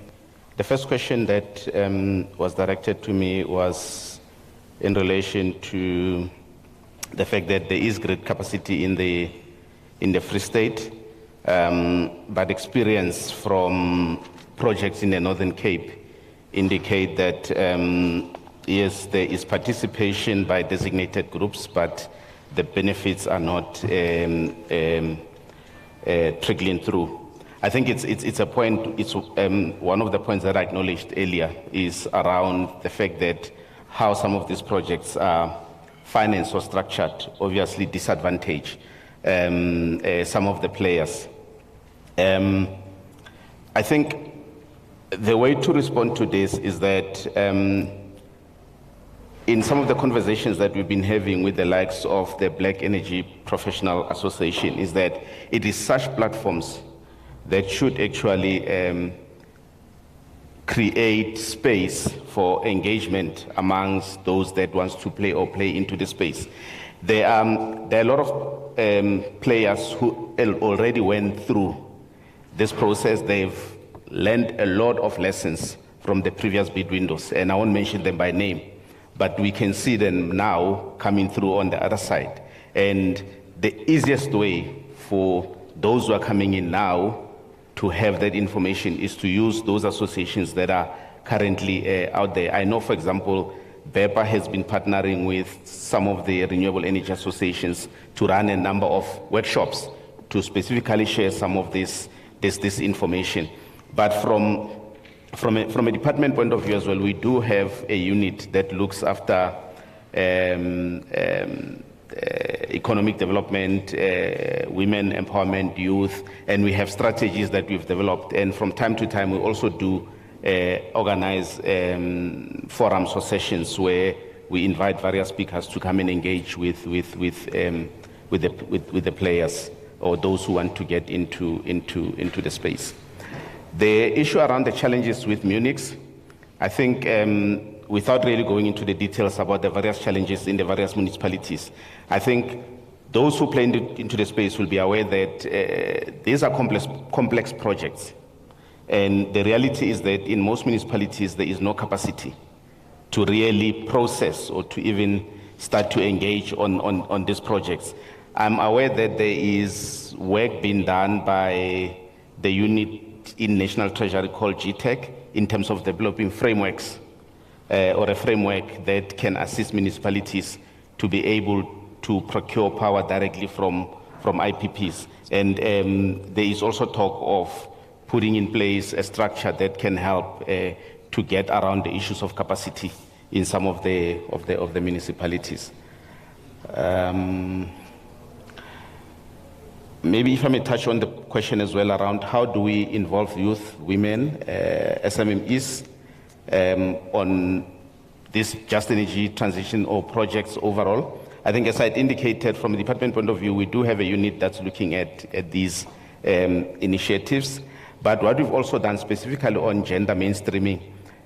The first question that was directed to me was in relation to the fact that there is great capacity in the Free State, but experience from projects in the Northern Cape indicate that yes, there is participation by designated groups, but the benefits are not trickling through. I think it's a point, it's one of the points that I acknowledged earlier is around the fact that how some of these projects are financed or structured obviously disadvantage some of the players. I think the way to respond to this is that in some of the conversations that we've been having with the likes of the Black Energy Professional Association is that it is such platforms that should actually create space for engagement amongst those that wants to play or play into the space. There are a lot of players who already went through this process. They've learned a lot of lessons from the previous bid windows, and I won't mention them by name, but we can see them now coming through on the other side. And the easiest way for those who are coming in now to have that information is to use those associations that are currently out there. I know, for example, BEPA has been partnering with some of the renewable energy associations to run a number of workshops to specifically share some of this information. But from a department point of view as well, we do have a unit that looks after economic development, women empowerment, youth, and we have strategies that we've developed. And from time to time, we also do organize forums or sessions where we invite various speakers to come and engage with the players or those who want to get into the space. The issue around the challenges with Munich, I think, without really going into the details about the various challenges in the various municipalities, I think those who play into the space will be aware that these are complex projects. And the reality is that in most municipalities, there is no capacity to really process or to even start to engage on these projects. I'm aware that there is work being done by the unit in National Treasury called GTEC in terms of developing frameworks or a framework that can assist municipalities to be able to procure power directly from IPPs. And there is also talk of putting in place a structure that can help to get around the issues of capacity in some of the municipalities. Maybe if I may touch on the question as well around how do we involve youth, women, SMMEs on this just energy transition or projects overall. I think as I indicated from the department point of view, we do have a unit that's looking at these initiatives. But what we've also done specifically on gender mainstreaming,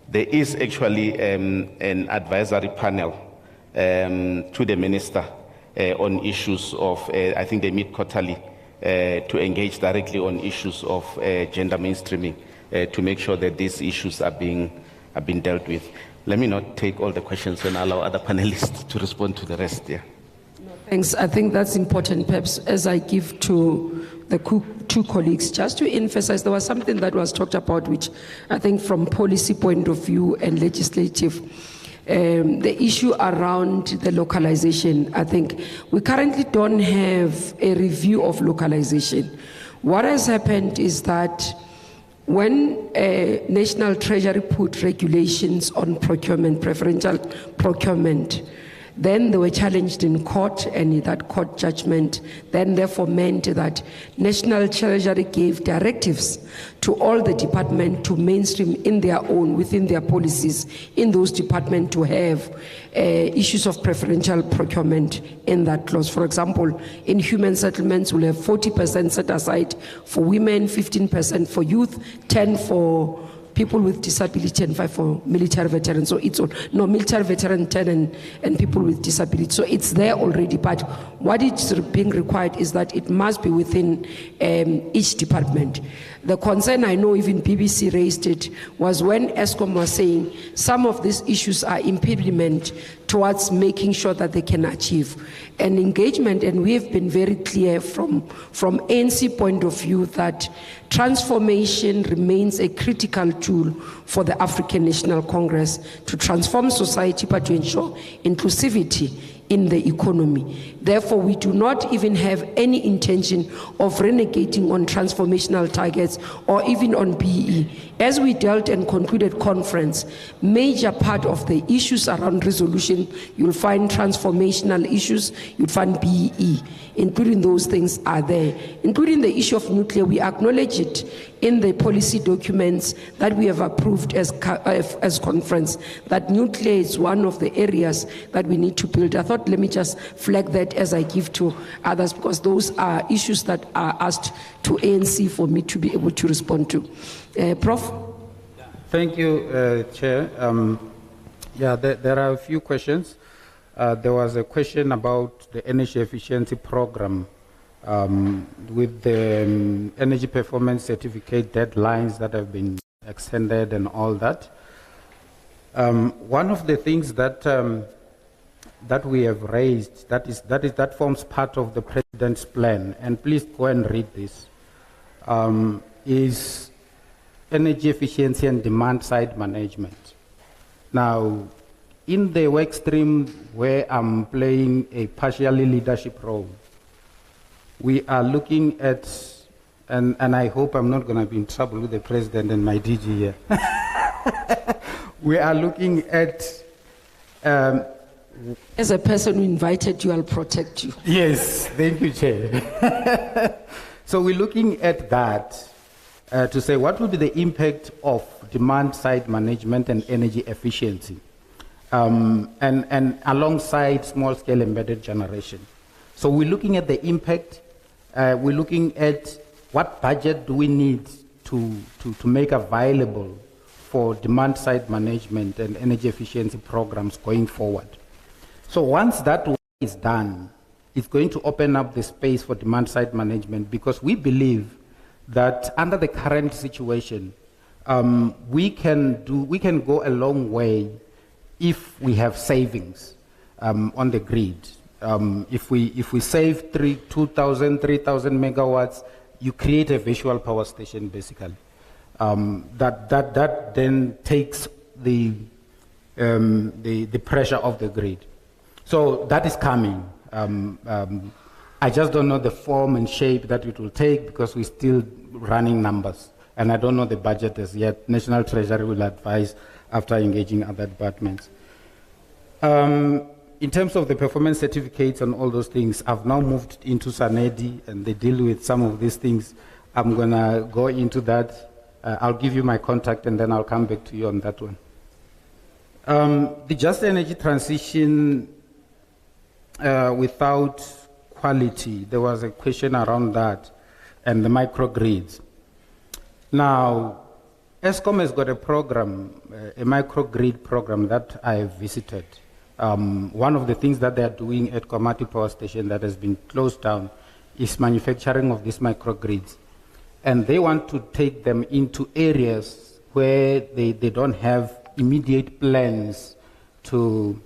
there is actually an advisory panel to the minister on issues of, I think they meet quarterly, to engage directly on issues of gender mainstreaming to make sure that these issues are being dealt with. Let me not take all the questions and allow other panelists to respond to the rest. Yeah. Thanks. I think that's important, perhaps, as I give to the two colleagues, just to emphasize, there was something that was talked about, which I think from policy point of view and legislative, the issue around the localization. I think we currently don't have a review of localization. What has happened is that when National Treasury put regulations on procurement, preferential procurement, then they were challenged in court, and that court judgment then therefore meant that National Treasury gave directives to all the departments to mainstream in their own, within their policies, in those departments to have issues of preferential procurement in that clause. For example, in human settlements, we'll have 40% set aside for women, 15% for youth, 10% for people with disability, and 5% for military veterans. So it's all, no, military veteran 10 and people with disability. So it's there already, but what is being required is that it must be within each department. The concern, I know even BBC raised it, was when ESCOM was saying some of these issues are impediment towards making sure that they can achieve an engagement, and we have been very clear from ANC point of view that transformation remains a critical tool for the African National Congress to transform society, but to ensure inclusivity in the economy. Therefore, we do not even have any intention of renegating on transformational targets or even on BE. As we dealt and concluded conference, major part of the issues around resolution, you'll find transformational issues, you'll find BE, including those things are there. Including the issue of nuclear, we acknowledge it in the policy documents that we have approved as conference, that nuclear is one of the areas that we need to build. I thought, let me just flag that as I give to others, because those are issues that are asked to ANC for me to be able to respond to. Prof? Thank you, Chair. There are a few questions. There was a question about the energy efficiency program with the energy performance certificate deadlines that have been extended and all that. One of the things that that we have raised, that forms part of the President's plan, and please go and read this, is energy efficiency and demand side management. Now, in the work stream where I'm playing a partially leadership role, we are looking at, and I hope I'm not going to be in trouble with the President and my DG here. We are looking at... as a person who invited you, I'll protect you. Yes, thank you, Chair. So we're looking at that to say what will be the impact of demand side management and energy efficiency, and alongside small scale embedded generation. So we're looking at the impact, we're looking at what budget do we need to make available for demand side management and energy efficiency programs going forward. So once that work is done, it's going to open up the space for demand side management, because we believe that under the current situation, we can go a long way if we have savings on the grid. If we save 2,000, 3,000 megawatts, you create a visual power station basically. That then takes the pressure off the grid. So that is coming. I just don't know the form and shape that it will take, because we're still running numbers. And I don't know the budget as yet. National Treasury will advise after engaging other departments. In terms of the performance certificates and all those things, I've now moved into Sanedi, and they deal with some of these things. I'm going to go into that. I'll give you my contact, and then I'll come back to you on that one. The just energy transition without quality, there was a question around that, and the microgrids. Now, ESCOM has got a program, a microgrid program that I have visited. One of the things that they are doing at Komati Power Station that has been closed down is manufacturing of these microgrids. And they want to take them into areas where they don't have immediate plans to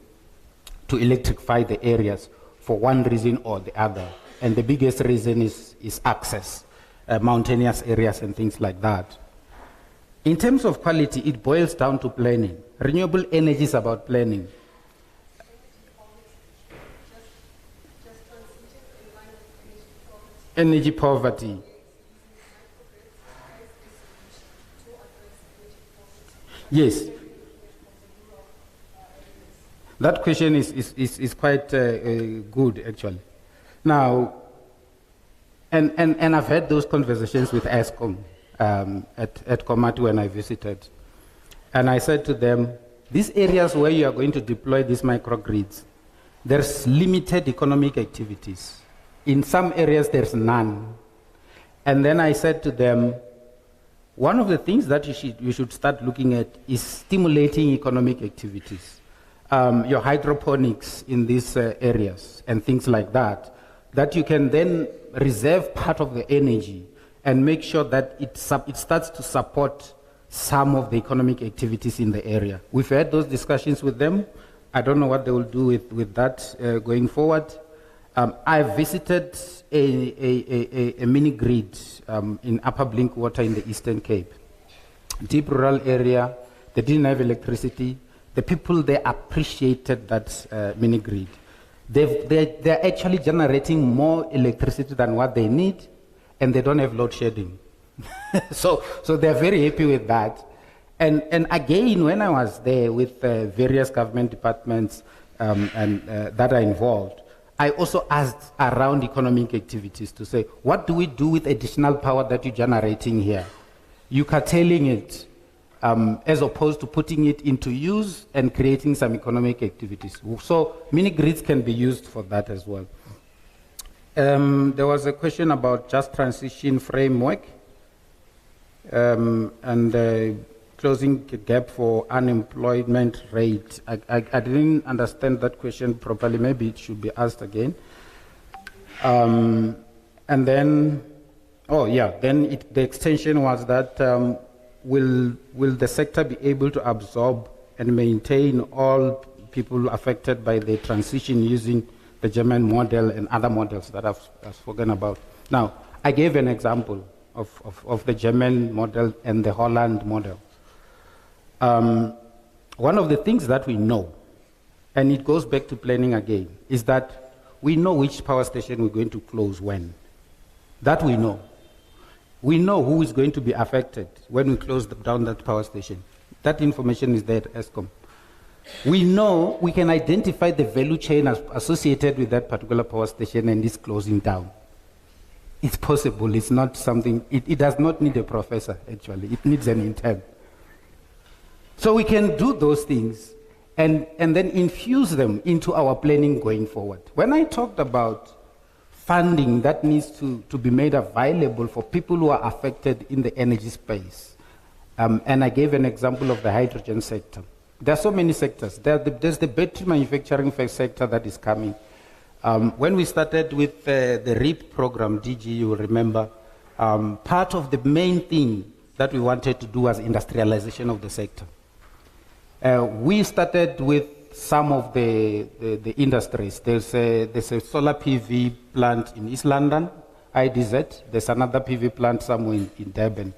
electrify the areas for one reason or the other. And the biggest reason is access, mountainous areas and things like that. In terms of quality, it boils down to planning. Renewable energy is about planning. Energy poverty. Yes. That question is quite good, actually. Now, and I've had those conversations with ESCOM at Komati when I visited. And I said to them, these areas where you are going to deploy these microgrids, there's limited economic activities. In some areas, there's none. And then I said to them, one of the things that you should start looking at is stimulating economic activities. Your hydroponics in these areas and things like that, that you can then reserve part of the energy and make sure that it starts to support some of the economic activities in the area. We've had those discussions with them. I don't know what they will do with that going forward. I visited a mini grid in Upper Blink Water in the Eastern Cape. Deep rural area, they didn't have electricity. The people there appreciated that mini grid. They're actually generating more electricity than what they need, and they don't have load shedding. so they're very happy with that. And again, when I was there with various government departments that are involved, I also asked around economic activities to say, what do we do with additional power that you're generating here? You curtailing it as opposed to putting it into use and creating some economic activities. So mini grids can be used for that as well. There was a question about just transition framework and closing the gap for unemployment rate. I didn't understand that question properly. Maybe it should be asked again. And then, the extension was that will the sector be able to absorb and maintain all people affected by the transition using the German model and other models that I've spoken about? Now, I gave an example of the German model and the Holland model. One of the things that we know, and it goes back to planning again, is that we know which power station we're going to close when. That we know. We know who is going to be affected when we close down that power station. That information is there at ESCOM. We know we can identify the value chain associated with that particular power station and it's closing down. It's possible. It's not something, it does not need a professor, actually. It needs an intern. So we can do those things and then infuse them into our planning going forward. When I talked about funding that needs to be made available for people who are affected in the energy space, and I gave an example of the hydrogen sector. There are so many sectors. There's the battery manufacturing sector that is coming. When we started with the REAP program, DG, you will remember, part of the main thing that we wanted to do was industrialization of the sector. We started with some of the industries. There's a solar PV plant in East London, IDZ. There's another PV plant somewhere in Durban.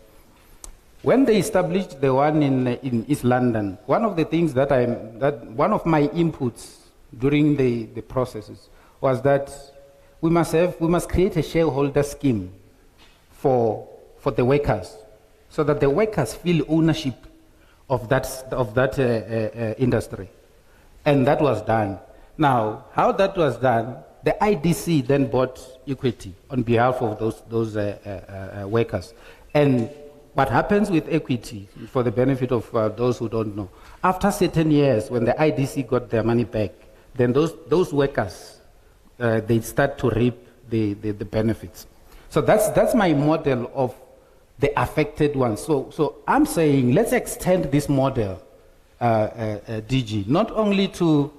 When they established the one in East London, one of the things one of my inputs during the processes was that we must create a shareholder scheme for the workers, so that the workers feel ownership of that industry. And that was done. Now, how that was done, the IDC then bought equity on behalf of those workers. And what happens with equity, for the benefit of those who don't know, after certain years, when the IDC got their money back, then those workers, they start to reap the benefits. So that's my model of the affected ones. So I'm saying let's extend this model, DG, not only to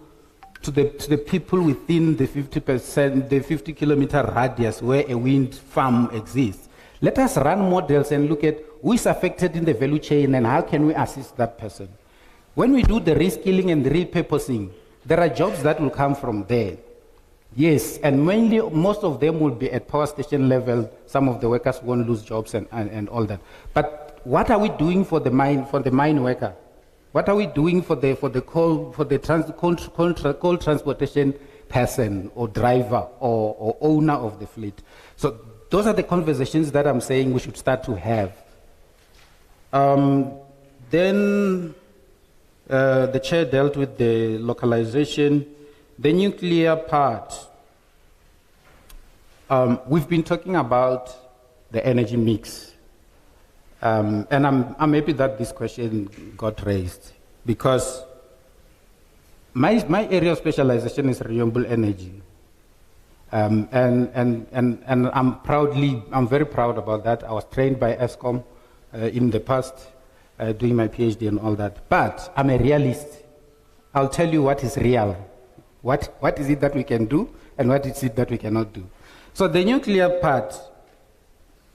the people within the 50%, the 50-kilometer radius where a wind farm exists. Let us run models and look at who is affected in the value chain and how can we assist that person. When we do the reskilling and the repurposing, there are jobs that will come from there. Yes, and mainly most of them will be at power station level. Some of the workers won't lose jobs and all that. But what are we doing for the mine worker? What are we doing for the coal transportation person or driver or owner of the fleet? So those are the conversations that I'm saying we should start to have. Then The chair dealt with the localization. The nuclear part, we've been talking about the energy mix. And I'm happy that this question got raised because my area of specialization is renewable energy. And I'm very proud about that. I was trained by ESCOM in the past, doing my PhD and all that. But I'm a realist. I'll tell you what is real. What is it that we can do and what is it that we cannot do? So the nuclear part,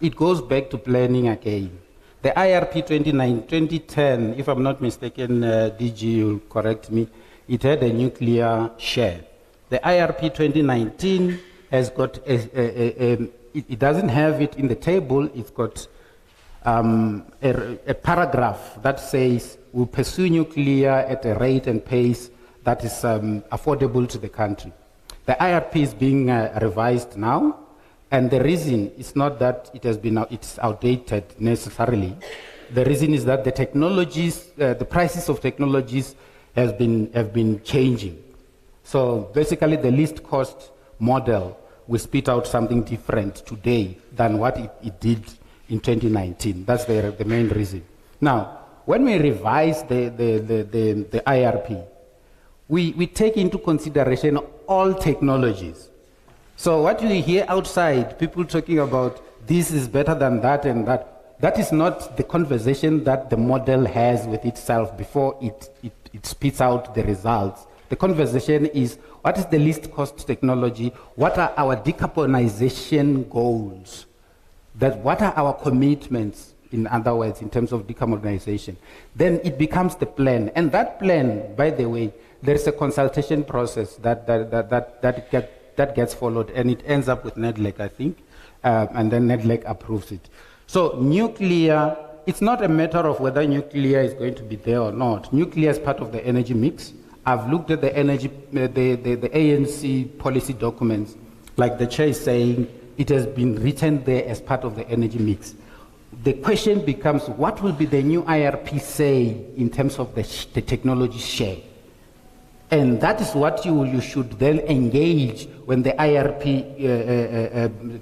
it goes back to planning again. The IRP 2010, if I'm not mistaken, DG will correct me, it had a nuclear share. The IRP 2019 has got, it doesn't have it in the table, it's got a paragraph that says we'll pursue nuclear at a rate and pace that is affordable to the country. The IRP is being revised now, and the reason is not that it's outdated necessarily. The reason is that the technologies, the prices of technologies have been changing. So basically the least cost model will spit out something different today than what it did in 2019. That's the main reason. Now, when we revise the IRP, we take into consideration all technologies. So what you hear outside, people talking about this is better than that and that is not the conversation that the model has with itself before it spits out the results. The conversation is, what is the least cost technology? What are our decarbonization goals? What are our commitments, in other words, in terms of decarbonization? Then it becomes the plan. And that plan, by the way, there is a consultation process that gets followed, and it ends up with NEDLEC, I think, and then NEDLEC approves it. So nuclear, it's not a matter of whether nuclear is going to be there or not. Nuclear is part of the energy mix. I've looked at the energy, the ANC policy documents, like the chair is saying, it has been written there as part of the energy mix. The question becomes, what will be the new IRP say in terms of the technology share? And that is what you should then engage when the IRP,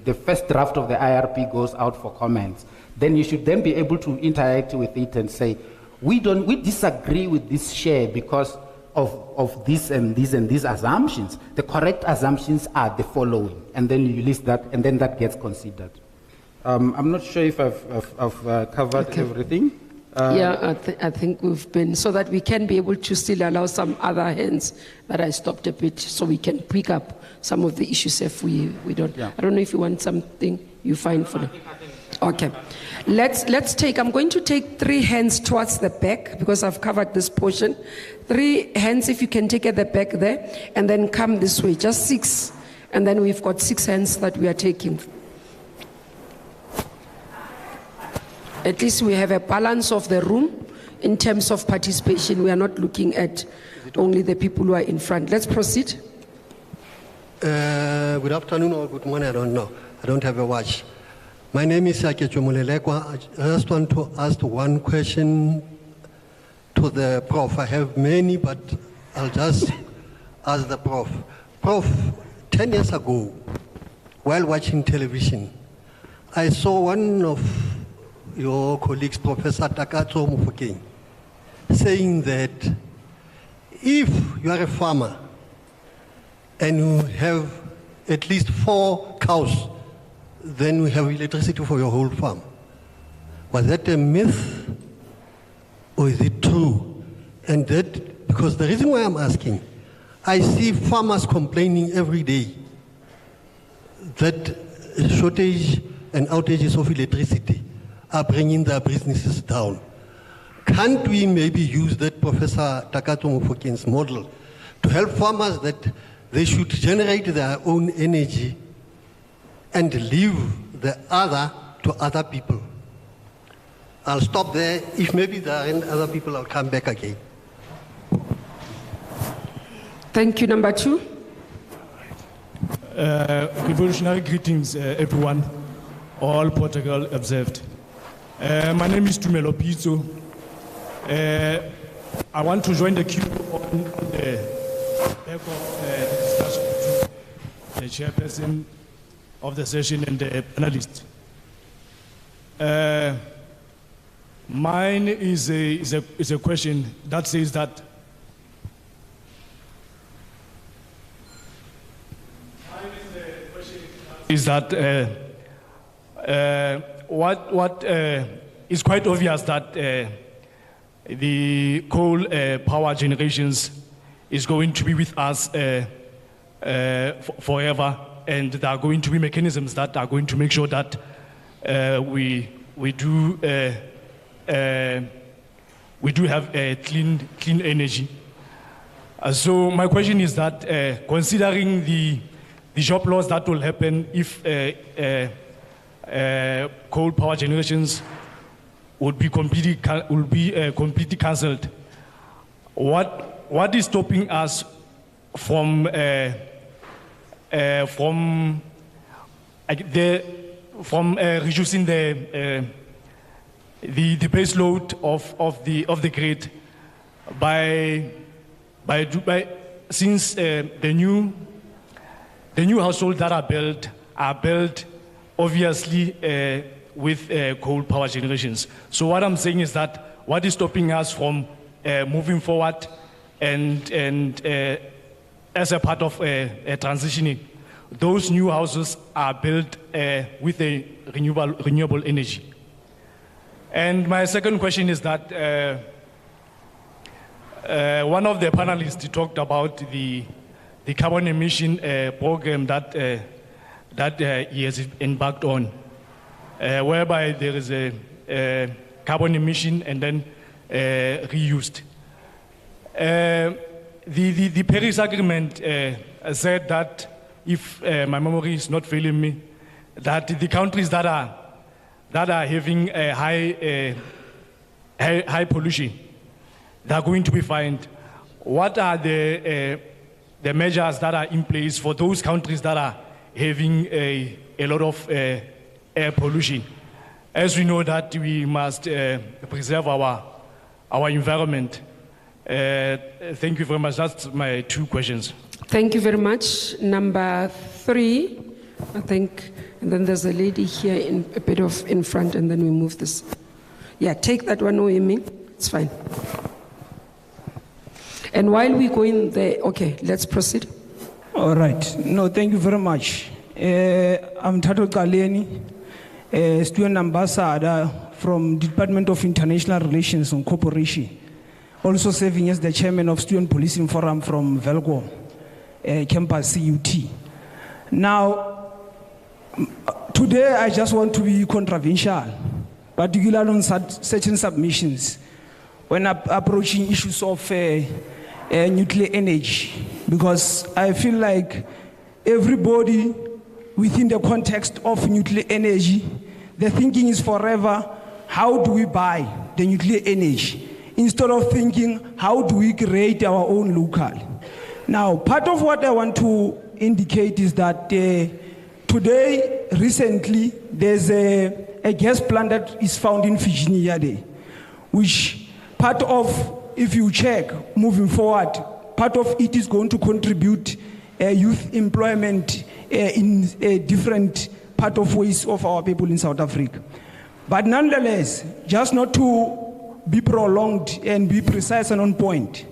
the first draft of the IRP goes out for comments. Then you should then be able to interact with it and say, we disagree with this share because of this and these and these assumptions. The correct assumptions are the following, and then you list that, and then that gets considered. I'm not sure if I've covered everything. I think we've been, so that we can be able to still allow some other hands that I stopped a bit, so we can pick up some of the issues if we don't. Yeah. I don't know if you want something you find for them. Okay. Let's take, I'm going to take 3 hands towards the back because I've covered this portion. 3 hands if you can take at the back there, and then come this way, just 6. And then we've got 6 hands that we are taking. At least we have a balance of the room in terms of participation. We are not looking at only the people who are in front. Let's proceed. Good afternoon or good morning, I don't know. I don't have a watch. My name is Mmamoloko. I just want to ask one question to the Prof. I have many, but I'll just ask the Prof. Prof, 10 years ago, while watching television, I saw one of your colleagues, Professor Takatso Mofokeng, saying that if you are a farmer and you have at least 4 cows, then we have electricity for your whole farm. Was that a myth or is it true? And that, because the reason why I'm asking, I see farmers complaining every day that shortage and outages of electricity are bringing their businesses down. Can't we maybe use that Professor Takatso Mofokeng's model to help farmers that they should generate their own energy and leave the other to other people? I'll stop there. If maybe there are other people, I'll come back again. Thank you. Number 2. Revolutionary greetings, everyone. All protocol observed. My name is Tumelo Pizzo. I want to join the queue on the back of the discussion between the chairperson of the session and the panelists. Mine is a question that says that what is quite obvious that the coal power generations is going to be with us forever, and there are going to be mechanisms that are going to make sure that we do have clean energy. So my question is that considering the job loss that will happen if coal power generations would be completely cancelled, what is stopping us from reducing the base load of the grid since the new households that are built obviously with coal power generations. So what I'm saying is that what is stopping us from moving forward and as a part of transitioning, those new houses are built with a renewable energy. And my second question is that one of the panelists talked about the carbon emission program that he has embarked on, whereby there is a carbon emission and then reused. The Paris Agreement said that, if my memory is not failing me, that the countries that are having a high pollution, they are going to be fined. What are the measures that are in place for those countries that are having a lot of air pollution? As we know that we must preserve our environment. Thank you very much. That's my two questions. Thank you very much. Number 3, I think, and then there's a lady here a bit in front, and then we move this. Yeah, take that one, Oemi. It's fine. And while we go in there, okay, let's proceed. All right. No, thank you very much. I'm Tato Kaleni, student ambassador from Department of International Relations and Cooperation, also serving as the chairman of Student Policing Forum from Velgo campus CUT. Now, today I just want to be controversial, particularly on certain submissions when approaching issues of nuclear energy, because I feel like everybody within the context of nuclear energy, the thinking is forever, how do we buy the nuclear energy? Instead of thinking, how do we create our own local? Now, part of what I want to indicate is that today, recently, there's a gas plant that is found in Virginia there, which part of, if you check, moving forward, part of it is going to contribute youth employment in a different part of ways of our people in South Africa. But nonetheless, just not to be prolonged and be precise and on point,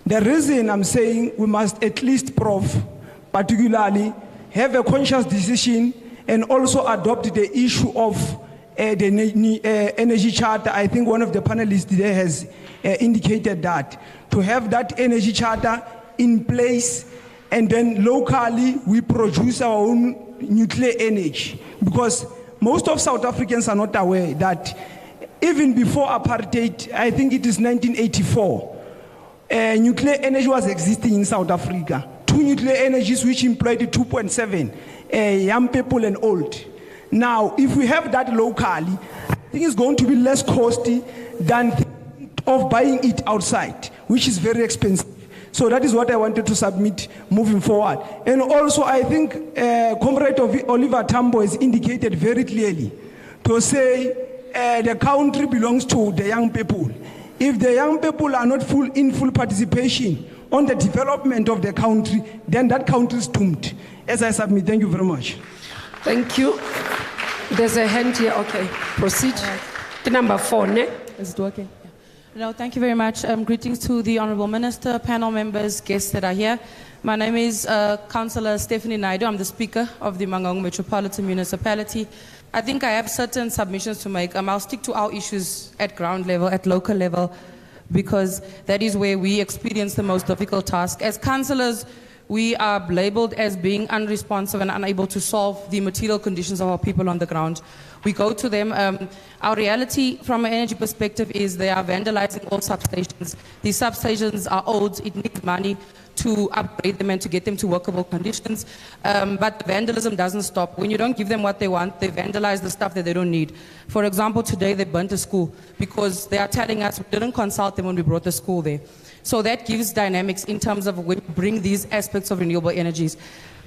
the reason I'm saying we must at least, particularly, have a conscious decision and also adopt the issue of the energy charter. I think one of the panelists there has indicated that, to have that energy charter in place, and then locally we produce our own nuclear energy. Because most of South Africans are not aware that even before apartheid, I think it is 1984, nuclear energy was existing in South Africa. 2 nuclear energies which employed 2.7 young people and old. Now, if we have that locally, I think it's going to be less costly than of buying it outside, which is very expensive. So that is what I wanted to submit moving forward. And also, I think Comrade Oliver Tambo has indicated very clearly to say the country belongs to the young people. If the young people are not in full participation on the development of the country, then that country is doomed. As I submit, thank you very much. Thank you. There's a hand here. Okay, proceed. Number 4, ne? Is it working? Yeah. No, thank you very much. Greetings to the Honourable Minister, panel members, guests that are here. My name is Councillor Stephanie Naidu. I'm the Speaker of the Mangaung Metropolitan Municipality. I think I have certain submissions to make. I'll stick to our issues at ground level, at local level, because that is where we experience the most difficult task. As councillors, we are labelled as being unresponsive and unable to solve the material conditions of our people on the ground. We go to them. Our reality from an energy perspective is they are vandalizing all substations. These substations are old. It needs money to upgrade them and to get them to workable conditions. But the vandalism doesn't stop. When you don't give them what they want, they vandalize the stuff that they don't need. For example, today they burnt a school because they are telling us we didn't consult them when we brought the school there. So that gives dynamics in terms of when we bring these aspects of renewable energies.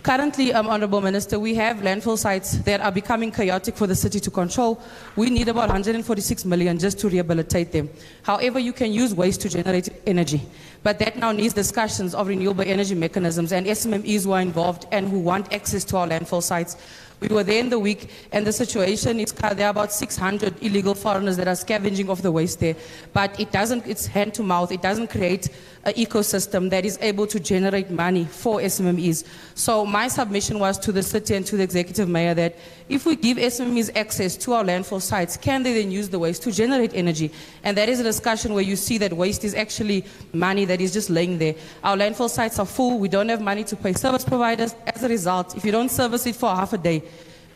Currently, Honourable Minister, we have landfill sites that are becoming chaotic for the city to control. We need about 146 million just to rehabilitate them. However, you can use waste to generate energy. But that now needs discussions of renewable energy mechanisms, and SMMEs who are involved and who want access to our landfill sites. We were there in the week, and the situation is there are about 600 illegal foreigners that are scavenging off the waste there. But it's hand to mouth. It doesn't create an ecosystem that is able to generate money for SMMEs. So my submission was to the city and to the executive mayor that if we give SMMEs access to our landfill sites, can they then use the waste to generate energy? And that is a discussion where you see that waste is actually money that is just laying there. Our landfill sites are full. We don't have money to pay service providers. As a result, if you don't service it for half a day,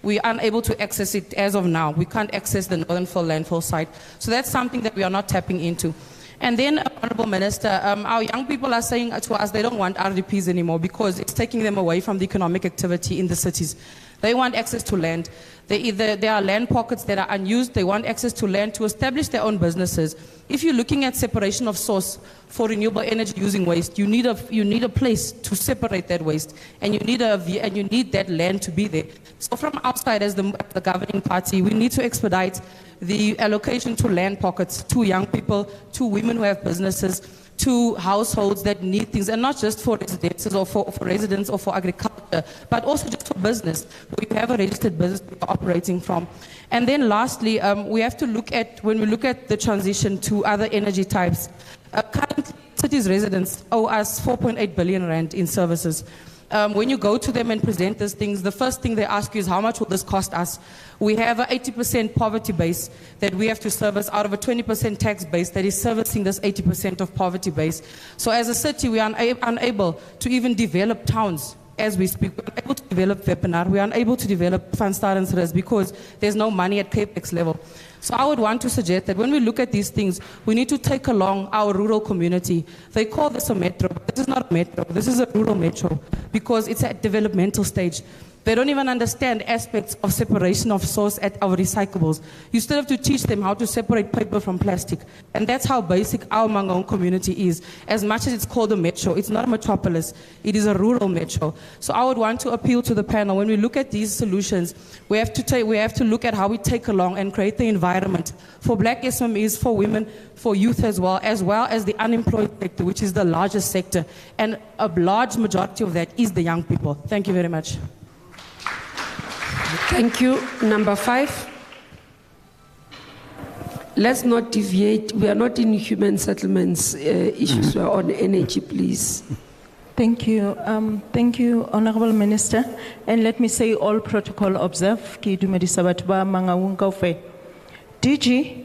we are unable to access it as of now. We can't access the Northern Fall landfill site. So that's something that we are not tapping into. And then, Honourable Minister, our young people are saying to us they don't want RDPs anymore because it's taking them away from the economic activity in the cities. They want access to land. There are land pockets that are unused. They want access to land to establish their own businesses. If you're looking at separation of source for renewable energy using waste, you need a place to separate that waste, and you need that land to be there. So from outside, as the governing party, we need to expedite the allocation to land pockets, to young people, to women who have businesses, to households that need things, and not just for residences or for residents or for agriculture, but also just for business, where you have a registered business you're operating from. And then lastly, we have to look at, when we look at the transition to other energy types, currently cities residents owe us 4.8 billion rand in services. When you go to them and present these things, the first thing they ask you is how much will this cost us? We have an 80% poverty base that we have to service out of a 20% tax base that is servicing this 80% of poverty base. So as a city, we are unable to even develop towns as we speak. We're unable to develop webinar. We're unable to develop Van Starensres because there's no money at CAPEX level. So I would want to suggest that when we look at these things, we need to take along our rural community. They call this a metro, but this is not a metro. This is a rural metro because it's at developmental stage. They don't even understand aspects of separation of source at our recyclables. You still have to teach them how to separate paper from plastic. And that's how basic our Mangaung community is. As much as it's called a metro, it's not a metropolis. It is a rural metro. So I would want to appeal to the panel. When we look at these solutions, we have to look at how we take along and create the environment for black SMEs, for women, for youth as well as the unemployed sector, which is the largest sector. And a large majority of that is the young people. Thank you very much. Thank you. Number 5. Let's not deviate. We are not in human settlements issues. We are on energy, please. Thank you. Thank you, Honourable Minister. And let me say all protocol observed. DG,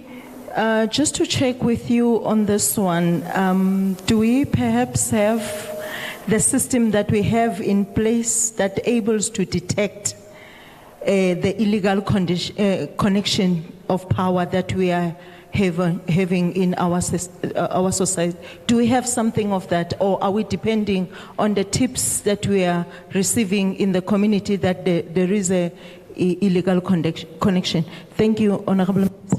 just to check with you on this one, do we perhaps have the system that we have in place that ables to detect the illegal connection of power that we are having in our society? Do we have something of that, or are we depending on the tips that we are receiving in the community that there is a illegal connection? Thank you, Honourable Minister.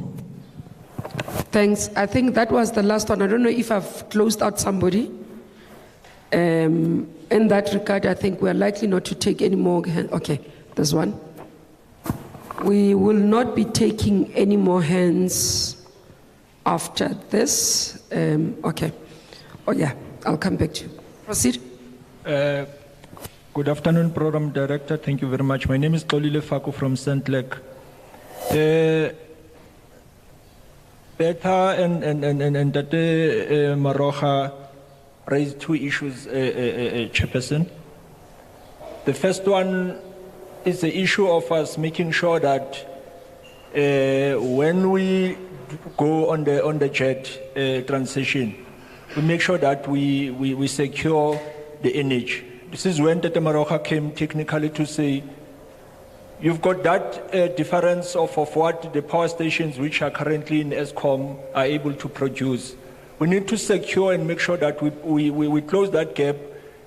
Thanks. I think that was the last one. I don't know if I've closed out somebody. In that regard, I think we're likely not to take any more. Okay, there's one. We will not be taking any more hands after this. Okay. Oh, yeah, I'll come back to you. Proceed. Good afternoon, Program Director. Thank you very much. My name is Tolile Faku from St. Lake. Beta and Tate Maroja raised two issues, Chairperson. The first one is the issue of us making sure that when we go on the jet transition, we make sure that we secure the energy. This is when Tate Maroja came technically to say, you've got that difference of what the power stations which are currently in ESCOM are able to produce. We need to secure and make sure that we close that gap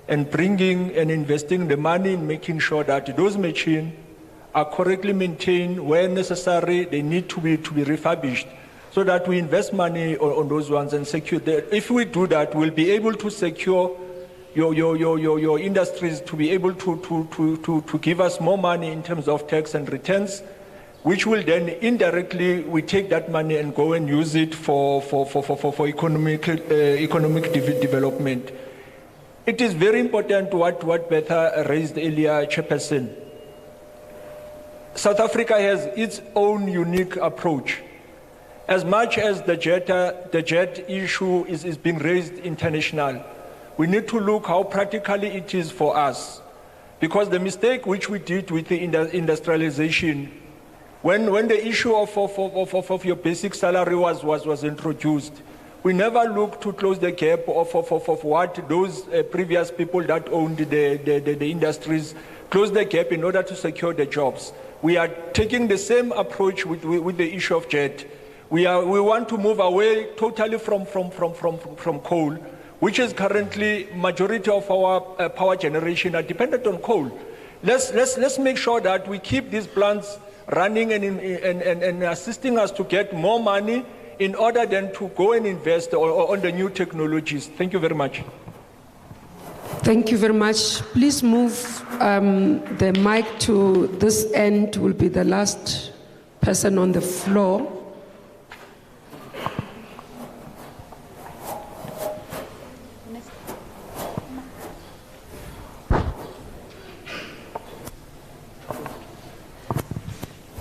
and bringing and investing the money in making sure that those machines are correctly maintained. Where necessary, they need to be refurbished, so that we invest money on those ones and secure that. If we do that, we'll be able to secure your industries to be able to give us more money in terms of tax and returns, which will then indirectly we take that money and go and use it for economic development. It is very important what Betha raised earlier, Chairperson. South Africa has its own unique approach. As much as the jet issue is being raised international, we need to look how practically it is for us. Because the mistake which we did with the industrialization, when the issue of your basic salary was introduced, we never looked to close the gap of what those previous people that owned the industries closed the gap in order to secure the jobs. We are taking the same approach with the issue of jet. We want to move away totally from coal, which is currently majority of our power generation are dependent on coal. Let's make sure that we keep these plants running and assisting us to get more money in order then to go and invest on the new technologies. Thank you very much. Thank you very much. Please move the mic to this end. Will be the last person on the floor.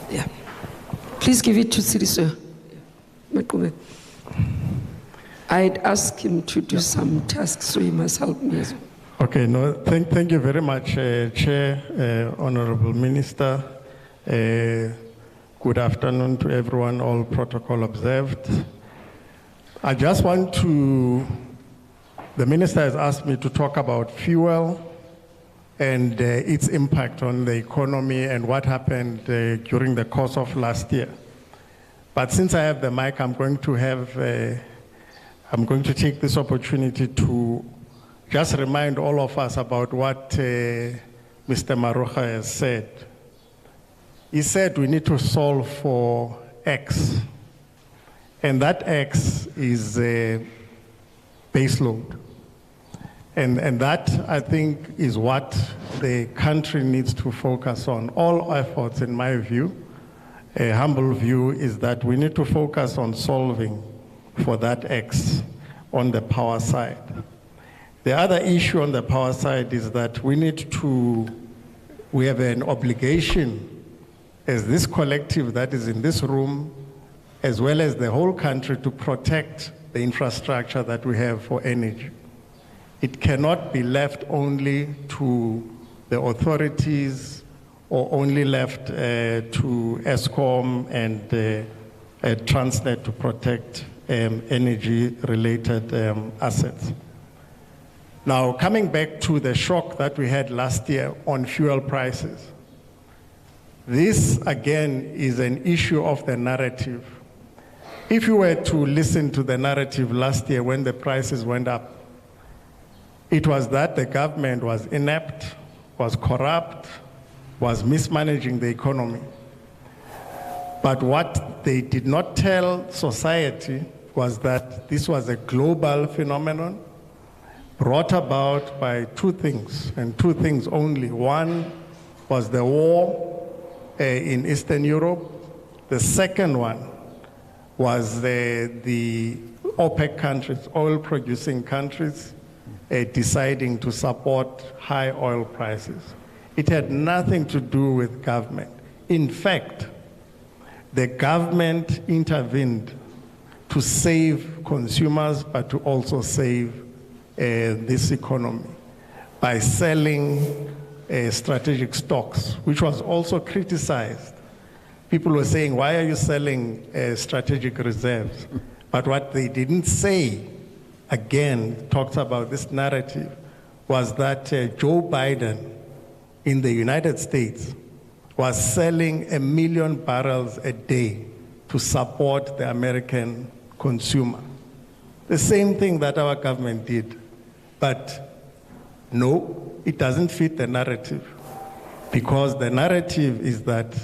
Yeah. Please give it to Siriso. I'd ask him to do some tasks, so he must help me as well. Okay, no, thank you very much, Chair, Honorable Minister. Good afternoon to everyone, all protocol observed. I just want to, the Minister has asked me to talk about fuel and its impact on the economy and what happened during the course of last year. But since I have the mic, I'm going to take this opportunity to just remind all of us about what Mr. Maroja has said. He said we need to solve for X, and that X is baseload. And that, I think, is what the country needs to focus on. All efforts, in my view, a humble view, is that we need to focus on solving for that X on the power side. The other issue on the power side is that we have an obligation as this collective that is in this room, as well as the whole country, to protect the infrastructure that we have for energy. It cannot be left only to the authorities or only left to ESCOM and Transnet to protect energy-related assets. Now, coming back to the shock that we had last year on fuel prices, this, again, is an issue of the narrative. If you were to listen to the narrative last year when the prices went up, it was that the government was inept, was corrupt, was mismanaging the economy. But what they did not tell society was that this was a global phenomenon brought about by two things, and two things only. One was the war in Eastern Europe. The second one was the OPEC countries, oil-producing countries, deciding to support high oil prices. It had nothing to do with government. In fact, the government intervened to save consumers, but to also save this economy by selling strategic stocks, which was also criticized. People were saying, why are you selling strategic reserves? But what they didn't say, again, talks about this narrative, was that Joe Biden in the United States was selling 1 million barrels a day to support the American consumer. The same thing that our government did. But no, it doesn't fit the narrative, because the narrative is that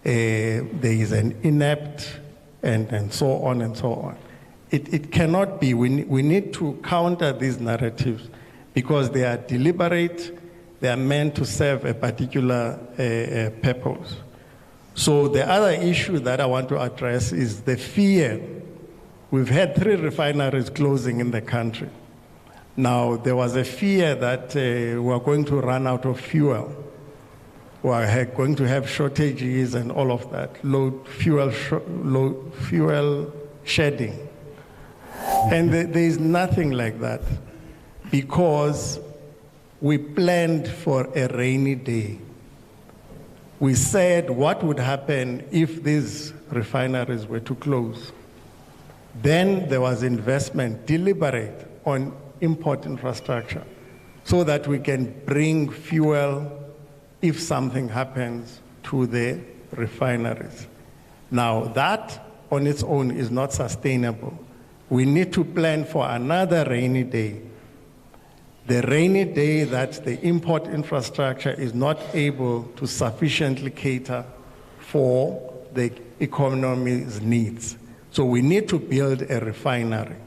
there is an inept and so on and so on. It cannot be. We need to counter these narratives because they are deliberate, they are meant to serve a particular purpose. So the other issue that I want to address is the fear. We've had 3 refineries closing in the country. Now, there was a fear that we are going to run out of fuel. We are going to have shortages and all of that, low fuel shedding. And there is nothing like that, because we planned for a rainy day. We said what would happen if these refineries were to close. Then there was investment, deliberate, on import infrastructure so that we can bring fuel if something happens to the refineries. Now, that on its own is not sustainable. We need to plan for another rainy day. The rainy day that the import infrastructure is not able to sufficiently cater for the economy's needs. So we need to build a refinery.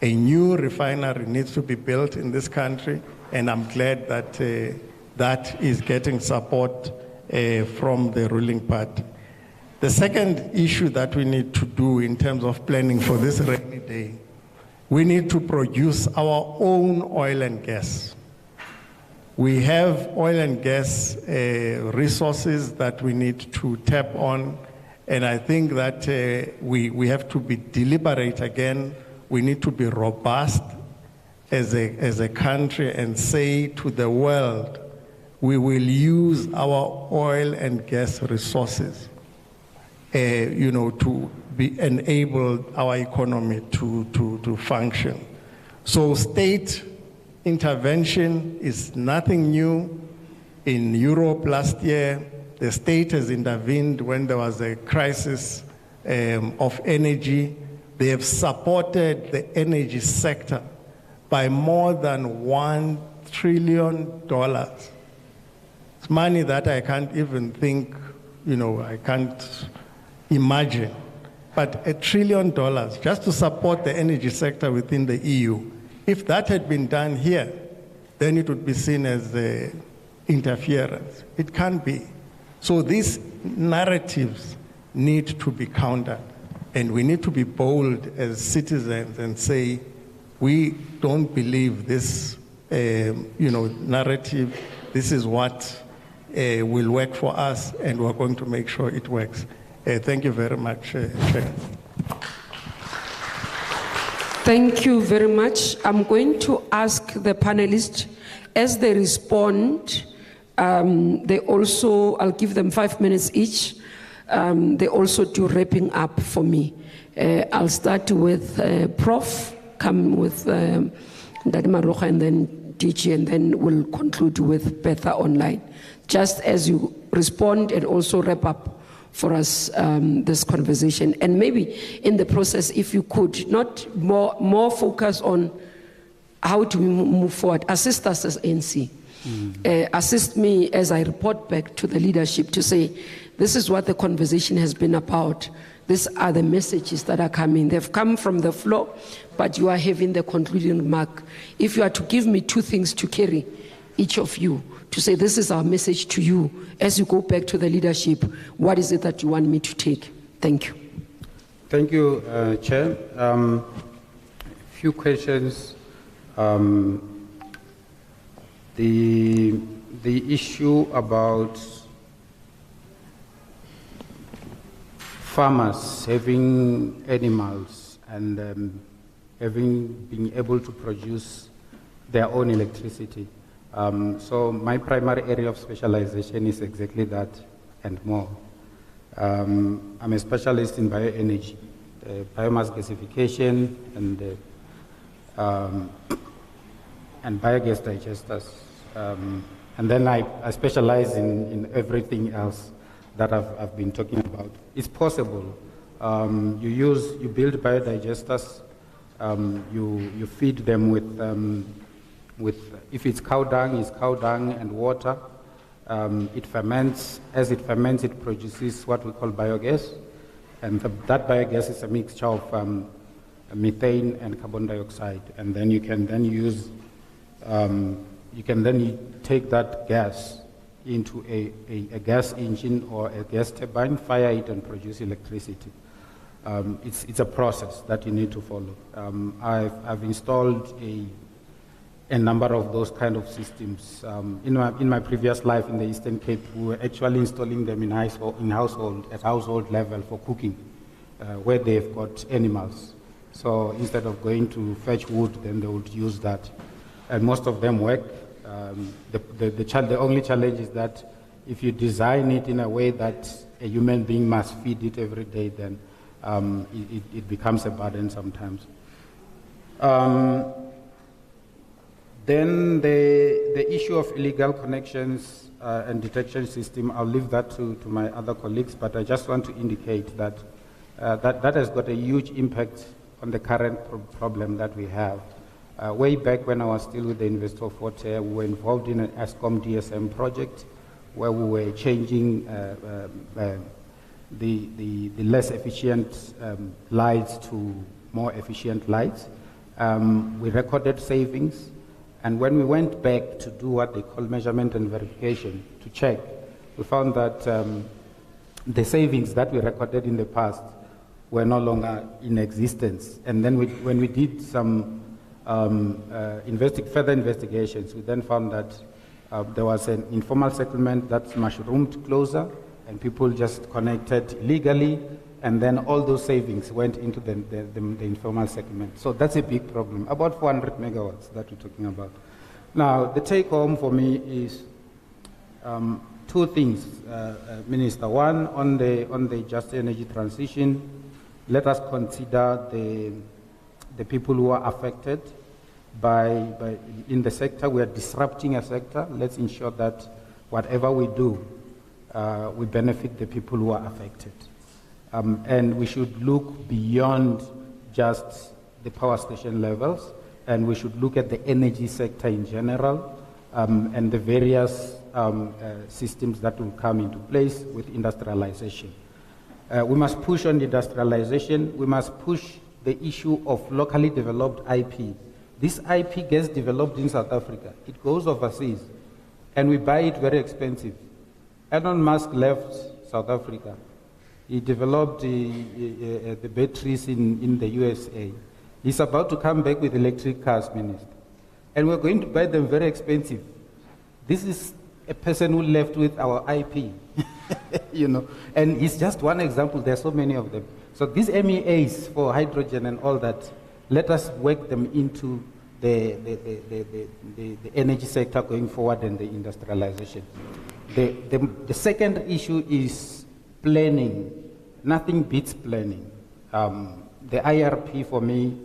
A new refinery needs to be built in this country, and I'm glad that that is getting support from the ruling party. The second issue that we need to do in terms of planning for this rainy day, we need to produce our own oil and gas. We have oil and gas resources that we need to tap on, and I think that we have to be deliberate again. We need to be robust as a country and say to the world, we will use our oil and gas resources to enable our economy to function. So state intervention is nothing new. In Europe last year, the state has intervened when there was a crisis of energy. They have supported the energy sector by more than $1 trillion. It's money that I can't even think, I can't imagine. But $1 trillion just to support the energy sector within the EU. If that had been done here, then it would be seen as interference. It can't be. So these narratives need to be countered. And we need to be bold as citizens and say, we don't believe this narrative. This is what will work for us, and we're going to make sure it works. Thank you very much, Chair. Thank you very much. I'm going to ask the panelists, as they respond, I'll give them 5 minutes each. They also do wrapping up for me. I'll start with Prof, come with Mmamoloko and then DG, and then we'll conclude with Betha online. Just as you respond and also wrap up for us this conversation. And maybe in the process, if you could, not more focus on how do we move forward. Assist us as ANC. Assist me as I report back to the leadership to say, this is what the conversation has been about. These are the messages that are coming. They've come from the floor, but you are having the concluding remark. If you are to give me 2 things to carry, each of you, to say this is our message to you, as you go back to the leadership, what is it that you want me to take? Thank you. Thank you, Chair. Few questions. The issue about farmers having animals and being able to produce their own electricity. So my primary area of specialization is exactly that and more. I'm a specialist in bioenergy, biomass gasification, and biogas digesters. And then I specialize in everything else that I've been talking about. It's possible. You build biodigesters, you feed them with, if it's cow dung and water. It ferments. As it ferments, it produces what we call biogas. And that biogas is a mixture of methane and carbon dioxide. And then you can then use, take that gas into a gas engine or a gas turbine, fire it and produce electricity. It's a process that you need to follow. I've installed a number of those kind of systems. In my previous life in the Eastern Cape, we were actually installing them at household level for cooking, where they've got animals. So instead of going to fetch wood, then they would use that. And most of them work. The only challenge is that if you design it in a way that a human being must feed it every day, then it becomes a burden sometimes. Then the issue of illegal connections and detection system, I'll leave that to my other colleagues, but I just want to indicate that that has got a huge impact on the current problem that we have. Way back when I was still with the University of Fort Hare, we were involved in an ESCOM DSM project where we were changing the less efficient lights to more efficient lights. We recorded savings. And when we went back to do what they call measurement and verification, to check, we found that the savings that we recorded in the past were no longer in existence. And then when we did some further investigations, we then found that there was an informal settlement that's mushroomed closer, and people just connected illegally, and then all those savings went into the informal settlement. So that's a big problem, about 400 megawatts that we're talking about. Now, the take home for me is two things, Minister. One, on the just energy transition, let us consider the people who are affected by in the sector. We are disrupting a sector. Let's ensure that whatever we do, we benefit the people who are affected. And we should look beyond just the power station levels, and we should look at the energy sector in general, and the various systems that will come into place with industrialization. We must push on industrialization. We must push the issue of locally developed IP. This IP gets developed in South Africa. It goes overseas, and we buy it very expensive. Elon Musk left South Africa. He developed the batteries in the USA. He's about to come back with electric cars, Minister. And we're going to buy them very expensive. This is a person who left with our IP, you know. And it's just one example. There are so many of them. So these MEAs for hydrogen and all that, let us work them into the energy sector going forward and the industrialization. The second issue is planning. Nothing beats planning. The IRP for me,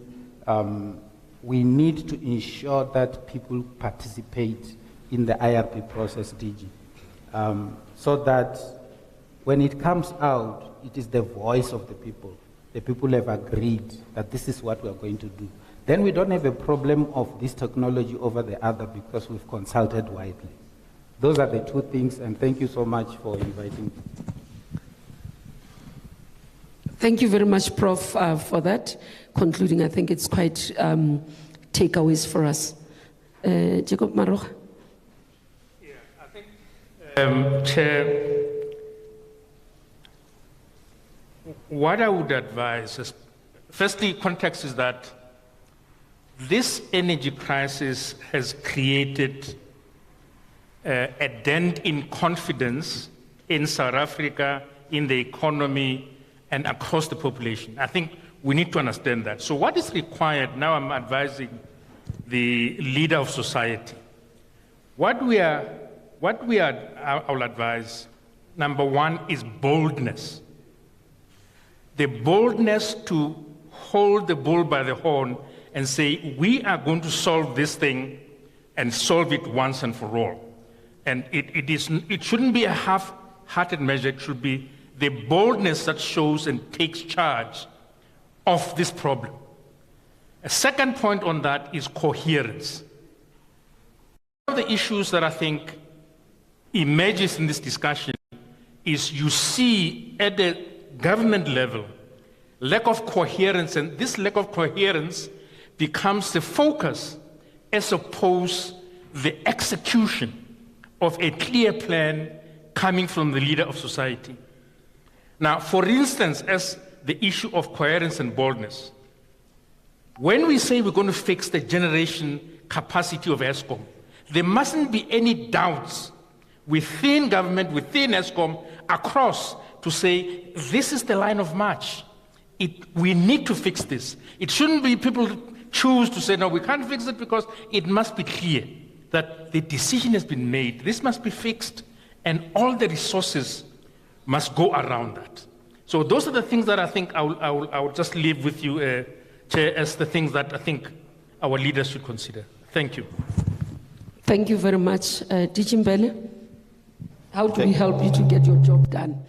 we need to ensure that people participate in the IRP process, DG, so that when it comes out, it is the voice of the people. The people have agreed that this is what we are going to do. Then we don't have a problem of this technology over the other because we've consulted widely. Those are the two things, and thank you so much for inviting me. Thank you very much, Prof, for that. Concluding, I think it's quite takeaways for us. Jacob Maroch. Yeah, I think, Chair, what I would advise is, firstly, context is that this energy crisis has created a dent in confidence in South Africa, in the economy, and across the population. I think we need to understand that. So what is required, now I'm advising the leader of society. I will advise, number one, is boldness. The boldness to hold the bull by the horn and say, we are going to solve this thing and solve it once and for all. And it shouldn't be a half-hearted measure. It should be the boldness that shows and takes charge of this problem. A second point on that is coherence. One of the issues that I think emerges in this discussion is you see at the government level lack of coherence, and this lack of coherence becomes the focus as opposed to the execution of a clear plan coming from the leader of society. Now, for instance, as the issue of coherence and boldness, when we say we're going to fix the generation capacity of ESCOM, there mustn't be any doubts within government, within ESCOM, across to say, this is the line of march. We need to fix this. It shouldn't be people choose to say, no, we can't fix it, because it must be clear that the decision has been made. This must be fixed, and all the resources must go around that. So those are the things that I think I will just leave with you, Chair, as the things that I think our leaders should consider. Thank you. Thank you very much. Dichimbele, how do we help you to get your job done?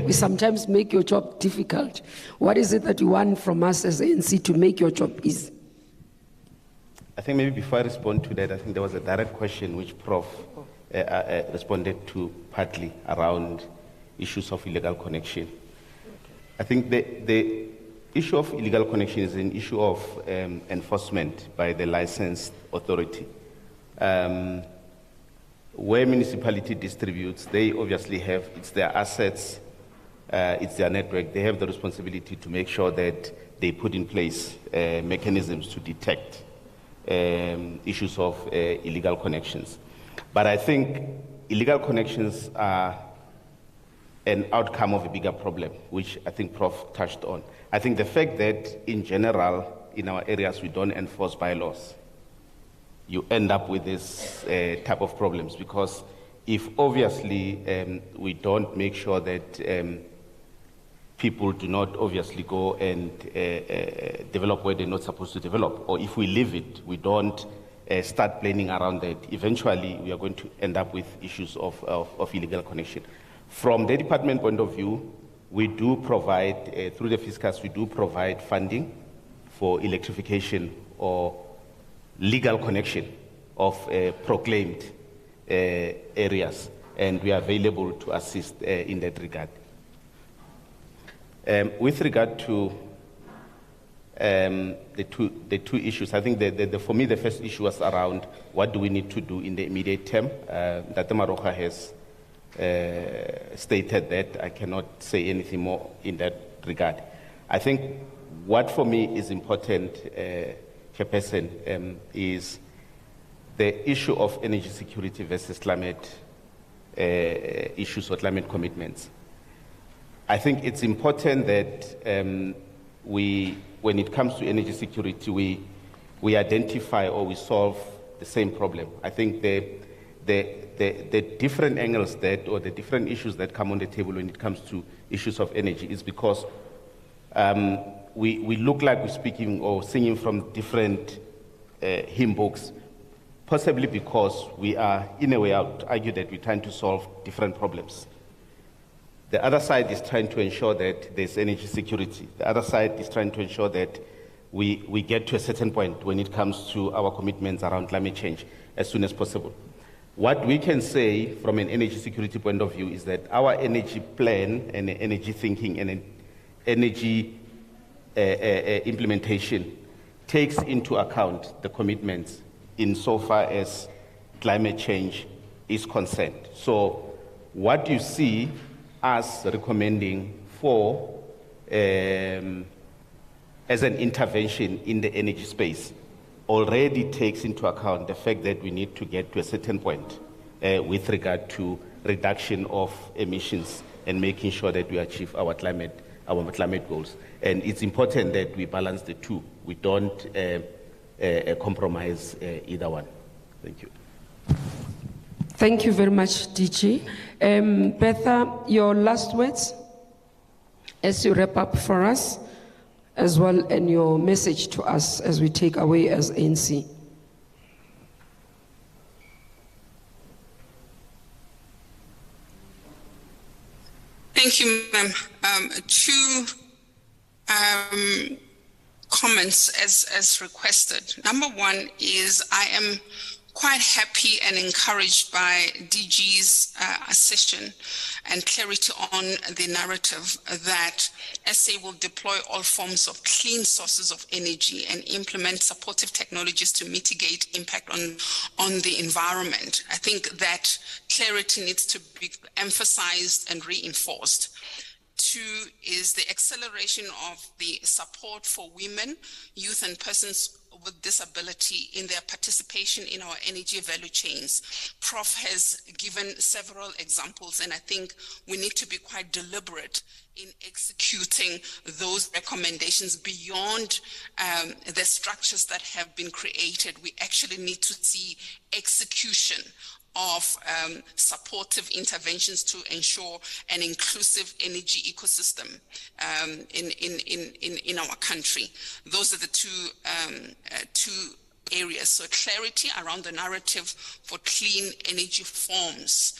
We sometimes make your job difficult. What is it that you want from us as ANC to make your job easy? I think maybe before I respond to that, I think there was a direct question which Prof responded to partly around issues of illegal connection. I think the issue of illegal connection is an issue of enforcement by the licensed authority. Where municipality distributes, they obviously have, it's their assets, it's their network, they have the responsibility to make sure that they put in place mechanisms to detect issues of illegal connections. But I think illegal connections are an outcome of a bigger problem, which I think Prof touched on. I think the fact that in general, in our areas, we don't enforce bylaws, you end up with this type of problems, because if obviously we don't make sure that people do not obviously go and develop where they're not supposed to develop, or if we leave it, we don't start planning around that, eventually we are going to end up with issues of illegal connection. From the department point of view, we do provide, through the fiscus, we do provide funding for electrification or legal connection of proclaimed areas, and we are available to assist in that regard. With regard to the two issues, I think for me the first issue was around what do we need to do in the immediate term. That Mmamoloko has stated that. I cannot say anything more in that regard. I think what for me is important, Chairperson, is the issue of energy security versus climate issues or climate commitments. I think it's important that when it comes to energy security, we identify or we solve the same problem. I think the different angles that, or the different issues that come on the table when it comes to issues of energy is because we look like we're speaking or singing from different hymn books, possibly because we are, in a way, I would argue that we're trying to solve different problems. The other side is trying to ensure that there's energy security. The other side is trying to ensure that we get to a certain point when it comes to our commitments around climate change as soon as possible. What we can say from an energy security point of view is that our energy plan and energy thinking and energy implementation takes into account the commitments insofar as climate change is concerned. So what you see us recommending for as an intervention in the energy space already takes into account the fact that we need to get to a certain point with regard to reduction of emissions and making sure that we achieve our climate goals. And it's important that we balance the two. We don't compromise either one. Thank you. Thank you very much, DG. Betha, your last words as you wrap up for us, as well, and your message to us as we take away as ANC. Thank you, ma'am. Two comments as requested. Number one is I am quite happy and encouraged by DG's session and clarity on the narrative that SA will deploy all forms of clean sources of energy and implement supportive technologies to mitigate impact on the environment. I think that clarity needs to be emphasized and reinforced. Two is the acceleration of the support for women, youth, and persons with disability in their participation in our energy value chains. Prof has given several examples, and I think we need to be quite deliberate in executing those recommendations beyond the structures that have been created. We actually need to see execution of supportive interventions to ensure an inclusive energy ecosystem in our country. Those are the two areas. So clarity around the narrative for clean energy forms,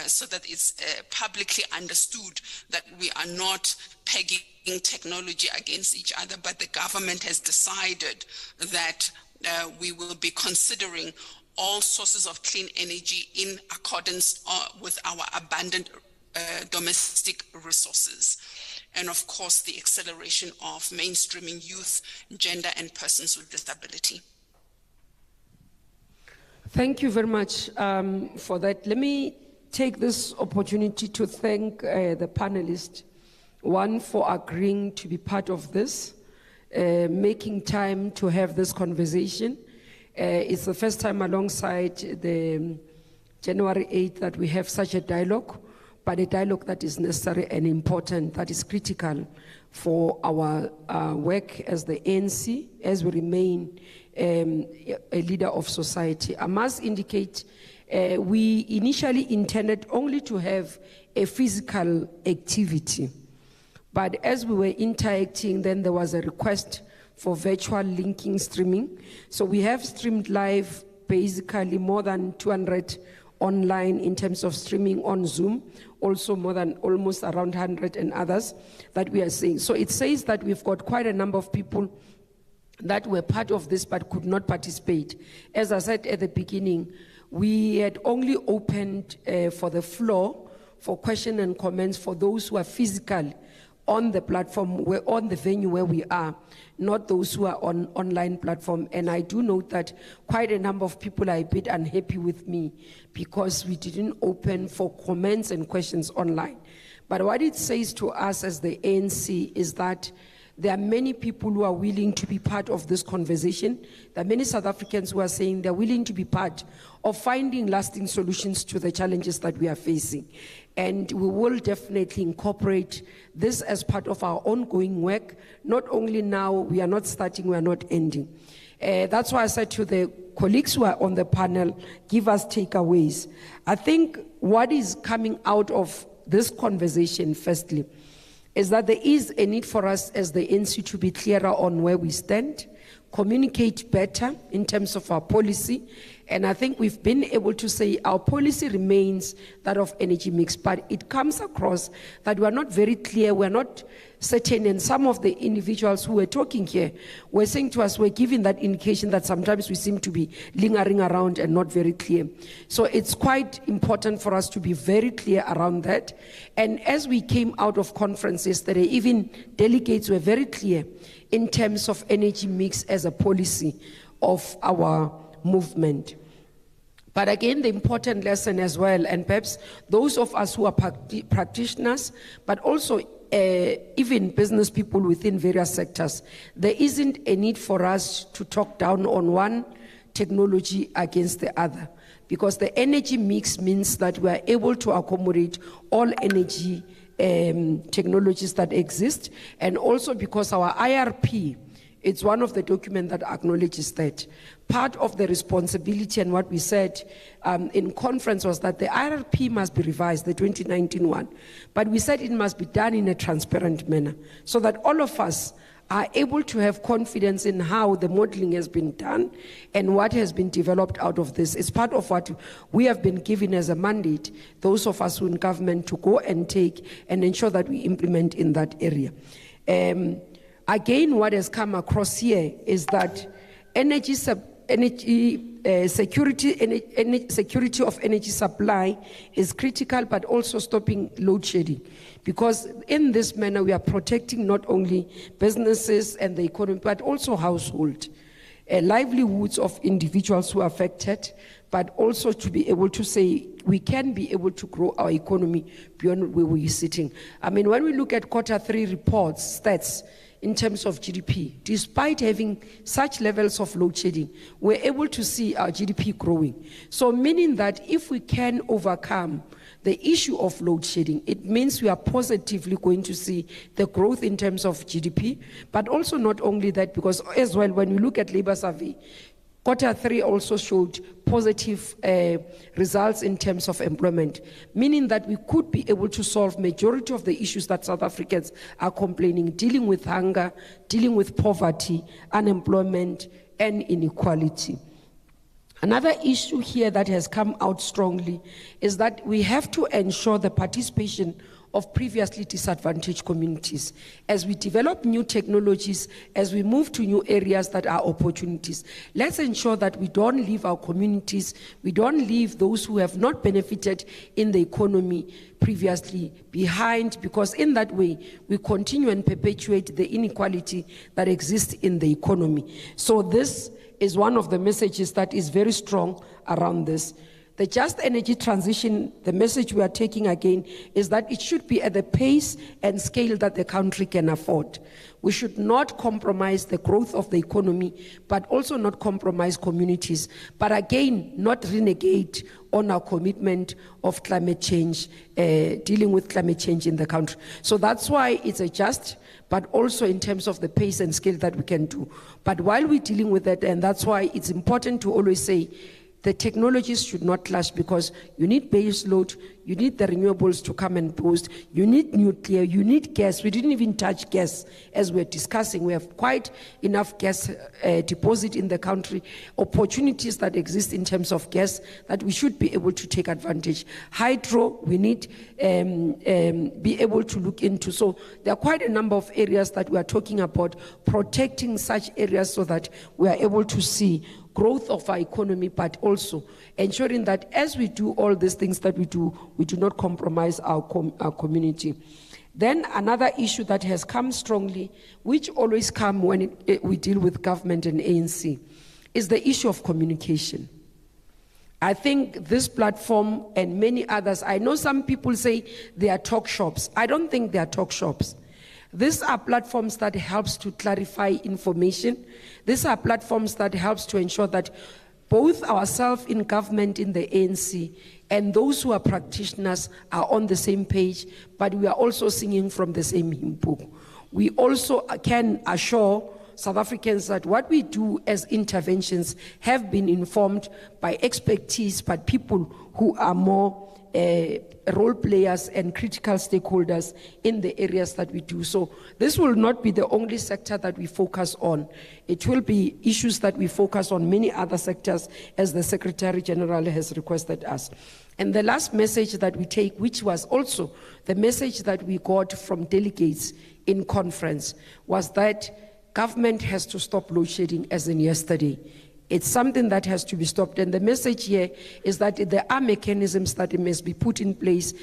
so that it's publicly understood that we are not pegging technology against each other, but the government has decided that we will be considering all sources of clean energy in accordance with our abundant domestic resources. And of course, the acceleration of mainstreaming youth, gender, and persons with disability. Thank you very much for that. Let me take this opportunity to thank the panelists, one for agreeing to be part of this, making time to have this conversation. It's the first time alongside the January 8th that we have such a dialogue, but a dialogue that is necessary and important, that is critical for our work as the ANC, as we remain a leader of society. I must indicate we initially intended only to have a physical activity, but as we were interacting, then there was a request for virtual linking streaming. So we have streamed live basically more than 200 online in terms of streaming on Zoom, also more than almost around 100 and others that we are seeing. So it says that we've got quite a number of people that were part of this but could not participate. As I said at the beginning, we had only opened for the floor for question and comments for those who are physical on the platform, on the venue where we are, not those who are on online platform. And I do note that quite a number of people are a bit unhappy with me because we didn't open for comments and questions online. But what it says to us as the ANC is that there are many people who are willing to be part of this conversation. There are many South Africans who are saying they're willing to be part of finding lasting solutions to the challenges that we are facing. And we will definitely incorporate this as part of our ongoing work. Not only now, we are not starting, we are not ending. That's why I said to the colleagues who are on the panel, give us takeaways. I think what is coming out of this conversation, firstly, is that there is a need for us as the ANC to be clearer on where we stand, communicate better in terms of our policy. And I think we've been able to say our policy remains that of energy mix, but it comes across that we're not very clear, we're not certain, and some of the individuals who were talking here were saying to us, we're giving that indication that sometimes we seem to be lingering around and not very clear. So it's quite important for us to be very clear around that. And as we came out of conference yesterday, even delegates were very clear in terms of energy mix as a policy of our movement. But again, the important lesson as well, and perhaps those of us who are practitioners, but also even business people within various sectors, there isn't a need for us to talk down on one technology against the other, because the energy mix means that we are able to accommodate all energy technologies that exist, and also because our IRP, it's one of the documents that acknowledges that. Part of the responsibility and what we said in conference was that the IRP must be revised, the 2019 one, but we said it must be done in a transparent manner so that all of us are able to have confidence in how the modeling has been done and what has been developed out of this. It's part of what we have been given as a mandate, those of us who in government, to go and take and ensure that we implement in that area. Again, what has come across here is that security of energy supply is critical, but also stopping load shedding. Because in this manner, we are protecting not only businesses and the economy, but also household livelihoods of individuals who are affected, but also to be able to say we can be able to grow our economy beyond where we're sitting. I mean, when we look at Q3 reports, stats, in terms of GDP, despite having such levels of load shedding, we're able to see our GDP growing. So meaning that if we can overcome the issue of load shedding, it means we are positively going to see the growth in terms of GDP, but also not only that, because as well, when we look at labor survey, Q3 also showed positive results in terms of employment, meaning that we could be able to solve majority of the issues that South Africans are complaining, dealing with hunger, dealing with poverty, unemployment, and inequality. Another issue here that has come out strongly is that we have to ensure the participation of previously disadvantaged communities. As we develop new technologies, as we move to new areas that are opportunities, let's ensure that we don't leave our communities, we don't leave those who have not benefited in the economy previously behind, because in that way, we continue and perpetuate the inequality that exists in the economy. So this is one of the messages that is very strong around this. The just energy transition, the message we are taking again is that it should be at the pace and scale that the country can afford. We should not compromise the growth of the economy, but also not compromise communities, but again, not renegade on our commitment of climate change, dealing with climate change in the country. So that's why it's a just, but also in terms of the pace and scale that we can do. But while we're dealing with that, and that's why it's important to always say, the technologies should not clash, because you need base load, you need the renewables to come and boost, you need nuclear, you need gas. We didn't even touch gas as we're discussing. We have quite enough gas deposit in the country, opportunities that exist in terms of gas that we should be able to take advantage. Hydro, we need be able to look into. So there are quite a number of areas that we are talking about, protecting such areas so that we are able to see growth of our economy, but also ensuring that as we do all these things that we do not compromise our community. Then another issue that has come strongly, which always come when we deal with government and ANC, is the issue of communication. I think this platform and many others, I know some people say they are talk shops. I don't think they are talk shops. These are platforms that helps to clarify information. These are platforms that helps to ensure that both ourselves in government, in the ANC, and those who are practitioners are on the same page, but we are also singing from the same hymn book. We also can assure South Africans that what we do as interventions have been informed by expertise, but people who are more role players and critical stakeholders in the areas that we do. So this will not be the only sector that we focus on. It will be issues that we focus on many other sectors, as the Secretary General has requested us. And the last message that we take, which was also the message that we got from delegates in conference, was that government has to stop load shedding as in yesterday. It's something that has to be stopped. And the message here is that there are mechanisms that must be put in place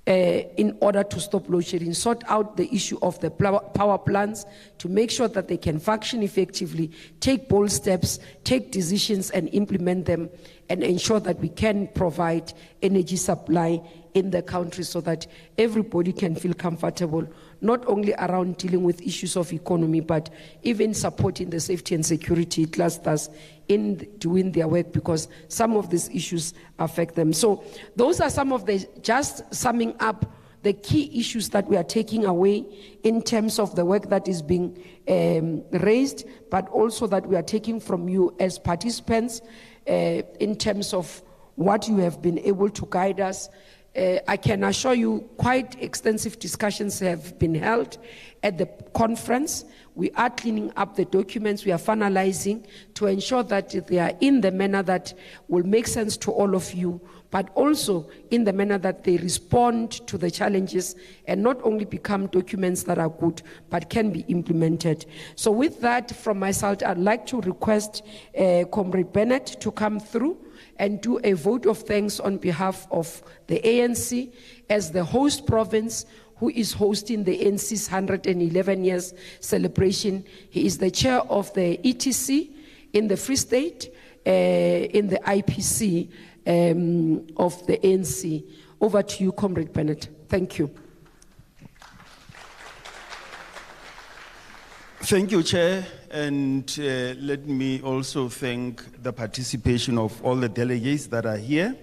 in order to stop load shedding, sort out the issue of the power plants to make sure that they can function effectively, take bold steps, take decisions and implement them, and ensure that we can provide energy supply in the country so that everybody can feel comfortable, not only around dealing with issues of economy, but even supporting the safety and security clusters in doing their work, because some of these issues affect them. So those are some of the, just summing up, the key issues that we are taking away in terms of the work that is being raised, but also that we are taking from you as participants in terms of what you have been able to guide us. I can assure you quite extensive discussions have been held at the conference. We are cleaning up the documents, we are finalizing to ensure that they are in the manner that will make sense to all of you, but also in the manner that they respond to the challenges and not only become documents that are good, but can be implemented. So with that, from my side, I'd like to request Comrade Bennett to come through and do a vote of thanks on behalf of the ANC as the host province who is hosting the ANC's 111 years celebration. He is the chair of the ETC in the Free State, in the IPC of the ANC. Over to you, Comrade Bennett. Thank you. Thank you, Chair, and let me also thank the participation of all the delegates that are here.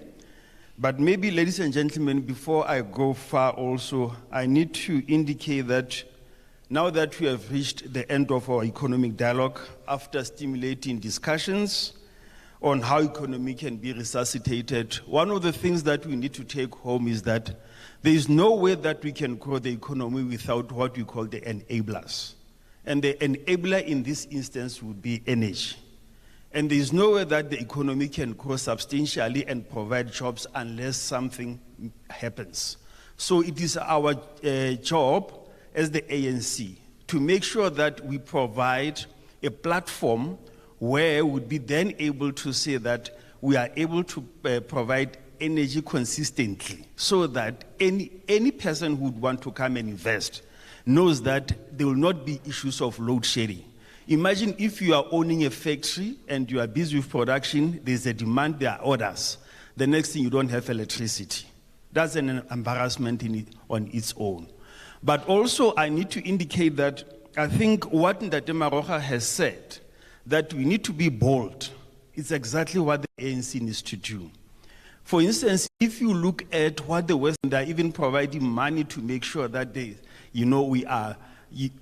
But maybe, ladies and gentlemen, before I go far also, I need to indicate that now that we have reached the end of our economic dialogue, after stimulating discussions on how economy can be resuscitated, one of the things that we need to take home is that there is no way that we can grow the economy without what we call the enablers. And the enabler in this instance would be energy. And there is no way that the economy can grow substantially and provide jobs unless something happens. So it is our job as the ANC to make sure that we provide a platform where we'd be then able to say that we are able to provide energy consistently so that any person who would want to come and invest knows that there will not be issues of load shedding. Imagine if you are owning a factory and you are busy with production, there's a demand, there are orders. The next thing, you don't have electricity. That's an embarrassment on its own. But also, I need to indicate that I think what Ndate Maroga has said, that we need to be bold, it's exactly what the ANC needs to do. For instance, if you look at what the West, they are even providing money to make sure that they, we are,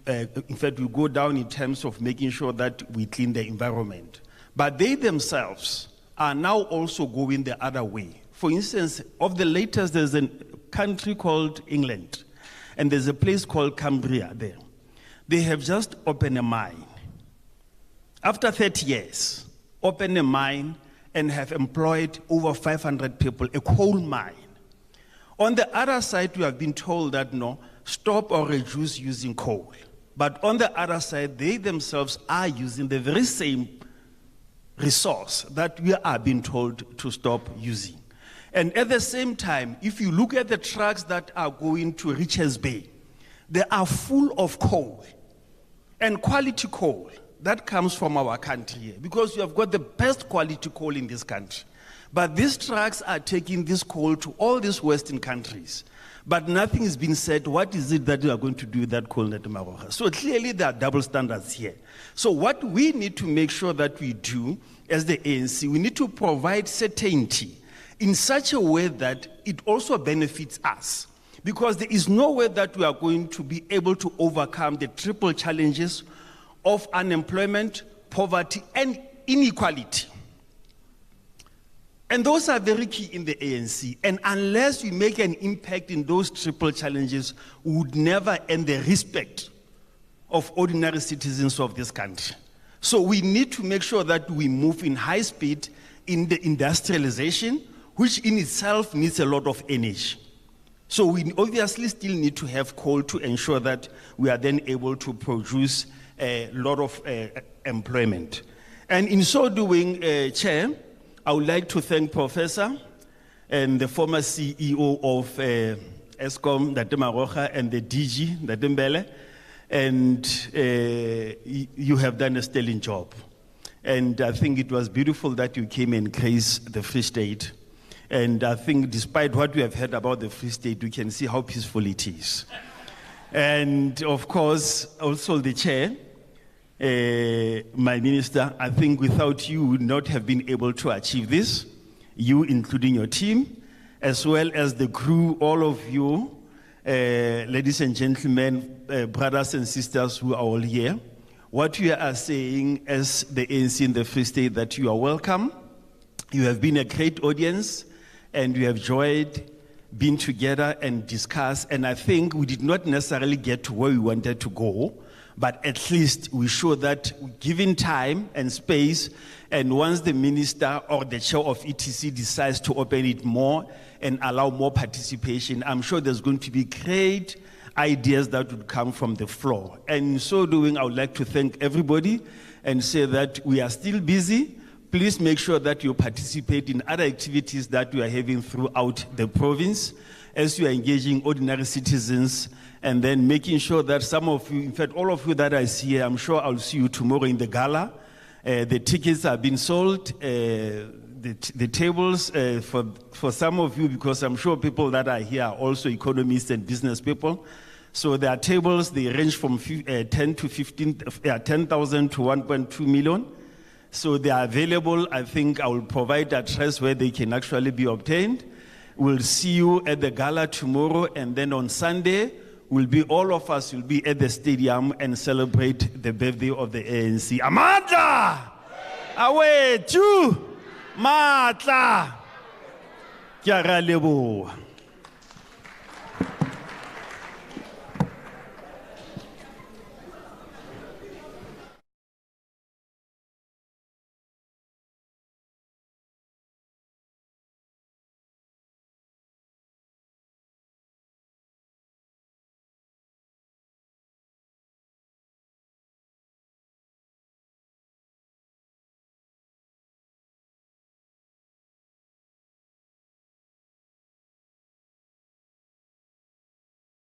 in fact, we go down in terms of making sure that we clean the environment. But they themselves are now also going the other way. For instance, of the latest, there's a country called England, and there's a place called Cumbria there. They have just opened a mine. After 30 years, opened a mine and have employed over 500 people, a coal mine. On the other side, we have been told that no, stop or reduce using coal. But on the other side, they themselves are using the very same resource that we are being told to stop using. And at the same time, if you look at the trucks that are going to Richards Bay, they are full of coal and quality coal that comes from our country here, because we have got the best quality coal in this country. But these trucks are taking this coal to all these Western countries. But nothing is being said, what is it that we are going to do with that coal, Ndate Maroga? So clearly there are double standards here. So what we need to make sure that we do as the ANC, we need to provide certainty in such a way that it also benefits us. Because there is no way that we are going to be able to overcome the triple challenges of unemployment, poverty, and inequality. And those are very key in the ANC. And unless we make an impact in those triple challenges, we would never earn the respect of ordinary citizens of this country. So we need to make sure that we move in high speed in the industrialization, which in itself needs a lot of energy. So we obviously still need to have coal to ensure that we are then able to produce a lot of employment. And in so doing, Chair, I would like to thank Professor and the former CEO of ESCOM, Ndate Maroga, and the DG, Ndate Mbele, and you have done a sterling job. And I think it was beautiful that you came and graced the Free State. And I think despite what we have heard about the Free State, we can see how peaceful it is. And of course, also the chair, my minister, I think without you, we would not have been able to achieve this, you including your team, as well as the crew, all of you, ladies and gentlemen, brothers and sisters who are all here. What we are saying as the ANC in the Free State, that you are welcome. You have been a great audience, and we have enjoyed being together and discuss. And I think we did not necessarily get to where we wanted to go, but at least we show that given time and space, and once the minister or the chair of ETC decides to open it more and allow more participation, I'm sure there's going to be great ideas that would come from the floor. And in so doing, I would like to thank everybody and say that we are still busy. Please make sure that you participate in other activities that we are having throughout the province as you are engaging ordinary citizens, and then making sure that some of you, in fact, all of you that I see here, I'm sure I'll see you tomorrow in the gala. The tickets are being sold, the tables for some of you, because I'm sure people that are here are also economists and business people. So there are tables, they range from 10,000 to 1.2 million. So they are available. I think I will provide an address where they can actually be obtained. We'll see you at the gala tomorrow, and then on Sunday, all of us will be at the stadium and celebrate the birthday of the ANC. Amandla! Awe, chu! Matla! Kia ra leboha.